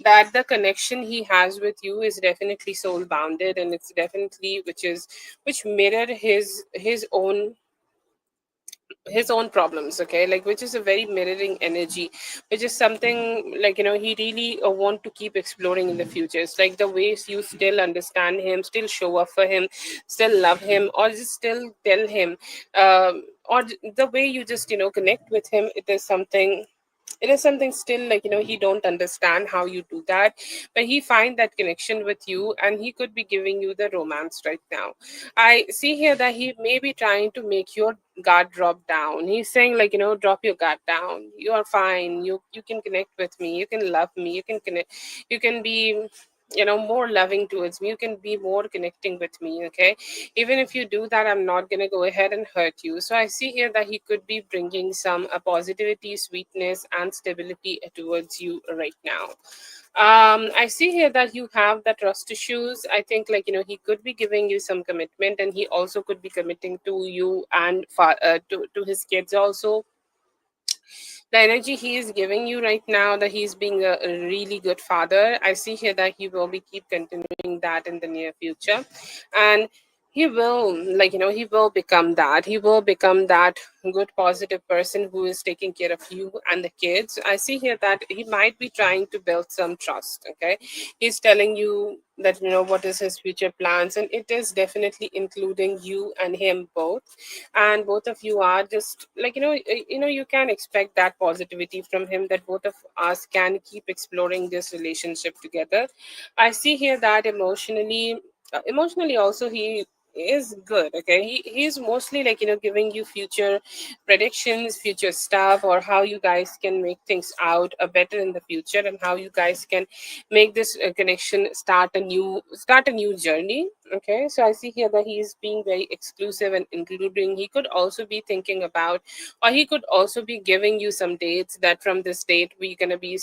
that the connection he has with you is definitely soul bounded, and it's definitely which mirror his own problems. Okay, like which is a very mirroring energy, which is something he really want to keep exploring in the future. It's like the ways you still understand him, still show up for him, still love him, or just still tell him, or the way you just connect with him. It is something still he don't understand how you do that, but he find that connection with you, and he could be giving you the romance right now. I see here that he may be trying to make your guard drop down. He's saying drop your guard down, you are fine, you can connect with me, you can love me, you can connect, you can be more loving towards me, you can be more connecting with me. Okay, even if you do that, I'm not going to go ahead and hurt you. So I see here that he could be bringing some positivity, sweetness, and stability towards you right now. I see here that you have the trust issues. I think he could be giving you some commitment, and he also could be committing to you and to his kids also. The energy he is giving you right now, that he's being a really good father, I see here that he will be keep continuing that in the near future. And he will he will become that, good positive person who is taking care of you and the kids. I see here that he might be trying to build some trust. Okay, he's telling you that what is his future plans, and it is definitely including you and him both. And both of you are just you can expect that positivity from him, that both of us can keep exploring this relationship together. I see here that emotionally also he is good. Okay, he's mostly giving you future predictions, future stuff, or how you guys can make things out better in the future, and how you guys can make this connection start a new journey. Okay, so I see here that he is being very exclusive and including. He could also be thinking about, or he could also be giving you some dates, that from this date we're gonna be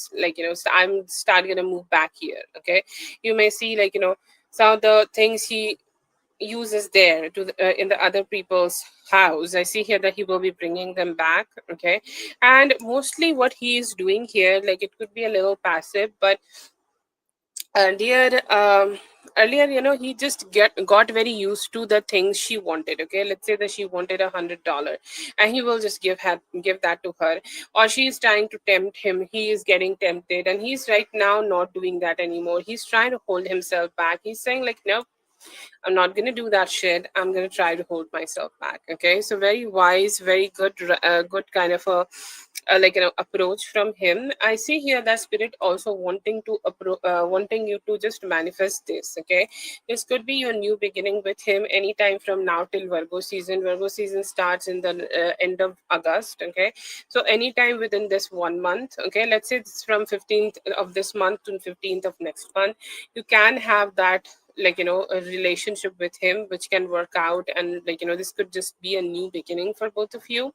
I'm start gonna move back here. Okay, you may see some of the things he uses there in the other people's house. I see here that he will be bringing them back. Okay, and mostly what he is doing here, it could be a little passive, but earlier earlier he just got very used to the things she wanted. Okay, let's say that she wanted $100, and he will just give that to her, or she is trying to tempt him, he is getting tempted, and he's right now not doing that anymore. He's trying to hold himself back. He's saying no, I'm not going to do that shit. I'm going to try to hold myself back. Okay, so very wise, very good, good kind of a approach from him. I see here that spirit also wanting you to just manifest this. Okay, this could be your new beginning with him anytime from now till Virgo season. Virgo season starts in the end of August. Okay, so anytime within this 1 month. Okay, let's say it's from 15th of this month to 15th of next month, you can have that a relationship with him which can work out, and this could just be a new beginning for both of you.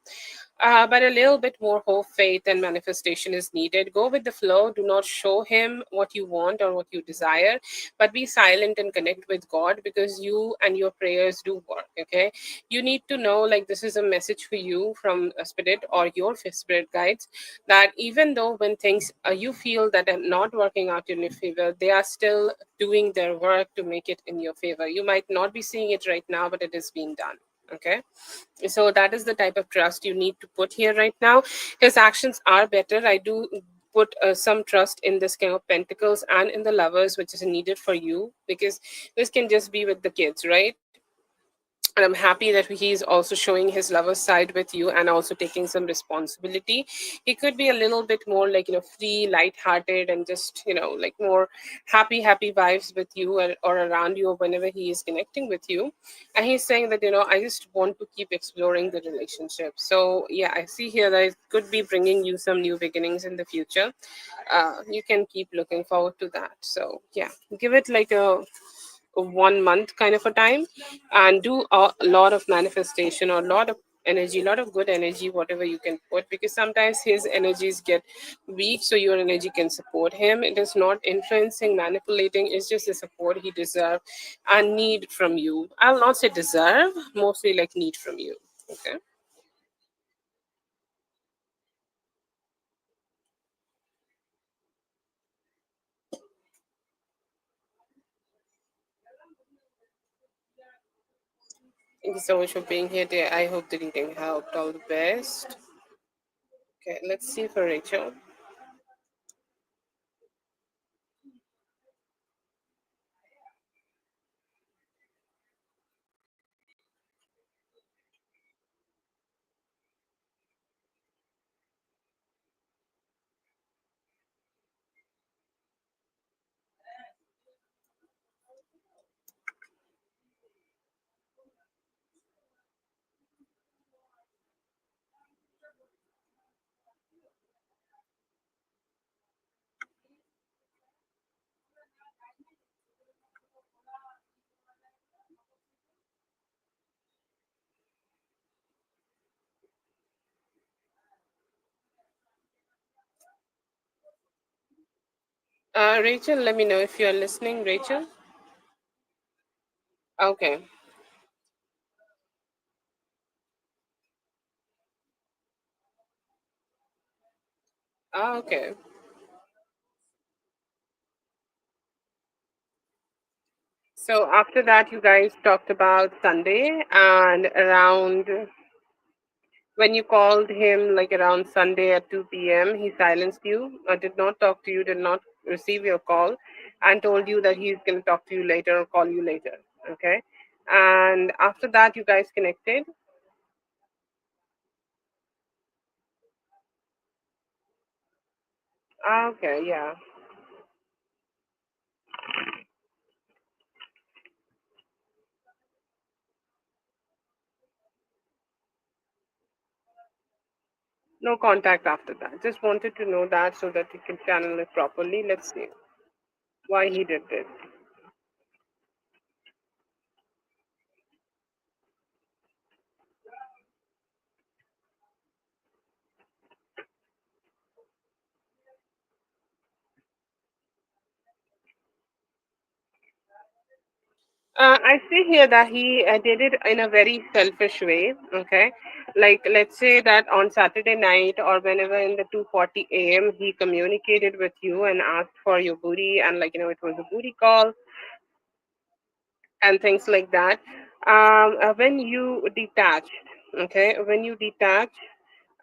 But a little bit more hope, faith, and manifestation is needed. Go with the flow. Do not show him what you want or what you desire, but be silent and connect with God, because you and your prayers do work. Okay, you need to know, like, this is a message for you from a spirit or your spirit guides, that even though when things you feel that are not working out in your favor, they are still doing their work to make it in your favor. You might not be seeing it right now, but it is being done. Okay, so that is the type of trust you need to put here right now. His actions are better. I do put some trust in this king of pentacles and in the lovers, which is needed for you, because this can just be with the kids, right? And I'm happy that he's also showing his lover side with you and also taking some responsibility. He could be a little bit more free, light-hearted, and just more happy vibes with you, or around you, or whenever he is connecting with you. And he's saying that I just want to keep exploring the relationship. So yeah, I see here that it could be bringing you some new beginnings in the future. You can keep looking forward to that. So yeah, give it like a 1 month kind of a time, and do a lot of manifestation, or a lot of energy, a lot of good energy, whatever you can put, because sometimes his energies get weak, so your energy can support him. It is not influencing, manipulating, it's just the support he deserves and need from you. I'll not say deserve, mostly like need from you. Okay. Thank you so much for being here today. I hope the reading helped. All the best. Okay, let's see for Rachel. Rachel, let me know if you're listening, Rachel. Okay. Okay. So after that, you guys talked about Sunday, and around when you called him, like around Sunday at 2 p.m., he silenced you, did not talk to you, did not receive your call, and told you that he's going to talk to you later or call you later. Okay. And after that, you guys connected. Okay. Yeah. No contact after that. Just wanted to know that so that you can channel it properly. Let's see why he did this. I see here that he did it in a very selfish way. Okay, like let's say that on Saturday night or whenever in the 2:40 a.m. he communicated with you and asked for your booty, and it was a booty call and things like that. When you detached, okay, when you detached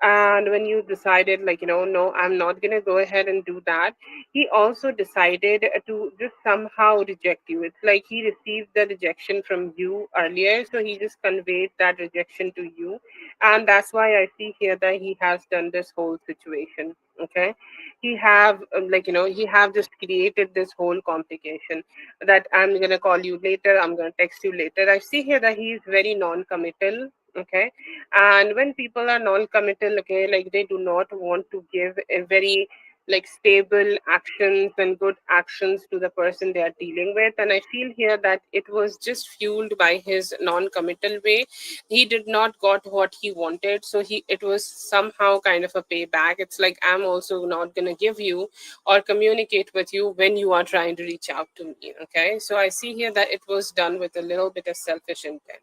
and when you decided no, I'm not going to go ahead and do that, he also decided to just somehow reject you. It's like he received the rejection from you earlier, so he just conveyed that rejection to you, and that's why I see here that he has done this whole situation. Okay, he have he have just created this whole complication, that I'm gonna call you later, I'm gonna text you later. I see here that he is very non-committal. Okay, and when people are non-committal, okay, like they do not want to give a very stable actions and good actions to the person they are dealing with. And I feel here that it was just fueled by his non-committal way. He did not got what he wanted, so he it was somehow kind of a payback. It's like, I'm also not going to give you or communicate with you when you are trying to reach out to me. Okay, so I see here that it was done with a little bit of selfish intent.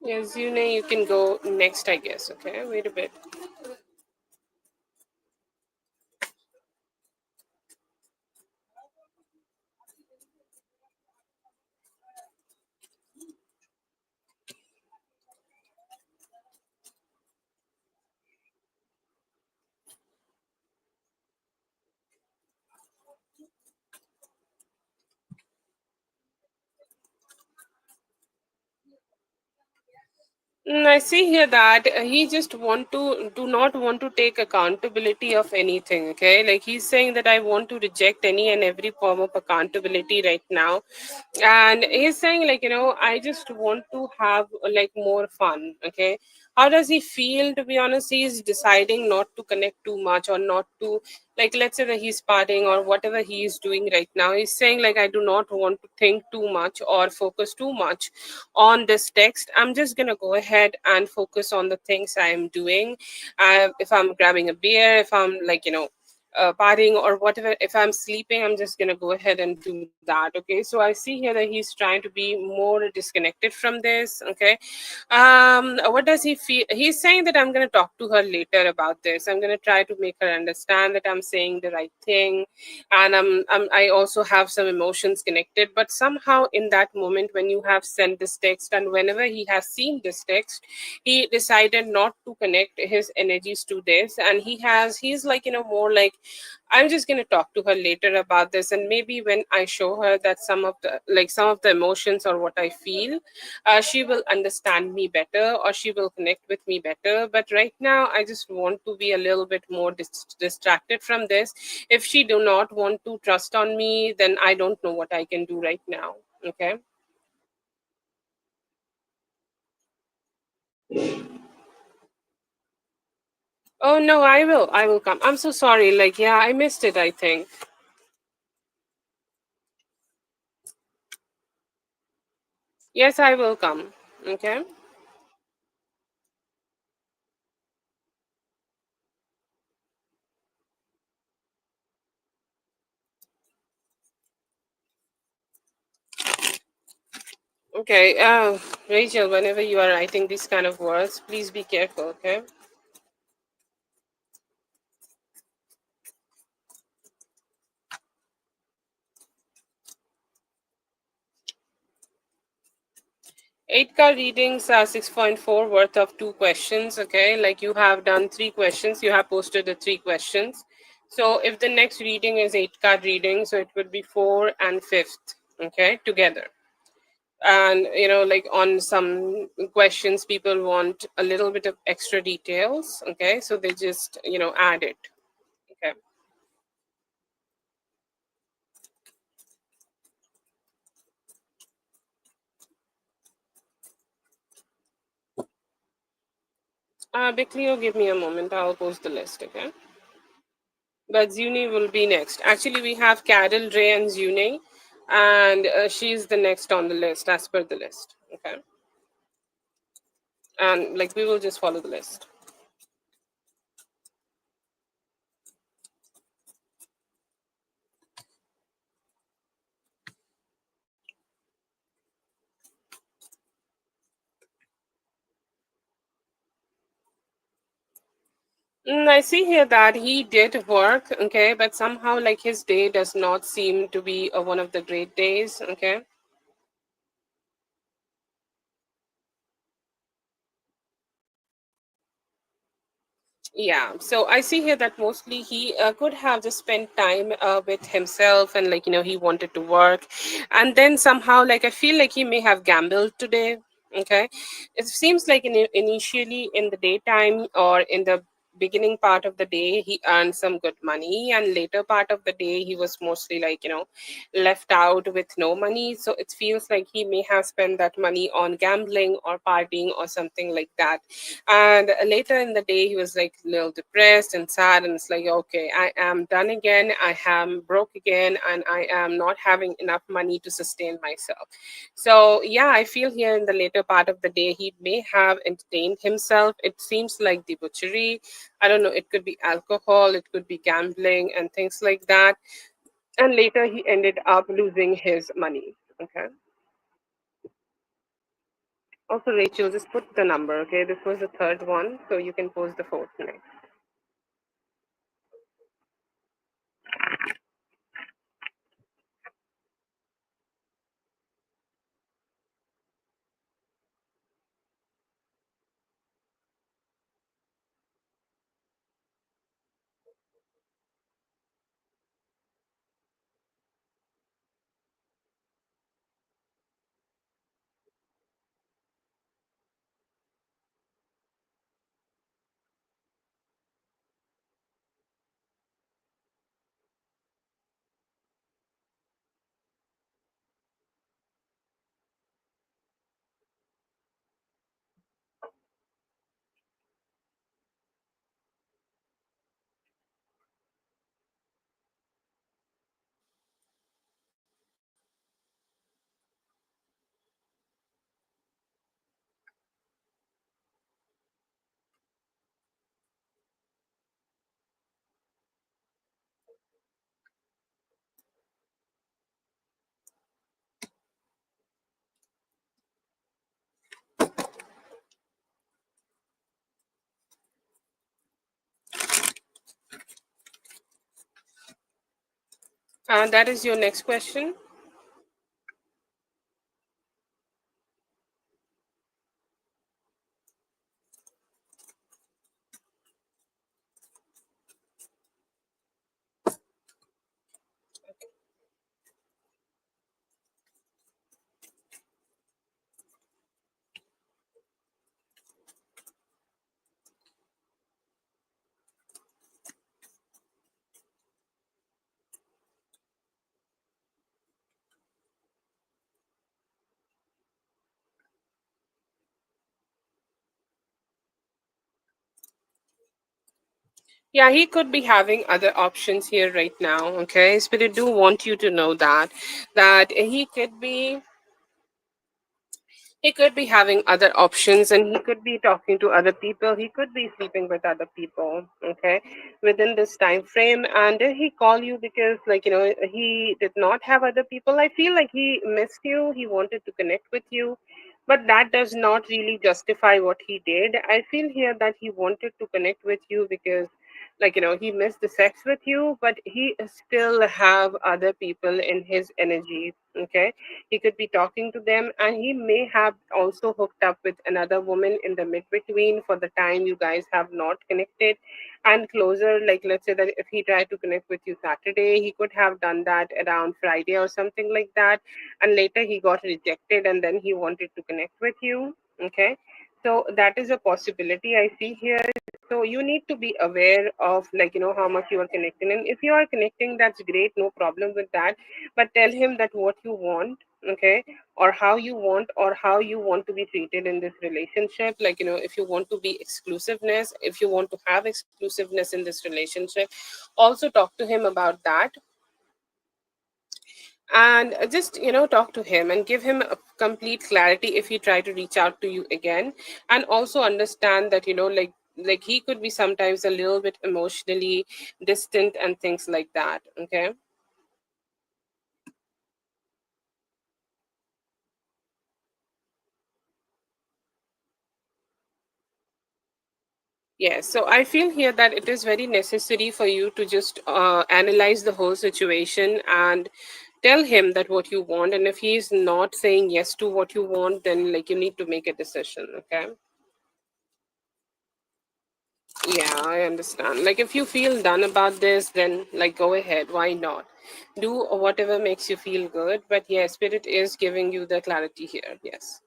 Yes, you can go next, I guess. Okay, wait a bit. I see here that he just want to do not want to take accountability of anything. Okay, like he's saying that I want to reject any and every form of accountability right now, and he's saying I just want to have more fun. Okay, how does he feel? To be honest, he's deciding not to connect too much or not to, let's say that he's partying or whatever he is doing right now. He's saying I do not want to think too much or focus too much on this text. I'm just gonna go ahead and focus on the things I'm doing. If I'm grabbing a beer, if I'm partying or whatever, if I'm sleeping, I'm just gonna go ahead and do that. Okay, so I see here that he's trying to be more disconnected from this. Okay, what does he feel? He's saying that I'm gonna talk to her later about this. I'm gonna try to make her understand that I'm saying the right thing, and I also have some emotions connected. But somehow in that moment when you have sent this text, and whenever he has seen this text, he decided not to connect his energies to this, and he's more like, I'm just going to talk to her later about this, and maybe when I show her that some of the emotions or what I feel, she will understand me better, or she will connect with me better. But right now I just want to be a little bit more distracted from this. If she do not want to trust on me, then I don't know what I can do right now. Okay. Oh no, I will come. I'm so sorry. Yeah, I missed it, I think. Yes, I will come. Okay. Okay. Rachel, whenever you are writing these kind of words, please be careful. Okay. 8 card readings are 6.4 worth of 2 questions. Okay, like you have done 3 questions, you have posted the 3 questions. So if the next reading is 8 card reading, so it would be four and fifth, okay, together. And on some questions, people want a little bit of extra details. Okay, so they just add it. Okay. Biclio, give me a moment. I'll post the list. Okay. But Zuni will be next. Actually, we have Carol, Ray, and Zuni. and she's the next on the list as per the list. Okay, and like we will just follow the list. I see here that he did work, okay, but somehow like his day does not seem to be one of the great days, okay. Yeah, so I see here that mostly he could have just spent time with himself, and like he wanted to work, and then somehow like I feel like he may have gambled today. Okay, it seems like initially in the daytime or in the beginning part of the day he earned some good money, and later part of the day he was mostly like left out with no money. So it feels like he may have spent that money on gambling or partying or something like that, and later in the day he was like a little depressed and sad, and it's like, okay, I am done again, I am broke again, and I am not having enough money to sustain myself. So yeah, I feel here in the later part of the day he may have entertained himself. It seems like debauchery, I don't know, it could be alcohol, it could be gambling and things like that, and later he ended up losing his money. Okay, also Rachel, just put the number. Okay, this was the third one, so you can post the fourth next. That is your next question. Yeah, he could be having other options here right now. Okay, Spirit do want you to know that he could be having other options, and he could be talking to other people, he could be sleeping with other people, okay, within this time frame. And did he call you because like he did not have other people? I feel like he missed you, he wanted to connect with you, but that does not really justify what he did. I feel here that he wanted to connect with you because like he missed the sex with you, but he still have other people in his energy. Okay, he could be talking to them, and he may have also hooked up with another woman in the mid between for the time you guys have not connected and closer. Like, let's say that if he tried to connect with you Saturday, he could have done that around Friday or something like that. And later he got rejected, and then he wanted to connect with you. Okay. So that is a possibility I see here. So you need to be aware of like how much you are connecting, and if you are connecting, that's great, no problem with that. But tell him that what you want, okay, or how you want to be treated in this relationship. Like if you want to be exclusiveness, if you want to have exclusiveness in this relationship, also talk to him about that. and just talk to him and give him a complete clarity if he try to reach out to you again, and also understand that like he could be sometimes a little bit emotionally distant and things like that. Okay. Yes, so I feel here that it is very necessary for you to just analyze the whole situation and tell him that what you want, and if he is not saying yes to what you want, then like you need to make a decision. Okay. Yeah, I understand. Like if you feel done about this, then like go ahead. Why not? Do whatever makes you feel good. But yes, spirit is giving you the clarity here. Yes.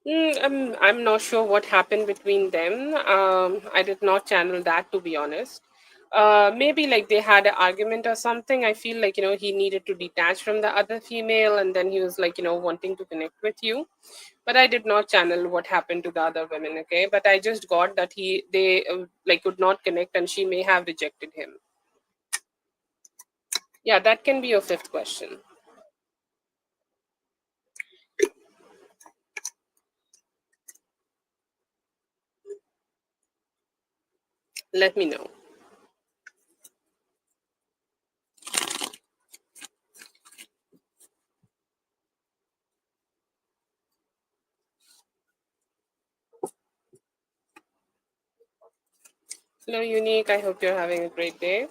I'm not sure what happened between them. I did not channel that, to be honest. Maybe like they had an argument or something. I feel like he needed to detach from the other female, and then he was like wanting to connect with you. But I did not channel what happened to the other women. Okay, but I just got that they like could not connect, and she may have rejected him. Yeah, that can be your fifth question. Let me know. Hello, Unique. I hope you're having a great day.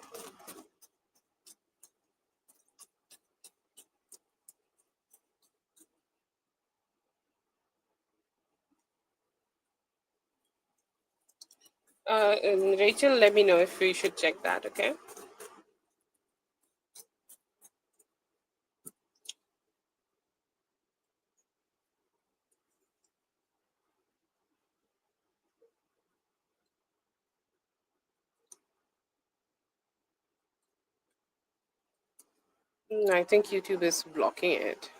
Rachel, let me know if we should check that. Okay. I think YouTube is blocking it.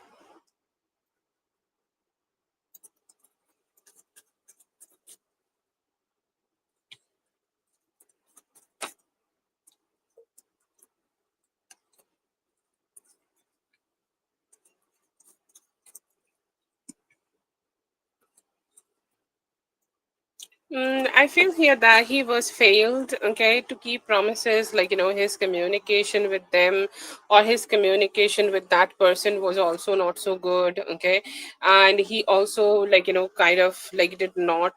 I feel here that he was failed, okay, to keep promises, like, his communication with them or his communication with that person was also not so good, okay. And he also, like, kind of like did not,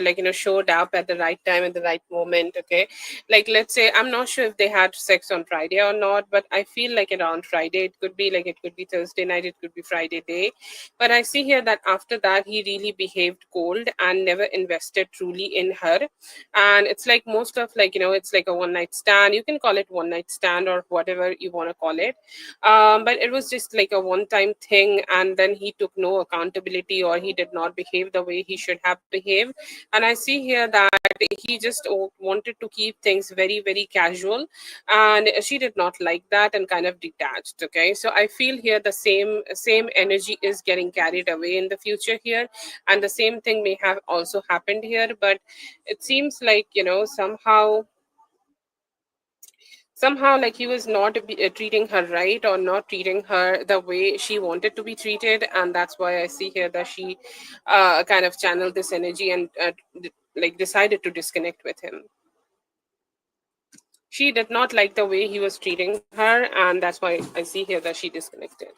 like, showed up at the right time, at the right moment, okay. Like, let's say, I'm not sure if they had sex on Friday or not, but I feel like around Friday, it could be like, it could be Thursday night, it could be Friday day. But I see here that after that, he really behaved cold and never invested truly in her. And it's like most of like, it's like a one night stand. You can call it one night stand or whatever you want to call it. But it was just like a one time thing. And then he took no accountability or he did not behave the way he should have behaved. And I see here that he just wanted to keep things very, very casual, and she did not like that and kind of detached. Okay, so I feel here the same energy is getting carried away in the future here, and the same thing may have also happened here. But it seems like somehow like he was not treating her right or not treating her the way she wanted to be treated, and that's why I see here that she kind of channeled this energy and like decided to disconnect with him. She did not like the way he was treating her, and that's why I see here that she disconnected.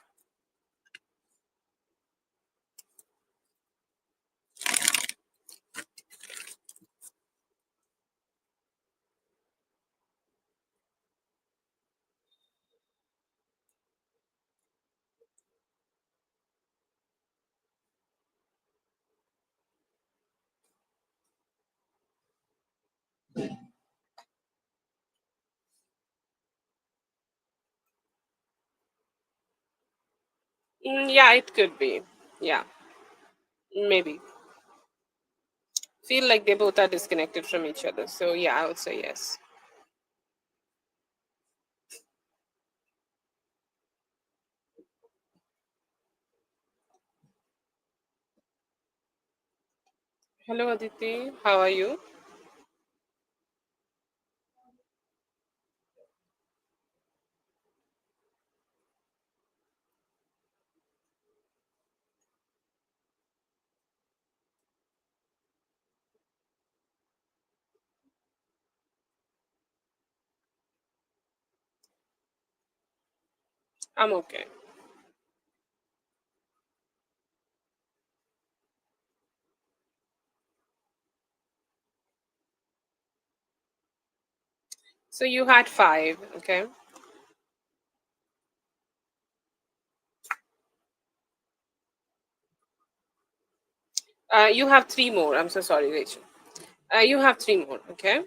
Yeah, it could be. Yeah, maybe. Feel like they both are disconnected from each other. So yeah, I would say yes. Hello, Aditi. How are you? I'm okay. So you had five, okay? You have three more. I'm so sorry, Rachel. You have three more, okay?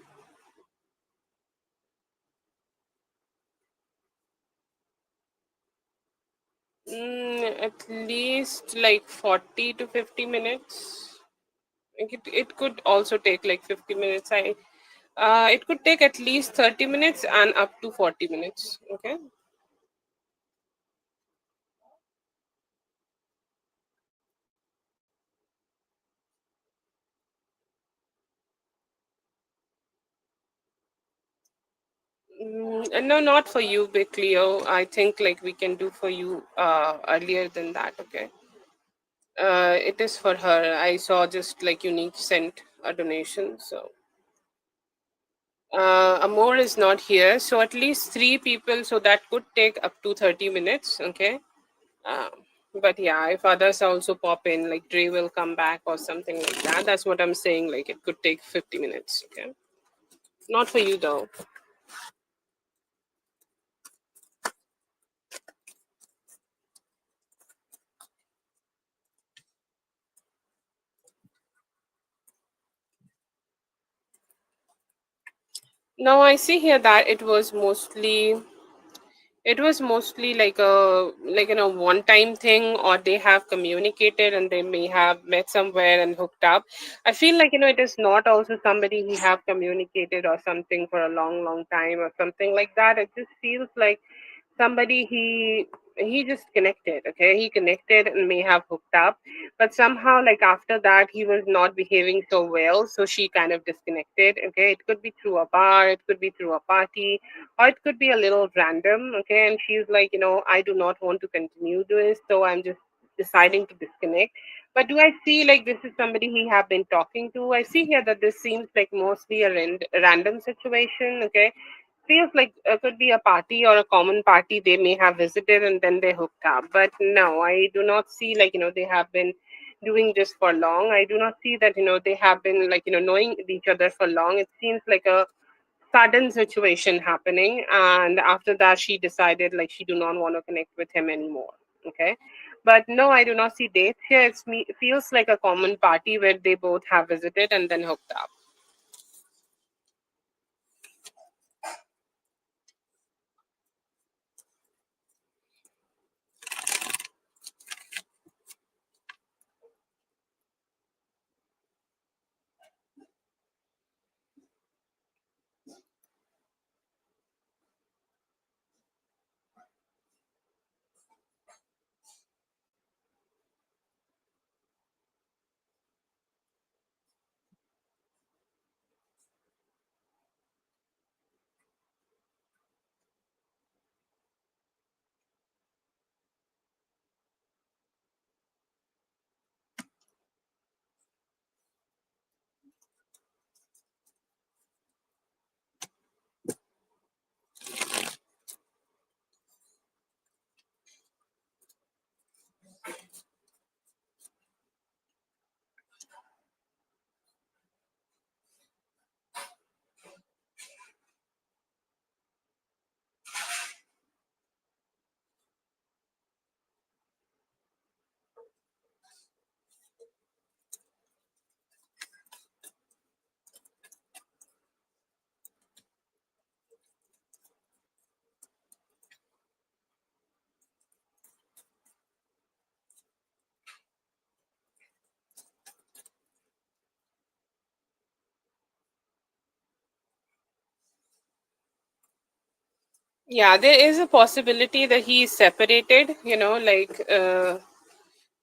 At least like 40 to 50 minutes. Like it could also take like 50 minutes. It could take at least 30 minutes and up to 40 minutes, okay? And no, not for you, Big Cleo. I think like we can do for you earlier than that, okay? It is for her. I saw just like Unique sent a donation, so Amor is not here, so at least three people, so that could take up to 30 minutes, okay? Um, but yeah, if others also pop in, like Dre will come back or something like that, that's what I'm saying. Like it could take 50 minutes, okay? Not for you though. Now I see here that it was mostly like a one time thing, or they have communicated and they may have met somewhere and hooked up. I feel like it is not also somebody he have communicated or something for a long time or something like that. It just feels like somebody he just connected, okay, he connected and may have hooked up, but somehow like after that he was not behaving so well, so she kind of disconnected, okay. It could be through a bar, it could be through a party, or it could be a little random, okay, and she's like, I do not want to continue this, so I'm just deciding to disconnect. But do I see like this is somebody he have been talking to? I see here that this seems like mostly a random situation, okay. Feels like could be a party or a common party they may have visited and then they hooked up. But no, I do not see like they have been doing this for long. I do not see that they have been like knowing each other for long. It seems like a sudden situation happening, and after that she decided like she do not want to connect with him anymore, okay. But no, I do not see dates here. It feels like a common party where they both have visited and then hooked up. Yeah, there is a possibility that he is separated, like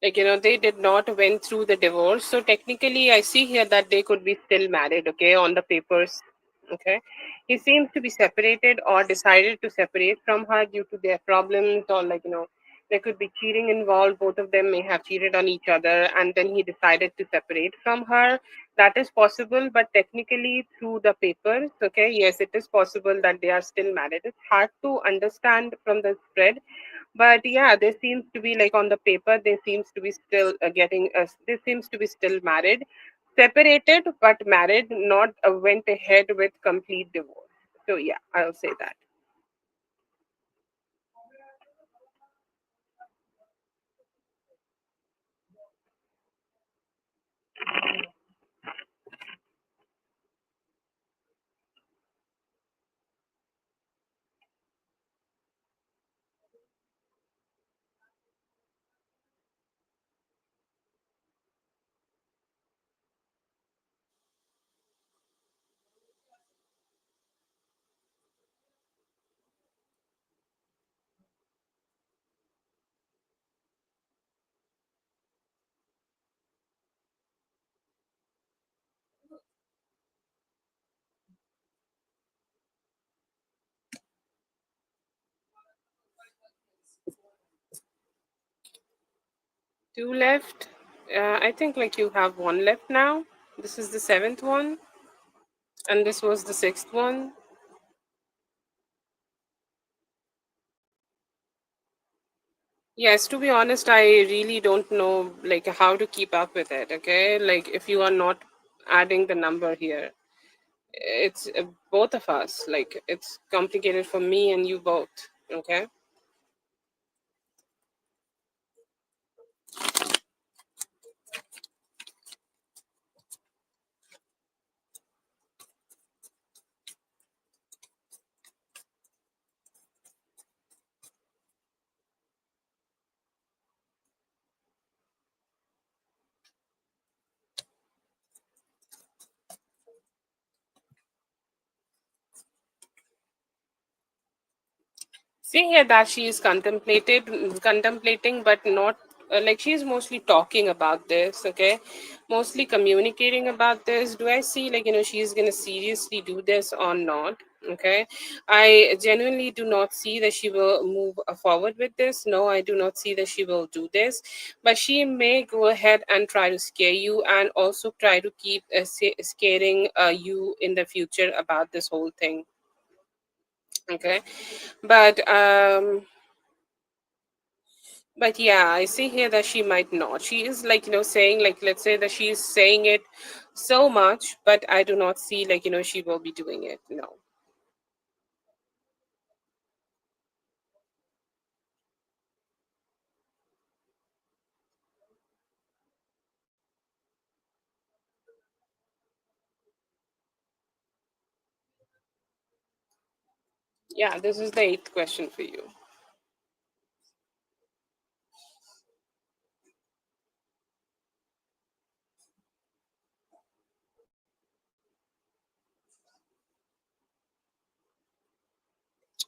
Like, they did not went through the divorce, so technically I see here that they could be still married, okay, on the papers. Okay, he seems to be separated or decided to separate from her due to their problems, or like, there could be cheating involved. Both of them may have cheated on each other, and then he decided to separate from her. That is possible, but technically through the papers, okay, yes, it is possible that they are still married. It's hard to understand from the spread, but yeah, there seems to be, like, on the paper, they seems to be still they seems to be still married, separated but married, not went ahead with complete divorce. So yeah, I'll say that. Two left. I think, like, you have one left now. This is the seventh one, and this was the sixth one. Yes, to be honest, I really don't know, like, how to keep up with it. Okay, like, if you are not adding the number here, it's both of us. Like, it's complicated for me and you both. Okay. See here that she is contemplating, but not, like, she's mostly talking about this, okay? Mostly communicating about this. Do I see, like, she's gonna seriously do this or not? Okay. I genuinely do not see that she will move forward with this. No, I do not see that she will do this. But she may go ahead and try to scare you, and also try to keep scaring you in the future about this whole thing. Okay. But um but yeah, I see here that she might not. She is, like, saying, like, let's say that she is saying it so much, but I do not see, like, she will be doing it. No. Yeah, this is the eighth question for you.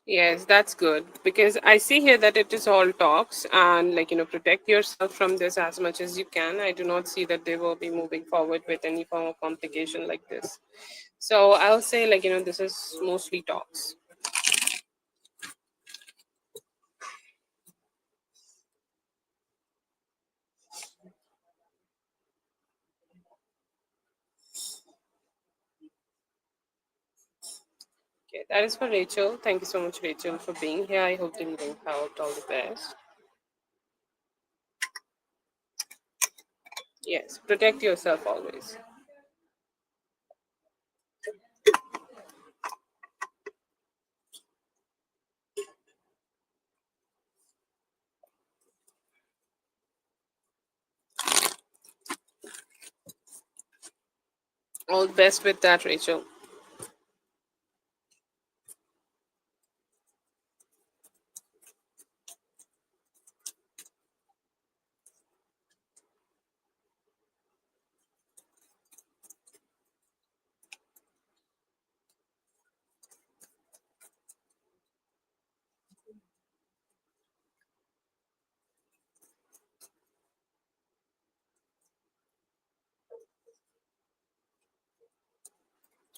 Yes, that's good, because I see here that it is all talks, and, like, protect yourself from this as much as you can. I do not see that they will be moving forward with any form of complication like this. So I'll say, like, this is mostly talks. Okay, that is for Rachel. Thank you so much, Rachel, for being here. I hope the reading helped. All the best. Yes, protect yourself always. All the best with that, Rachel.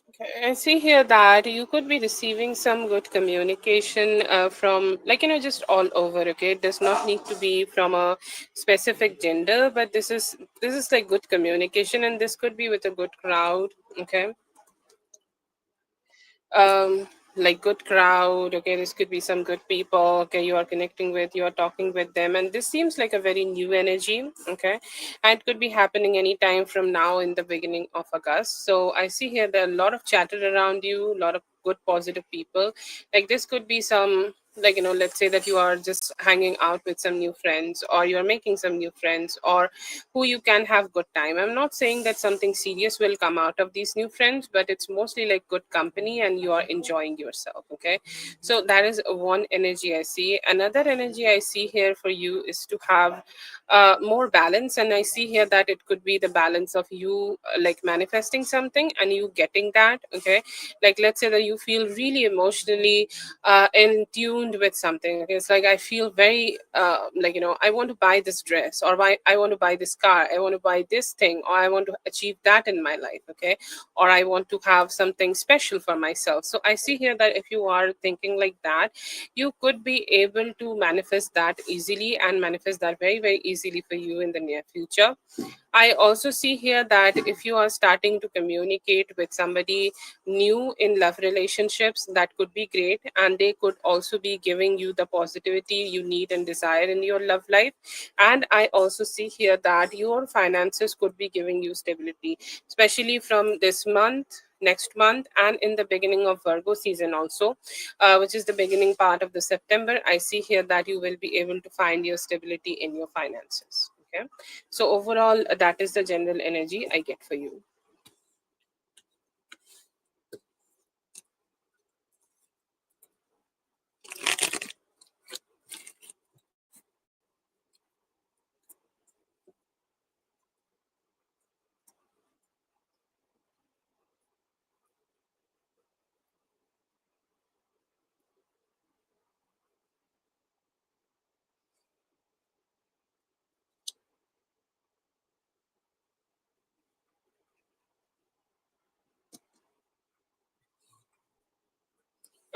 Okay, I see here that you could be receiving some good communication from, like, just all over. Okay, it does not need to be from a specific gender, but this is like good communication, and this could be with a good crowd. Okay, um like good crowd. Okay, this could be some good people. Okay, you are connecting with, you are talking with them, and this seems like a very new energy. Okay, and it could be happening anytime from now in the beginning of August. So I see here there are a lot of chatter around you, a lot of good positive people. Like this could be some, like, let's say that you are just hanging out with some new friends, or you're making some new friends, or who you can have good time. I'm not saying that something serious will come out of these new friends, but it's mostly like good company and you are enjoying yourself. Okay, so that is one energy I see. Another energy I see here for you is to have more balance, and I see here that it could be the balance of you like manifesting something and you getting that. Okay, like let's say that you feel really emotionally in tuned with something. Okay, it's like I feel very like, I want to buy this dress, or I want to buy this car, I want to buy this thing, or I want to achieve that in my life. Okay, or I want to have something special for myself. So I see here that if you are thinking like that, you could be able to manifest that easily, and manifest that very very easily for you in the near future. I also see here that if you are starting to communicate with somebody new in love relationships, that could be great. And they could also be giving you the positivity you need and desire in your love life. And I also see here that your finances could be giving you stability, especially from this month, next month, and in the beginning of Virgo season also, which is the beginning part of the September. I see here that you will be able to find your stability in your finances. Okay, so overall, that is the general energy I get for you.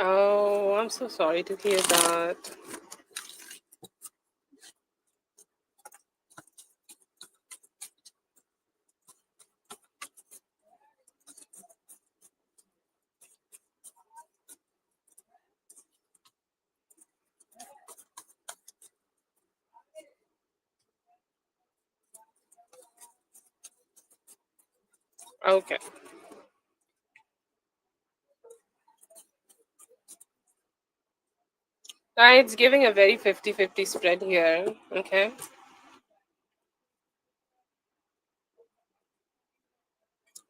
Oh, I'm so sorry to hear that. Okay. It's giving a very 50-50 spread here. Okay.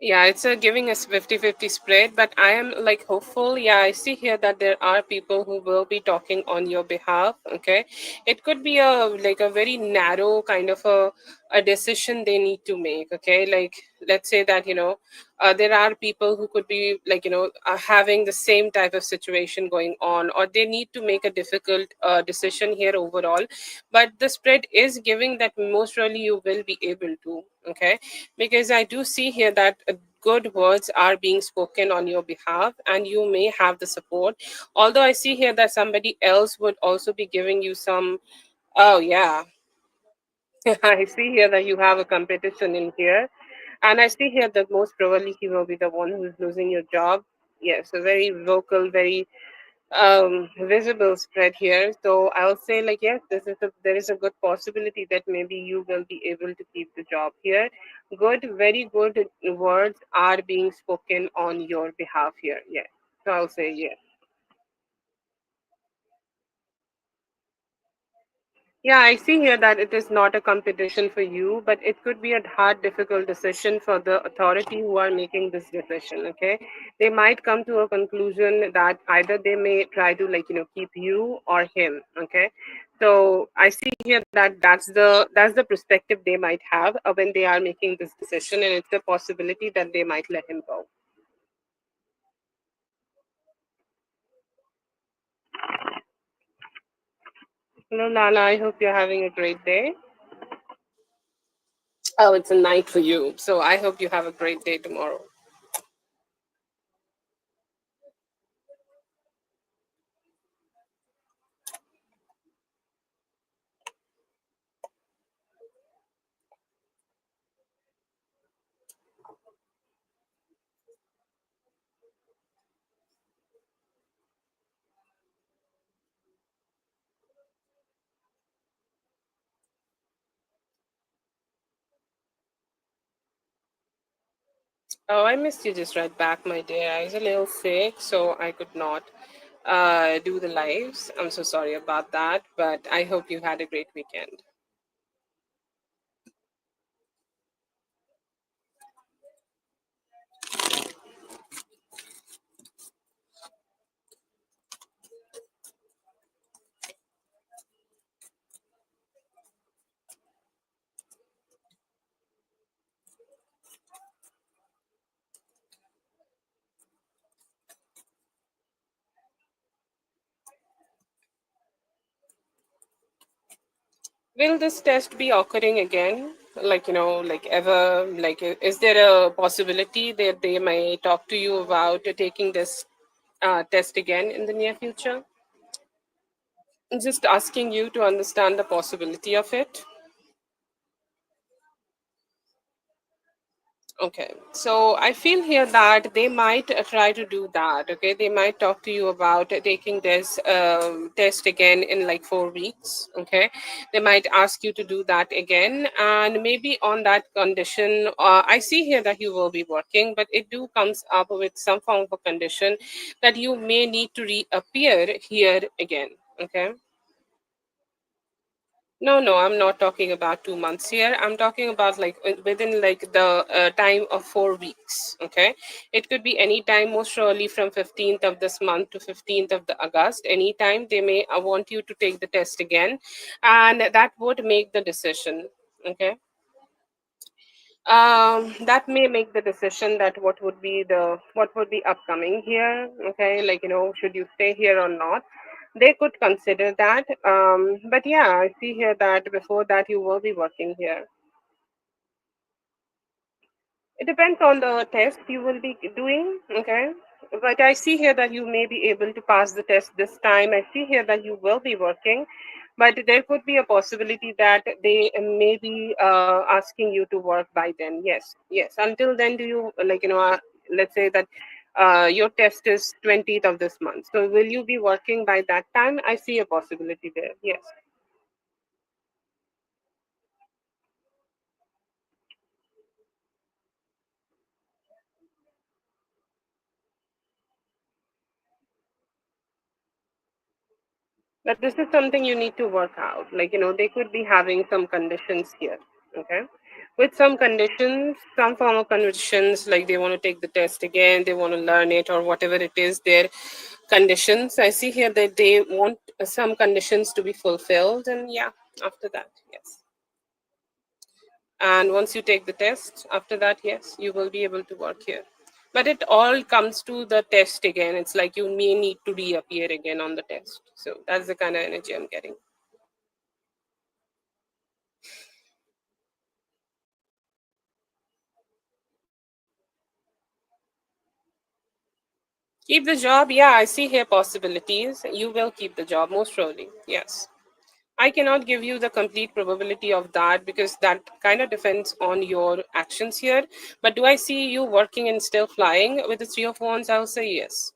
Yeah, it's giving us 50-50 spread, but I am like hopeful. Yeah, I see here that there are people who will be talking on your behalf. Okay, it could be a like a very narrow kind of a decision they need to make. Okay, like let's say that there are people who could be like having the same type of situation going on, or they need to make a difficult decision here overall. But the spread is giving that most really you will be able to. Okay, because I do see here that good words are being spoken on your behalf, and you may have the support. Although I see here that somebody else would also be giving you some. Oh, yeah. I see here that you have a competition in here. And I see here that most probably he will be the one who's losing your job. Yes, a very vocal, very visible spread here. So I'll say like yes, there is a good possibility that maybe you will be able to keep the job here. Good, very good words are being spoken on your behalf here. Yes, so I'll say yes. Yeah, I see here that it is not a competition for you, but it could be a hard, difficult decision for the authority who are making this decision. Okay, they might come to a conclusion that either they may try to like keep you or him. Okay, so I see here that that's the perspective they might have when they are making this decision, and it's a possibility that they might let him go. Hello, Lala. I hope you're having a great day. Oh, it's a night for you, so I hope you have a great day tomorrow. Oh, I missed you just right back, my dear. I was a little sick, so I could not do the lives. I'm so sorry about that, but I hope you had a great weekend. Will this test be occurring again? Like, like ever? Like, is there a possibility that they may talk to you about taking this test again in the near future? Just asking you to understand the possibility of it. Okay, so I feel here that they might try to do that. Okay, they might talk to you about taking this test again in like 4 weeks. Okay, they might ask you to do that again, and maybe on that condition. I see here that you will be working, but it do comes up with some form of a condition that you may need to reappear here again. Okay. No, no, I'm not talking about 2 months here. I'm talking about like within like the time of 4 weeks. Okay, it could be any time, most surely from 15th of this month to 15th of the August. Anytime they may want you to take the test again, and that would make the decision. Okay, that may make the decision that what would be upcoming here. Okay, like should you stay here or not? They could consider that. But yeah, I see here that before that you will be working here. It depends on the test you will be doing, okay? But I see here that you may be able to pass the test this time. I see here that you will be working, but there could be a possibility that they may be asking you to work by then. Yes, yes. Until then, do you let's say that your test is 20th of this month. So will you be working by that time? I see a possibility there. Yes. But this is something you need to work out. Like, they could be having some conditions here. Okay. With some conditions, some form of conditions, like they want to take the test again, they want to learn it, or whatever it is, their conditions. I see here that they want some conditions to be fulfilled. And yeah, after that, yes. And once you take the test, after that, yes, you will be able to work here. But it all comes to the test again. It's like you may need to reappear again on the test. So that's the kind of energy I'm getting. Keep the job. Yeah, I see here possibilities. You will keep the job, most surely. Yes. I cannot give you the complete probability of that because that kind of depends on your actions here. But do I see you working and still flying with the Three of Wands? I'll say yes.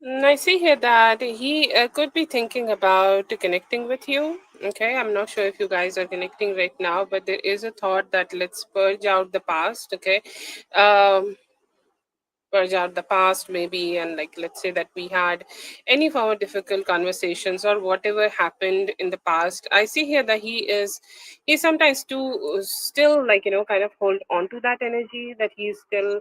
I see here that he could be thinking about connecting with you. Okay, I'm not sure if you guys are connecting right now, but there is a thought that let's purge out the past. Okay, um, purge out the past maybe, and like let's say that we had any form of difficult conversations or whatever happened in the past. I see here that he sometimes too still like kind of hold on to that energy, that he's still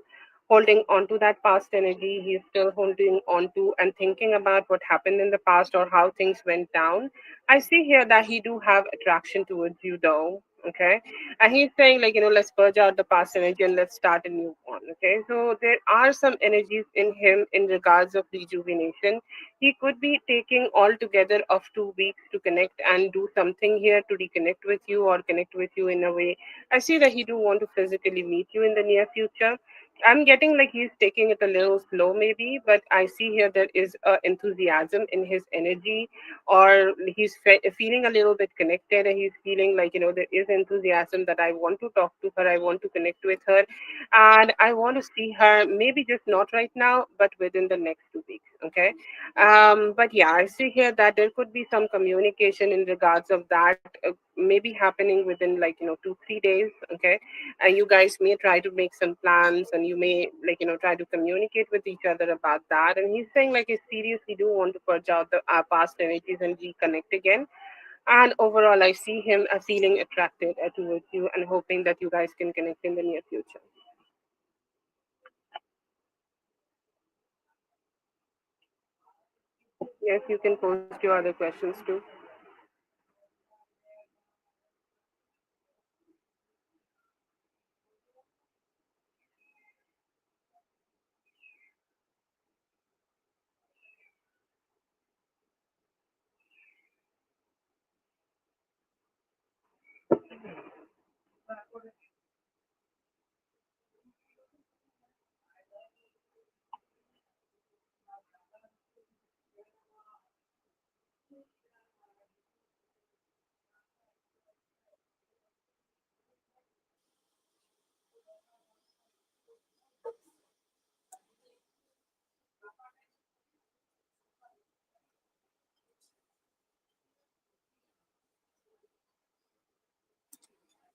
holding on to that past energy. He's still holding on to and thinking about what happened in the past or how things went down. I see here that he do have attraction towards you though. Okay, and he's saying like let's purge out the past energy and let's start a new one. Okay, so there are some energies in him in regards of rejuvenation. He could be taking altogether of 2 weeks to connect and do something here to reconnect with you or connect with you in a way. I see that he do want to physically meet you in the near future. I'm getting like he's taking it a little slow, maybe, but I see here there is enthusiasm in his energy, or he's feeling a little bit connected, and he's feeling like there is enthusiasm that I want to talk to her, I want to connect with her, and I want to see her. Maybe just not right now, but within the next 2 weeks. Okay, but yeah, I see here that there could be some communication in regards of that, maybe happening within like 2-3 days. Okay, and you guys may try to make some plans, and you may like try to communicate with each other about that. And he's saying like he seriously do want to purge out the past energies and reconnect again. And overall I see him feeling attracted towards you and hoping that you guys can connect in the near future. Yes, you can post your other questions too.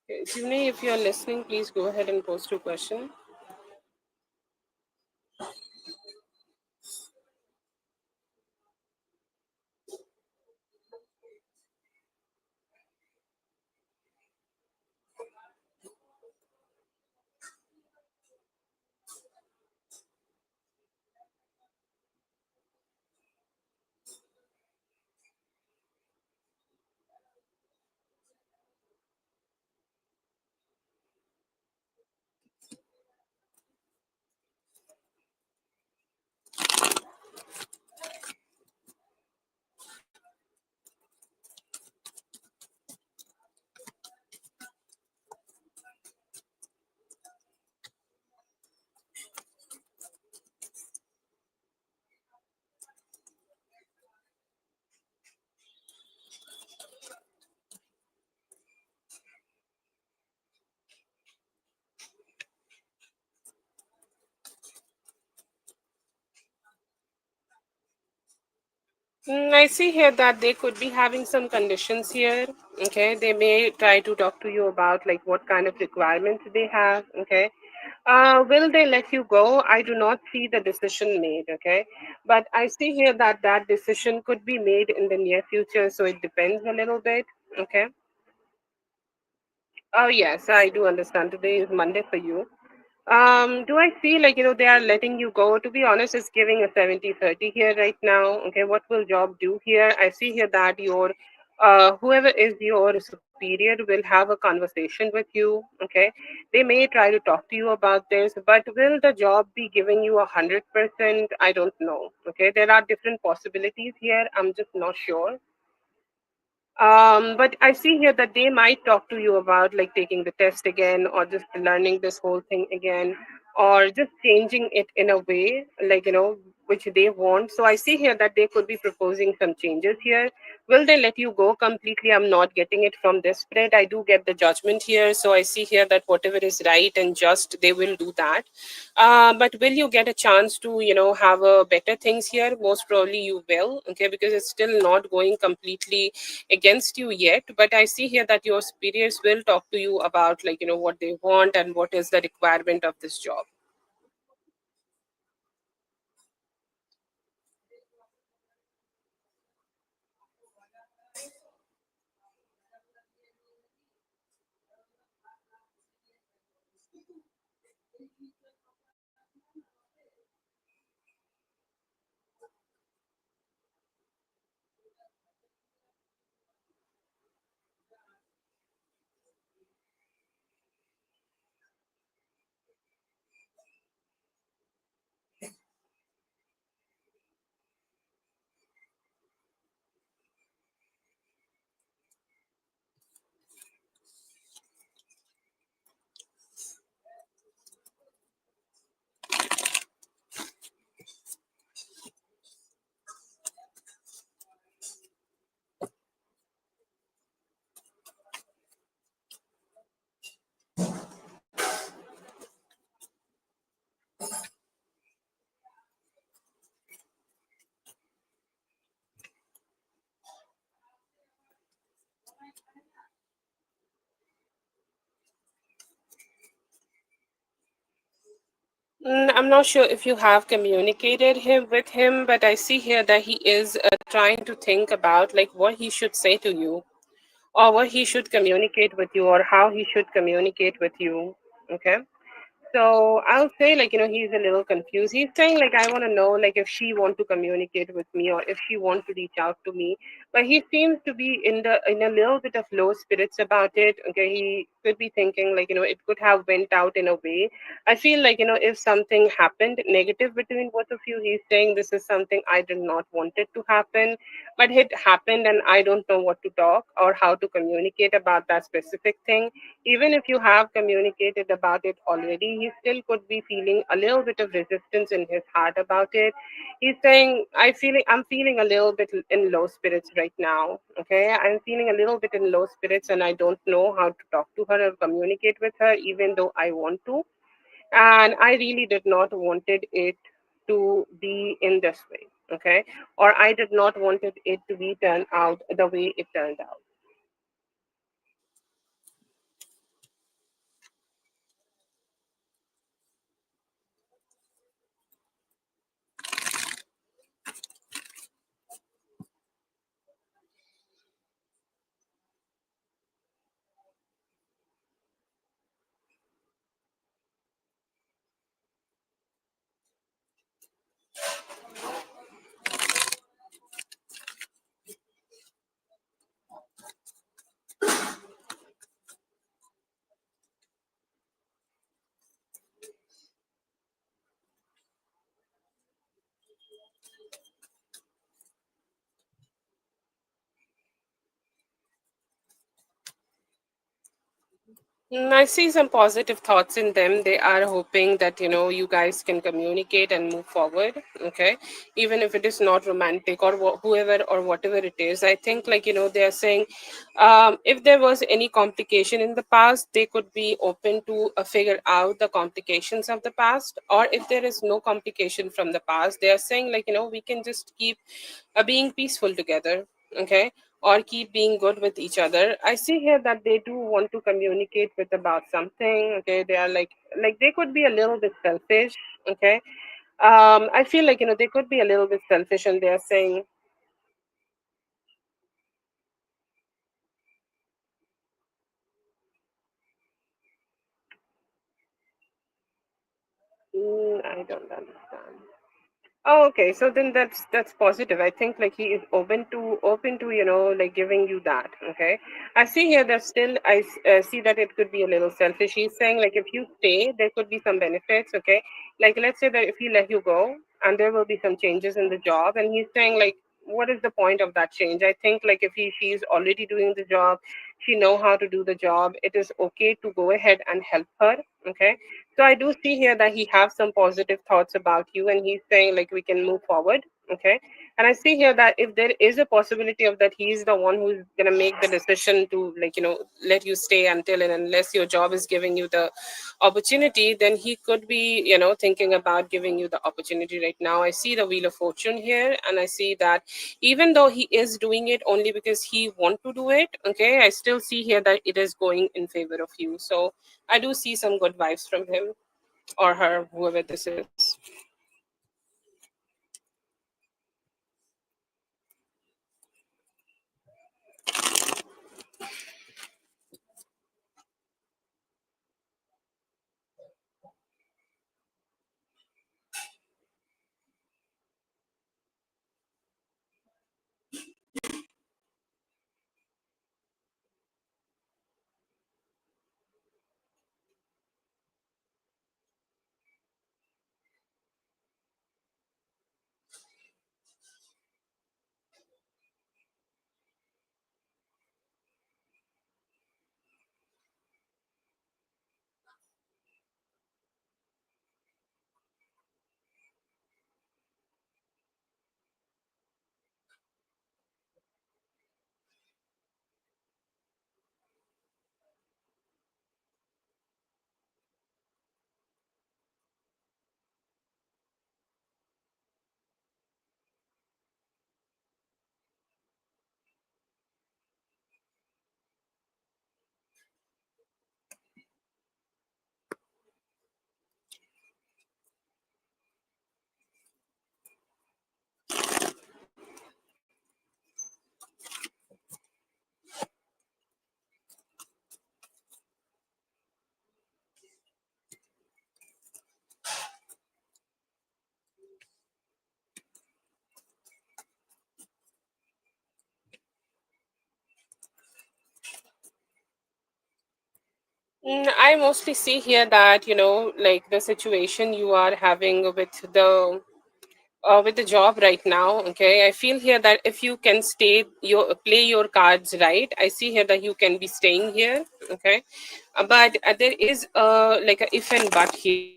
Okay, Jimmy, if you're listening, please go ahead and post your question. I see here that they could be having some conditions here. Okay, they may try to talk to you about like what kind of requirements they have. Okay, will they let you go? I do not see the decision made. Okay, but I see here that that decision could be made in the near future. So it depends a little bit. Okay. Oh yes, I do understand. Today is Monday for you. Do I feel like they are letting you go? To be honest, it's giving a 70-30 here right now. Okay, what will job do here? I see here that your whoever is your superior will have a conversation with you. Okay, they may try to talk to you about this, but will the job be giving you 100%? I don't know. Okay, there are different possibilities here. I'm just not sure. But I see here that they might talk to you about like taking the test again, or just learning this whole thing again, or just changing it in a way like which they want. So I see here that they could be proposing some changes here. Will they let you go completely? I'm not getting it from this spread. I do get the judgment here, so I see here that whatever is right and just, they will do that. But will you get a chance to have a better things here? Most probably you will. Okay, because it's still not going completely against you yet, but I see here that your superiors will talk to you about like what they want and what is the requirement of this job. I'm not sure if you have communicated him with him, but I see here that he is trying to think about like what he should say to you, or what he should communicate with you, or how he should communicate with you. Okay. So I'll say, like, he's a little confused. He's saying, like, I want to know, like, if she want to communicate with me or if she want to reach out to me. But he seems to be in a little bit of low spirits about it. Okay, he could be thinking, like, it could have went out in a way. I feel like, if something happened negative between both of you, he's saying this is something I did not want it to happen, but it happened, and I don't know what to talk or how to communicate about that specific thing. Even if you have communicated about it already, he still could be feeling a little bit of resistance in his heart about it. He's saying, I'm feeling a little bit in low spirits right now. Okay. I'm feeling a little bit in low spirits and I don't know how to talk to her or communicate with her, even though I want to. And I really did not wanted it to be in this way. Okay. Or I did not wanted it to be turned out the way it turned out. I see some positive thoughts in them. They are hoping that you guys can communicate and move forward. Okay, even if it is not romantic or whoever or whatever it is. I think, like, they are saying, if there was any complication in the past, they could be open to figure out the complications of the past. Or if there is no complication from the past, they are saying, like, we can just keep being peaceful together. Okay, or keep being good with each other. I see here that they do want to communicate with about something. Okay, they are like they could be a little bit selfish. Okay, I feel like they could be a little bit selfish, and they are saying, I don't understand. Oh, okay. So then that's positive. I think like he is open to like giving you that. Okay. I see here that still see that it could be a little selfish. He's saying like if you stay, there could be some benefits. Okay. Like let's say that if he let you go and there will be some changes in the job, and he's saying like what is the point of that change? I think like if she's already doing the job, she know how to do the job. It is okay to go ahead and help her. Okay, so I do see here that he has some positive thoughts about you, and he's saying like we can move forward. Okay, and I see here that if there is a possibility of that he's the one who's gonna make the decision to like let you stay until and unless your job is giving you the opportunity, then he could be thinking about giving you the opportunity right now. I see the wheel of fortune here, and I see that even though he is doing it only because he want to do it, okay, I still see here that it is going in favor of you. So I do see some good vibes from him or her, whoever this is. I mostly see here that, like the situation you are having with the job right now. Okay, I feel here that if you can play your cards right, I see here that you can be staying here. Okay, but there is like a if and but here.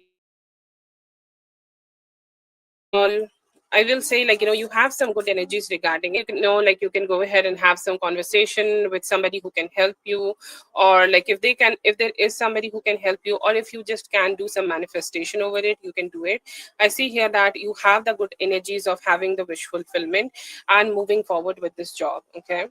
Overall, I will say, like, you have some good energies regarding it. Like, you can go ahead and have some conversation with somebody who can help you, or like if there is somebody who can help you, or if you just can do some manifestation over it, you can do it. I see here that you have the good energies of having the wish fulfillment and moving forward with this job. Okay,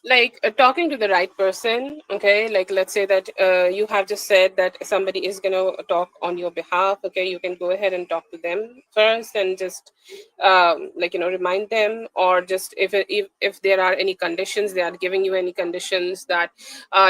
like talking to the right person. Okay, like let's say that you have just said that somebody is going to talk on your behalf. Okay, you can go ahead and talk to them first and just like remind them, or just if there are any conditions, they are giving you any conditions that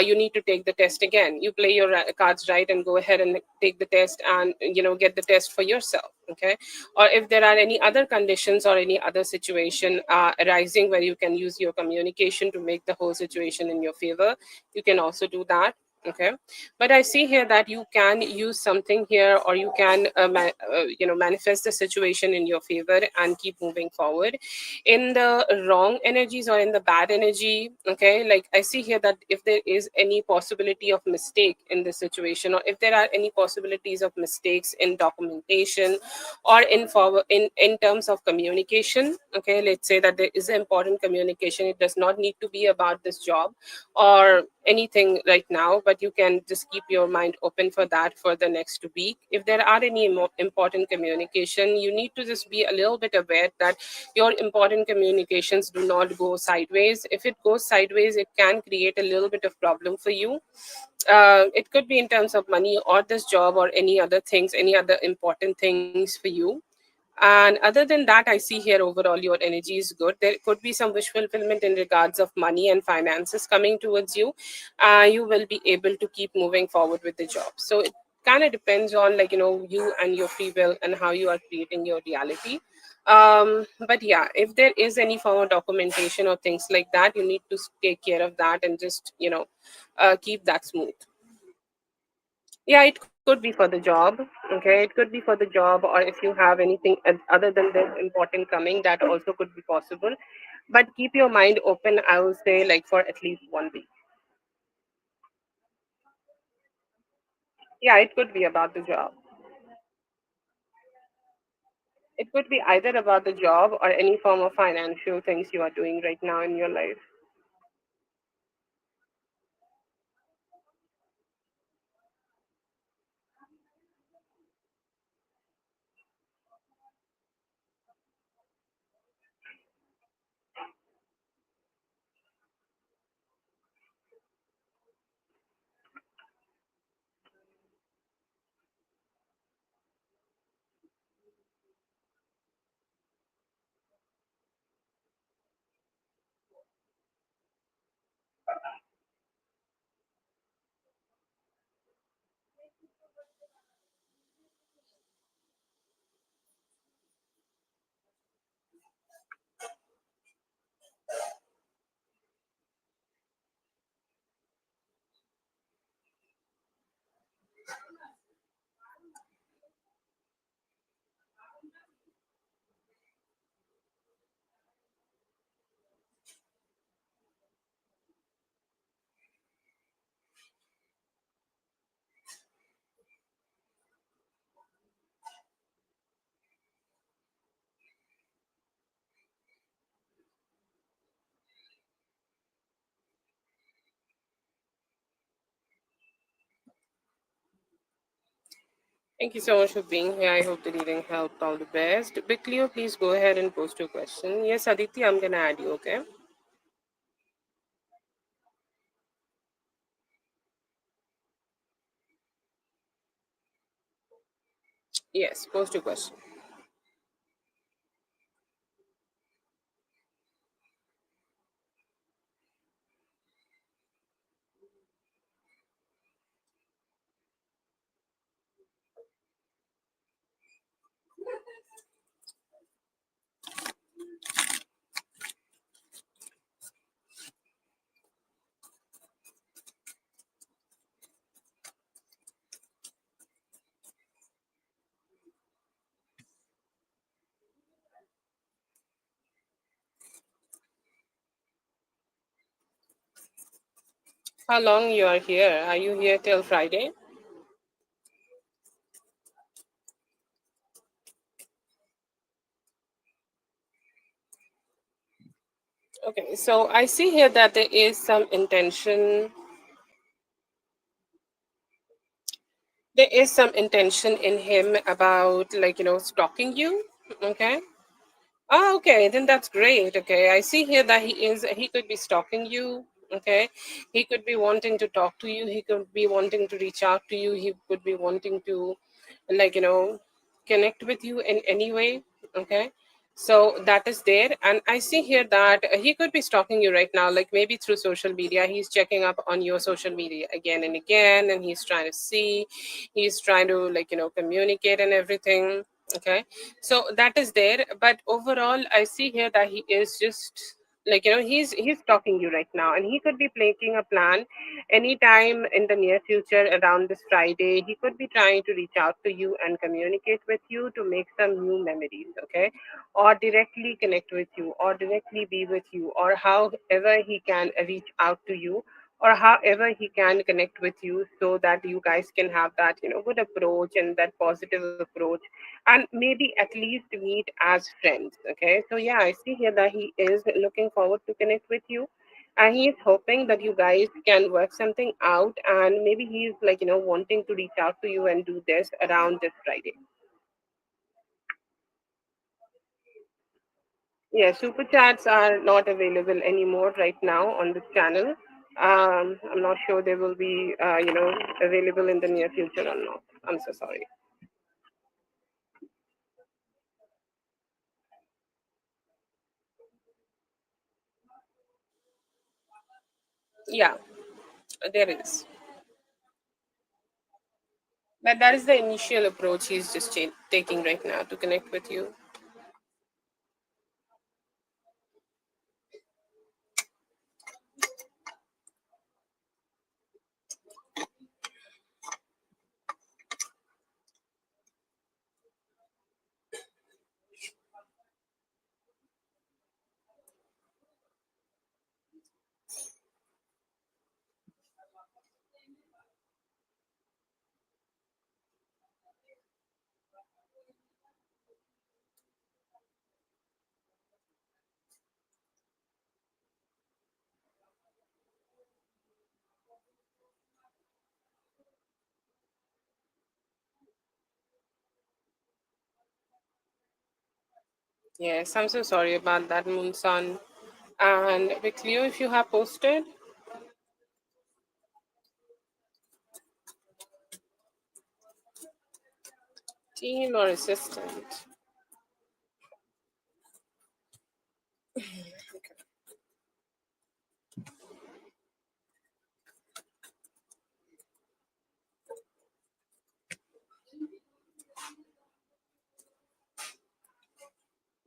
you need to take the test again, you play your cards right and go ahead and take the test and get the test for yourself. Okay, or if there are any other conditions or any other situation arising where you can use your communication to make the whole situation in your favor, you can also do that. Okay, but I see here that you can use something here, or you can manifest the situation in your favor and keep moving forward. In the wrong energies or in the bad energy, okay, like I see here that if there is any possibility of mistake in this situation, or if there are any possibilities of mistakes in documentation or in terms of communication. Okay, let's say that there is important communication, it does not need to be about this job or anything right now, but you can just keep your mind open for that for the next week. If there are any more important communication, you need to just be a little bit aware that your important communications do not go sideways. If it goes sideways, it can create a little bit of problem for you. It could be in terms of money or this job or any other things, any other important things for you. And other than that, I see here overall your energy is good. There could be some wish fulfillment in regards of money and finances coming towards you. You will be able to keep moving forward with the job. So it kind of depends on, like, you and your free will and how you are creating your reality. But yeah, if there is any form of documentation or things like that, you need to take care of that and just, keep that smooth. Yeah, it could be for the job. Okay, it could be for the job, or if you have anything other than this important coming, that also could be possible. But keep your mind open, I will say, like for at least 1 week. Yeah, it could be about the job. It could be either about the job or any form of financial things you are doing right now in your life. Thank you so much for being here. I hope the reading helped. All the best. Big Cleo, please go ahead and post your question. Yes, Aditi, I'm gonna add you. Okay. Yes, post your question. How long you are here? Are you here till Friday? Okay, so I see here that there is some intention. There is some intention in him about, like, stalking you. Okay. Oh, okay, then that's great. Okay, I see here that he could be stalking you. Okay, he could be wanting to talk to you. He could be wanting to reach out to you. He could be wanting to, like, connect with you in any way. Okay, so that is there, and I see here that he could be stalking you right now, like maybe through social media. He's checking up on your social media again and again, and he's trying to see, he's trying to, like, communicate and everything. Okay, so that is there, but overall I see here that he is just, like, he's talking you right now, and he could be making a plan anytime in the near future. Around this Friday, he could be trying to reach out to you and communicate with you to make some new memories. Okay, or directly connect with you, or directly be with you, or however he can reach out to you, or however he can connect with you, so that you guys can have that, good approach and that positive approach, and maybe at least meet as friends. Okay, so yeah, I see here that he is looking forward to connect with you, and he is hoping that you guys can work something out, and maybe he's, like, wanting to reach out to you and do this around this Friday. Yeah, super chats are not available anymore right now on this channel. I'm not sure they will be, available in the near future or not. I'm so sorry. Yeah, there is. But that is the initial approach he's just taking right now to connect with you. Yes, I'm so sorry about that, Moonson. And with you, if you have posted team or assistant.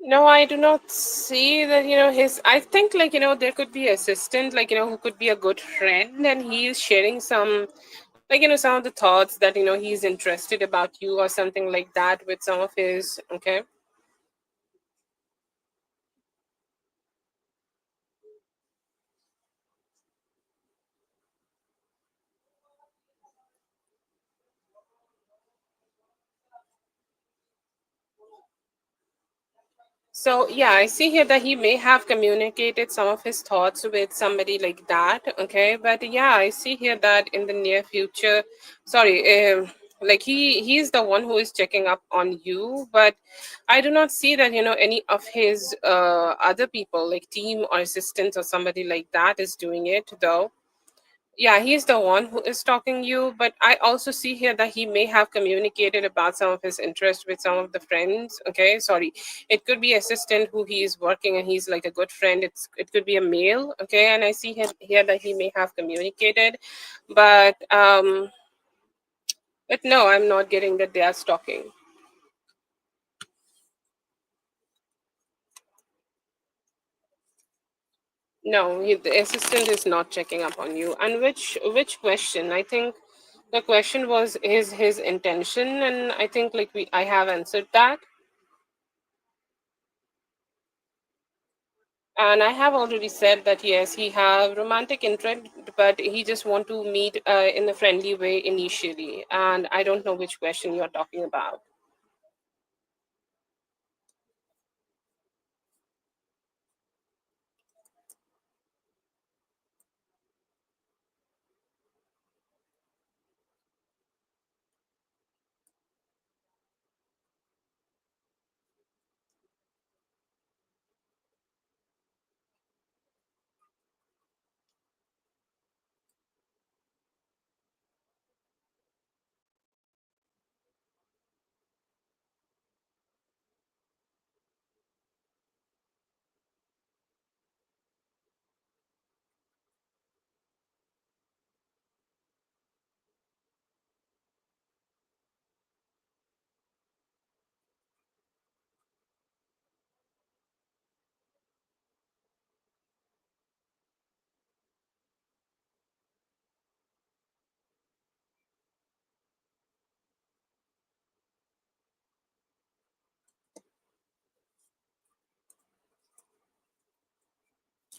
No, I do not see that, his, I think, like, there could be assistant, like, who could be a good friend, and he is sharing some, like, some of the thoughts that, he's interested about you or something like that with some of his. Okay. So yeah, I see here that he may have communicated some of his thoughts with somebody like that. Okay, but yeah, I see here that in the near future, sorry, like he's the one who is checking up on you, but I do not see that, any of his other people, like team or assistants or somebody like that, is doing it though. Yeah, he's the one who is talking you, but I also see here that he may have communicated about some of his interest with some of the friends. Okay, sorry, it could be assistant who he is working and he's like a good friend. It could be a male. Okay, and I see here that he may have communicated, but but no, I'm not getting that they are stalking. No, the assistant is not checking up on you. And which question? I think the question was his intention, and I think, like, I have answered that. And I have already said that yes, he have romantic interest, but he just want to meet in a friendly way initially. And I don't know which question you're talking about.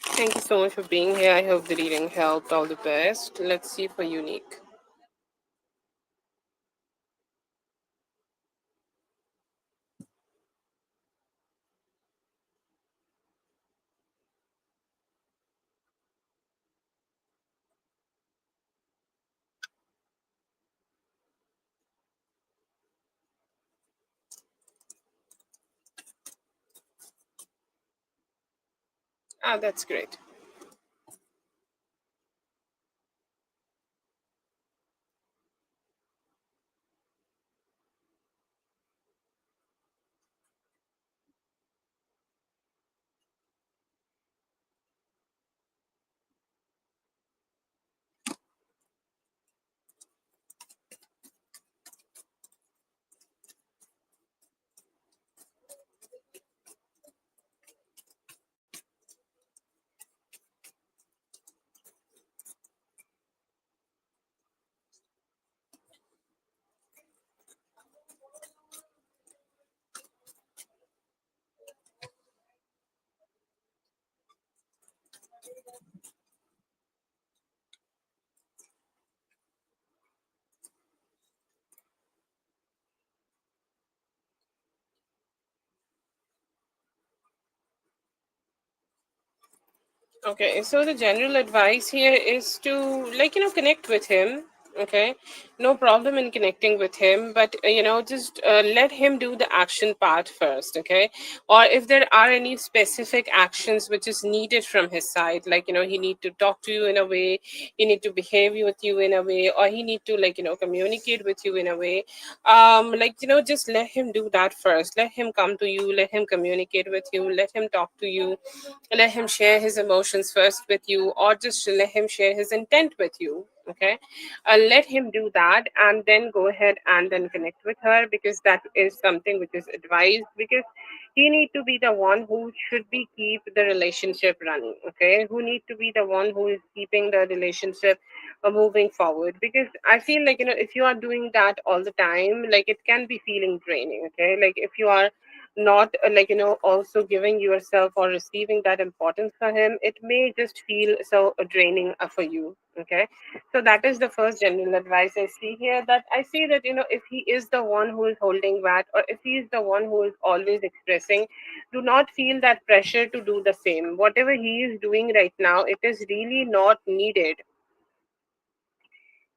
Thank you so much for being here. I hope the reading helped. All the best. Let's see for Unique. Ah, that's great. Okay, so the general advice here is to, like, connect with him. Okay, no problem in connecting with him, but just let him do the action part first. Okay, or if there are any specific actions which is needed from his side, like he need to talk to you in a way, he need to behave with you in a way, or he need to, like, communicate with you in a way. Like, just let him do that first. Let him come to you, let him communicate with you, let him talk to you, let him share his emotions first with you, or just let him share his intent with you. Okay, let him do that and then go ahead and then connect with her, because that is something which is advised, because he need to be the one who should be keep the relationship running. Okay, who need to be the one who is keeping the relationship moving forward, because I feel like if you are doing that all the time, like, it can be feeling draining. Okay, like, if you are not like also giving yourself or receiving that importance for him, it may just feel so draining for you. Okay, so that is the first general advice I see here, that I see that if he is the one who is holding back, or if he is the one who is always expressing, do not feel that pressure to do the same. Whatever he is doing right now, it is really not needed.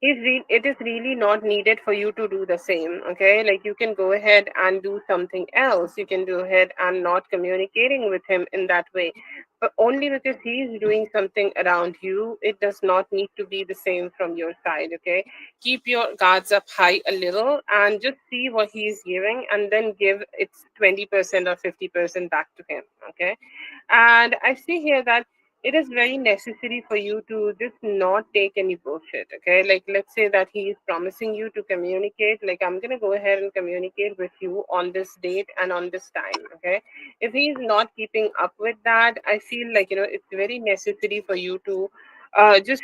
It is really not needed for you to do the same. Okay, like, you can go ahead and do something else. You can go ahead and not communicating with him in that way, but only because he is doing something around you, it does not need to be the same from your side. Okay, keep your guards up high a little and just see what he is giving, and then give its 20% or 50% back to him. Okay, and I see here that it is very necessary for you to just not take any bullshit. Okay, like, let's say that he is promising you to communicate, like, I'm gonna go ahead and communicate with you on this date and on this time. Okay, if he is not keeping up with that, I feel like it's very necessary for you to just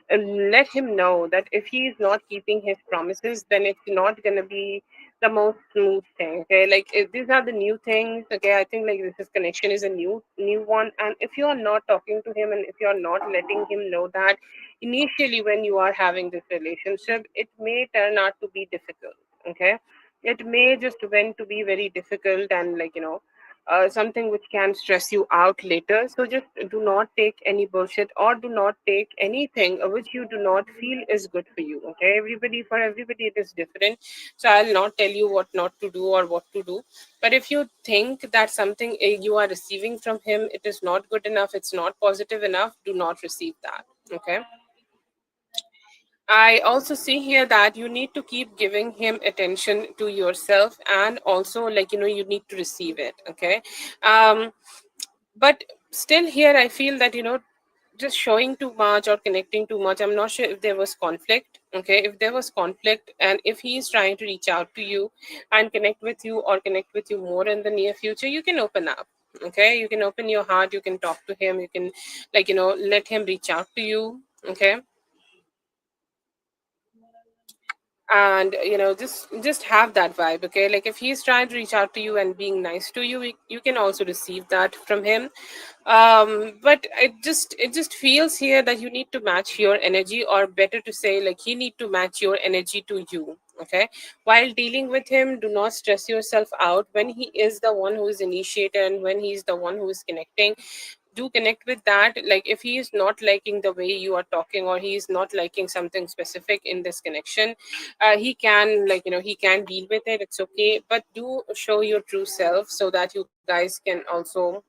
let him know that if he is not keeping his promises, then it's not gonna be the most smooth thing. Okay, like if these are the new things. Okay, I think like this connection is a new one, and if you are not talking to him and if you are not letting him know that initially when you are having this relationship, it may turn out to be difficult. Okay, it may just went to be very difficult and like something which can stress you out later. So just do not take any bullshit or do not take anything which you do not feel is good for you. Okay, for everybody it is different. So I'll not tell you what not to do or what to do. But if you think that something you are receiving from him, it is not good enough, it's not positive enough, do not receive that. Okay. I also see here that you need to keep giving him attention to yourself, and also like you need to receive it. Okay. um but still here I feel that just showing too much or connecting too much, I'm not sure if there was conflict. Okay, if there was conflict and if he is trying to reach out to you and connect with you or connect with you more in the near future, you can open up. Okay, you can open your heart, you can talk to him, you can let him reach out to you. Okay, and just have that vibe. Okay, like if he's trying to reach out to you and being nice to you, you can also receive that from him. But it just feels here that you need to match your energy, or better to say like he need to match your energy to you. Okay, while dealing with him, do not stress yourself out when he is the one who is initiated and when he's the one who is connecting. Do connect with that. Like if he is not liking the way you are talking, or he is not liking something specific in this connection, he can he can deal with it, it's okay. But do show your true self so that you guys can also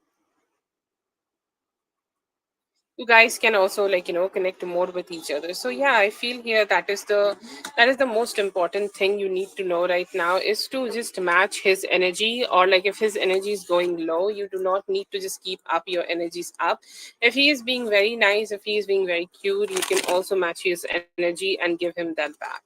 connect more with each other. So yeah, I feel here that is the most important thing you need to know right now, is to just match his energy. Or like if his energy is going low, you do not need to just keep up your energies up. If he is being very nice, if he is being very cute, you can also match his energy and give him that back.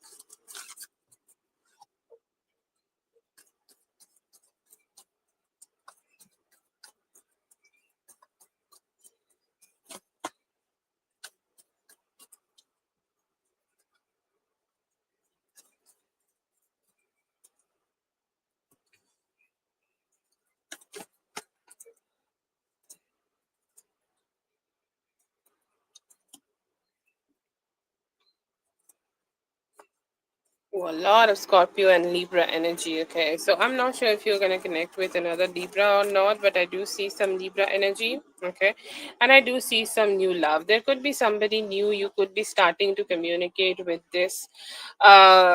Oh, a lot of Scorpio and Libra energy. Okay, so I'm not sure if you're gonna connect with another Libra or not, but I do see some Libra energy. Okay, and I do see some new love. There could be somebody new you could be starting to communicate with this,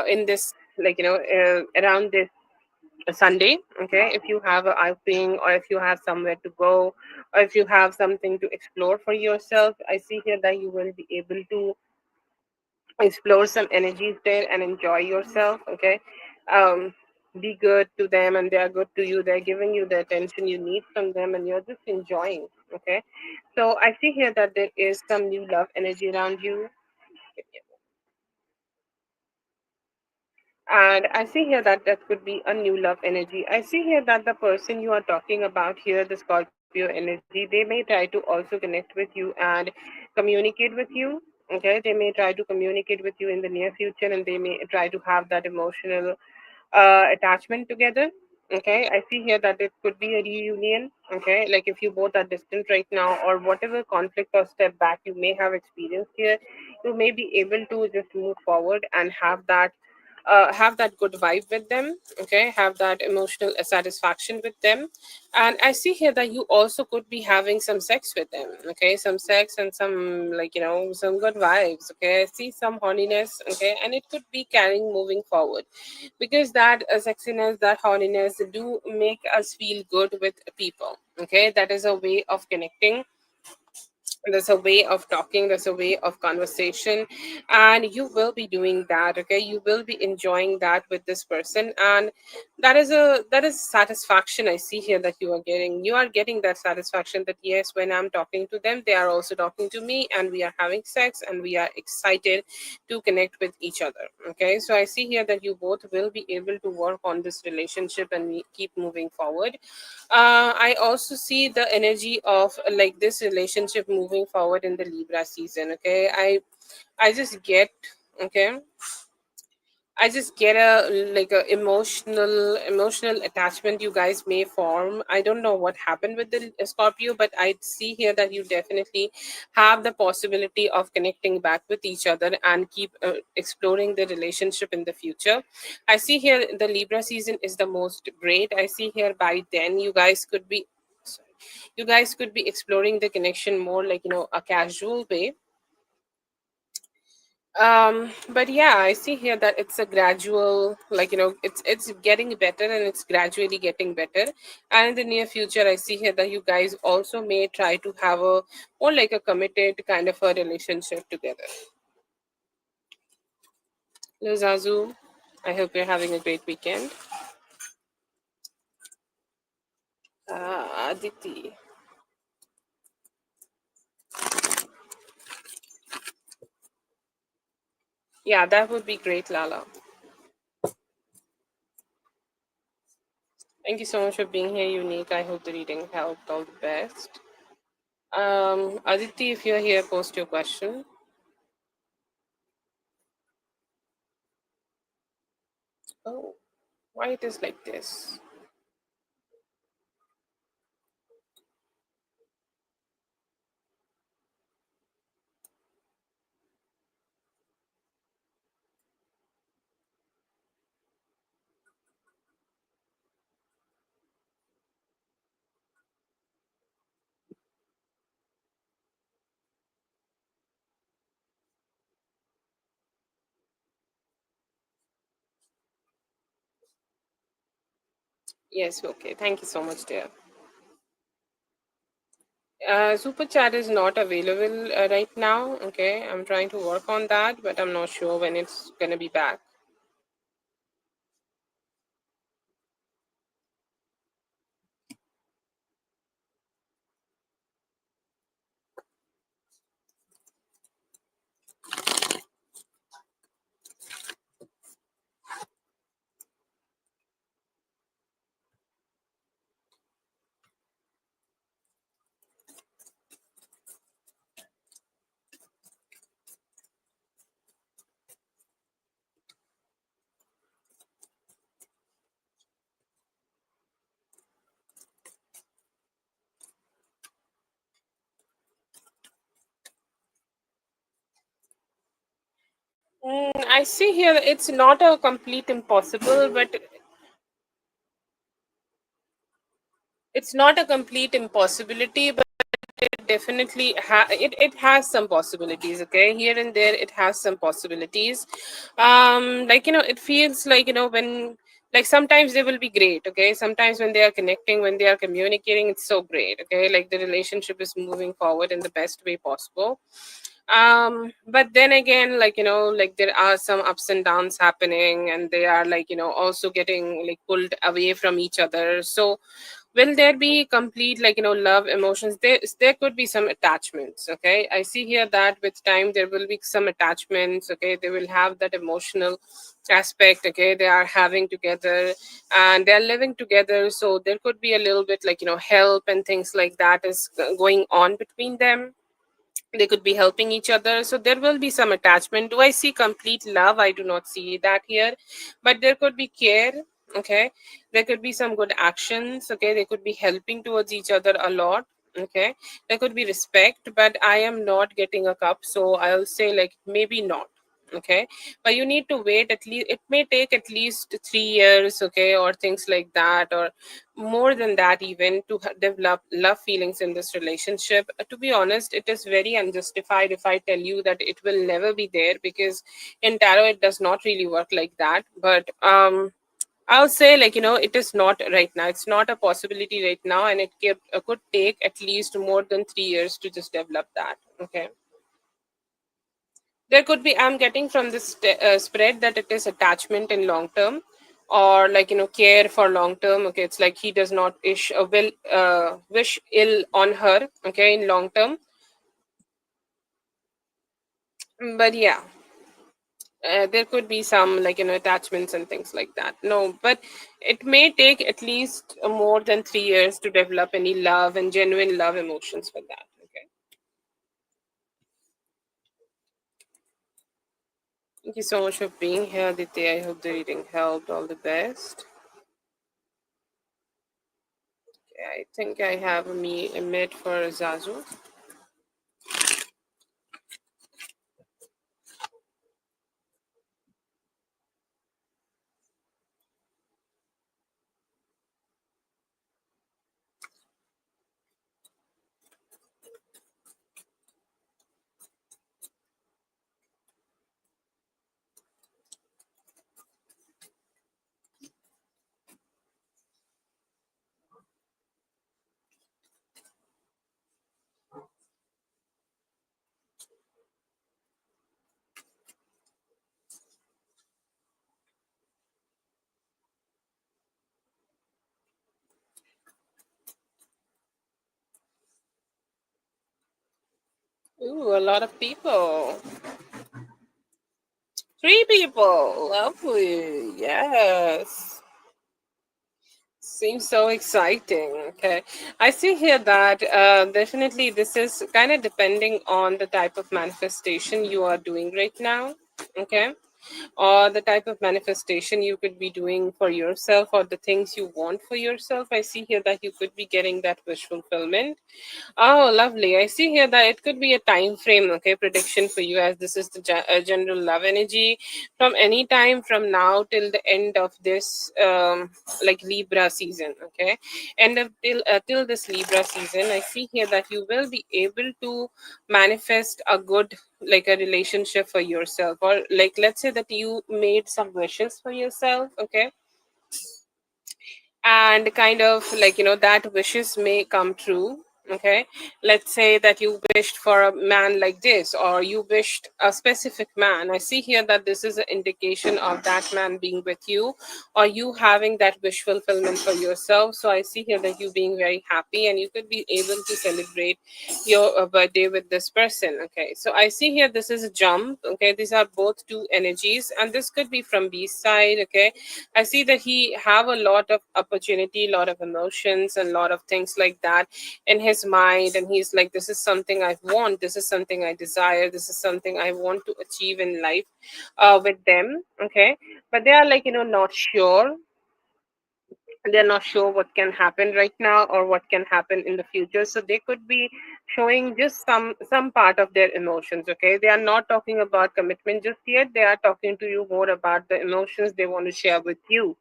in this around this Sunday. Okay, if you have a outing or if you have somewhere to go or if you have something to explore for yourself, I see here that you will be able to explore some energies there and enjoy yourself. Okay, um be good to them and they are good to you, they're giving you the attention you need from them and you're just enjoying. Okay, so I see here that there is some new love energy around you. And I see here that that could be a new love energy. I see here that the person you are talking about here, the Scorpio energy, they may try to also connect with you and communicate with you. Okay, they may try to communicate with you in the near future and they may try to have that emotional attachment together. Okay, I see here that it could be a reunion. Okay, like if you both are distant right now, or whatever conflict or step back you may have experienced here, you may be able to just move forward and have that good vibe with them. Okay, have that emotional satisfaction with them. And I see here that you also could be having some sex with them. Okay, some sex and some some good vibes. Okay, I see some horniness. Okay, and it could be carrying moving forward, because that sexiness, that horniness do make us feel good with people. Okay, that is a way of connecting, there's a way of talking, there's a way of conversation, and you will be doing that. Okay, you will be enjoying that with this person, and that is satisfaction I see here that you are getting that satisfaction that yes, when I'm talking to them, they are also talking to me and we are having sex and we are excited to connect with each other. Okay, so I see here that you both will be able to work on this relationship and keep moving forward. I also see the energy of like this relationship moving forward in the Libra season. Okay, I just get, okay, I just get a like a emotional attachment you guys may form. I don't know what happened with the Scorpio, but I see here that you definitely have the possibility of connecting back with each other and keep exploring the relationship in the future. I see here the Libra season is the most great. I see here by then sorry, you guys could be exploring the connection more like a casual way. But yeah, I see here that it's a gradual, like it's getting better and it's gradually getting better. And in the near future, I see here that you guys also may try to have a more like a committed kind of a relationship together. Lizazu, I hope you're having a great weekend. Aditi. Yeah, that would be great, Lala. Thank you so much for being here, Unique. I hope the reading helped. All the best. Aditi, if you're here, post your question. Oh, why it is like this? Yes, okay. Thank you so much, dear. Super chat is not available right now. Okay, I'm trying to work on that, but I'm not sure when it's gonna be back. I see here it's not a complete impossible, but it's not a complete impossibility, but it definitely it has some possibilities. Okay, here and there it has some possibilities. Like it feels like when like sometimes they will be great. Okay, sometimes when they are connecting, when they are communicating, it's so great. Okay, like the relationship is moving forward in the best way possible. But then again, like like there are some ups and downs happening, and they are like also getting like pulled away from each other. So will there be complete like love emotions? There could be some attachments. Okay, I see here that with time there will be some attachments. Okay, they will have that emotional aspect. Okay, they are having together and they're living together, so there could be a little bit like help and things like that is going on between them. They could be helping each other, so there will be some attachment. Do I see complete love? I do not see that here, but there could be care. Okay, there could be some good actions. Okay, they could be helping towards each other a lot. Okay, there could be respect, but I am not getting a cup, so I'll say like maybe not. Okay, but you need to wait at least, it may take at least 3 years. Okay, or things like that, or more than that even, to develop love feelings in this relationship. To be honest, it is very unjustified if I tell you that it will never be there, because in tarot it does not really work like that. But I'll say like it is not right now, it's not a possibility right now, and could take at least more than 3 years to just develop that. Okay, there could be, I'm getting from this spread that it is attachment in long term, or like care for long term. Okay, it's like he does not wish ill on her. Okay, in long term. But yeah, there could be some like attachments and things like that. No, but it may take at least more than 3 years to develop any love and genuine love emotions for that. Okay. Thank you so much for being here, Aditi. I hope the reading helped. All the best. Okay, I think I have a mid for Zazu. Ooh, a lot of people. Three people. Lovely. Yes. Seems so exciting. Okay. I see here that definitely this is kind of depending on the type of manifestation you are doing right now. Okay. Or the type of manifestation you could be doing for yourself, or the things you want for yourself. I see here that you could be getting that wish fulfillment. Oh, lovely. I see here that it could be a time frame, okay, prediction for you, as this is the general love energy from any time from now till the end of this like Libra season, okay? And till this Libra season, I see here that you will be able to manifest a good, like a relationship for yourself, or like let's say that you made some wishes for yourself, okay? And kind of like, that wishes may come true. Okay, let's say that you wished for a man like this, or you wished a specific man. I see here that this is an indication of that man being with you, or you having that wish fulfillment for yourself. So I see here that you being very happy, and you could be able to celebrate your birthday with this person. Okay, so I see here this is a jump. Okay, these are both two energies, and this could be from B side. Okay, I see that he have a lot of opportunity, a lot of emotions, and a lot of things like that in his mind. And he's like, this is something I want. This is something I desire. This is something I want to achieve in life with them. Okay. But they are like, not sure. They're not sure what can happen right now or what can happen in the future, so they could be showing just some part of their emotions. Okay, they are not talking about commitment just yet. They are talking to you more about the emotions they want to share with you.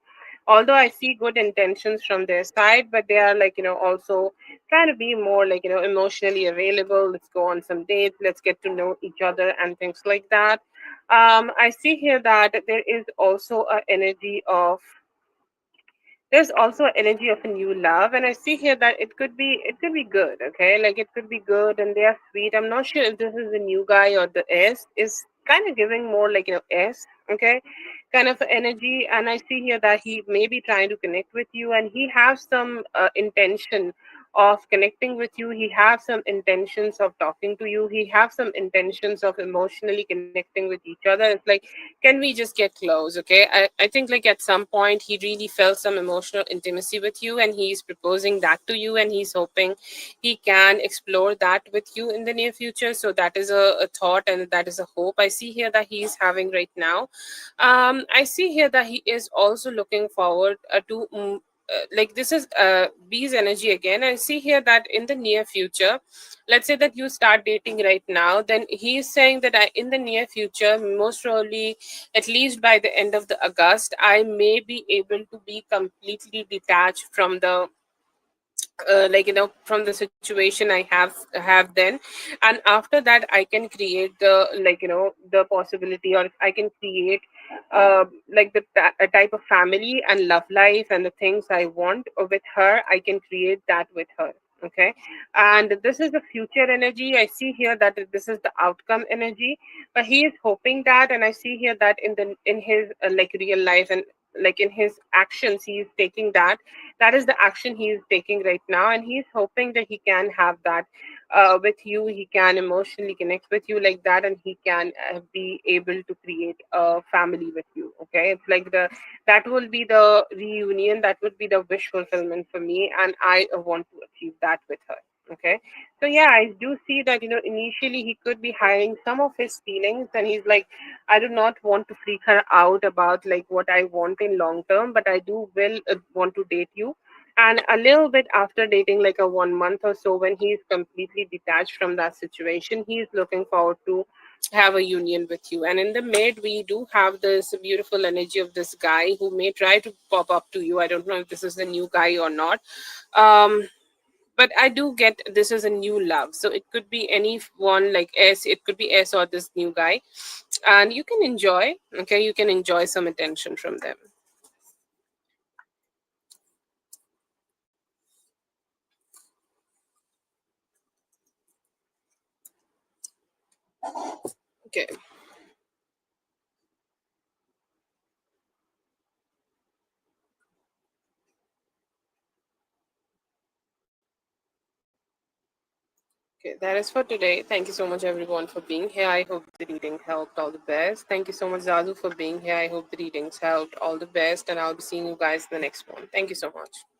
Although I see good intentions from their side, but they are like, also trying to be more like, emotionally available. Let's go on some dates, let's get to know each other and things like that. I see here that there is also a energy of, there's also energy of a new love, and I see here that it could be good. Okay, like it could be good, and they are sweet. I'm not sure if this is the new guy or the S is kind of giving more like, S. Okay, kind of energy. And I see here that he may be trying to connect with you, and he has some intention of connecting with you. He have some intentions of talking to you. He have some intentions of emotionally connecting with each other. It's like, can we just get close? Okay, I think like at some point he really felt some emotional intimacy with you, and he's proposing that to you, and he's hoping he can explore that with you in the near future. So that is a thought, and that is a hope I see here that he is having right now. I see here that he is also looking forward to like this is B's energy again. I see here that in the near future, let's say that you start dating right now, then he is saying that in the near future, most probably at least by the end of the August, I may be able to be completely detached from the like, from the situation I have then. And after that I can create the, like, the possibility, or I can create like a type of family and love life, and the things I want with her, I can create that with her. Okay, and this is the future energy. I see here that this is the outcome energy, but he is hoping that, and I see here that in his like real life, and like in his actions, he is taking that. That is the action he is taking right now, and he's hoping that he can have that with you. He can emotionally connect with you like that, and he can be able to create a family with you. Okay, it's like the that will be the reunion, that would be the wish fulfillment for me, and I want to achieve that with her. Okay. So yeah, I do see that, initially he could be hiding some of his feelings, and he's like, I do not want to freak her out about like what I want in long term, but I do will want to date you. And a little bit after dating, like a 1 month or so, when he's completely detached from that situation, he's looking forward to have a union with you. And in the mid, we do have this beautiful energy of this guy who may try to pop up to you. I don't know if this is the new guy or not. Um, but I do get this is a new love, so it could be any one, like S, it could be S or this new guy, and you can enjoy. Okay, you can enjoy some attention from them. Okay, okay, that is for today. Thank you so much, everyone, for being here. I hope the reading helped. All the best. Thank you so much, Zazu, for being here. I hope the readings helped. All the best, and I'll be seeing you guys in the next one. Thank you so much.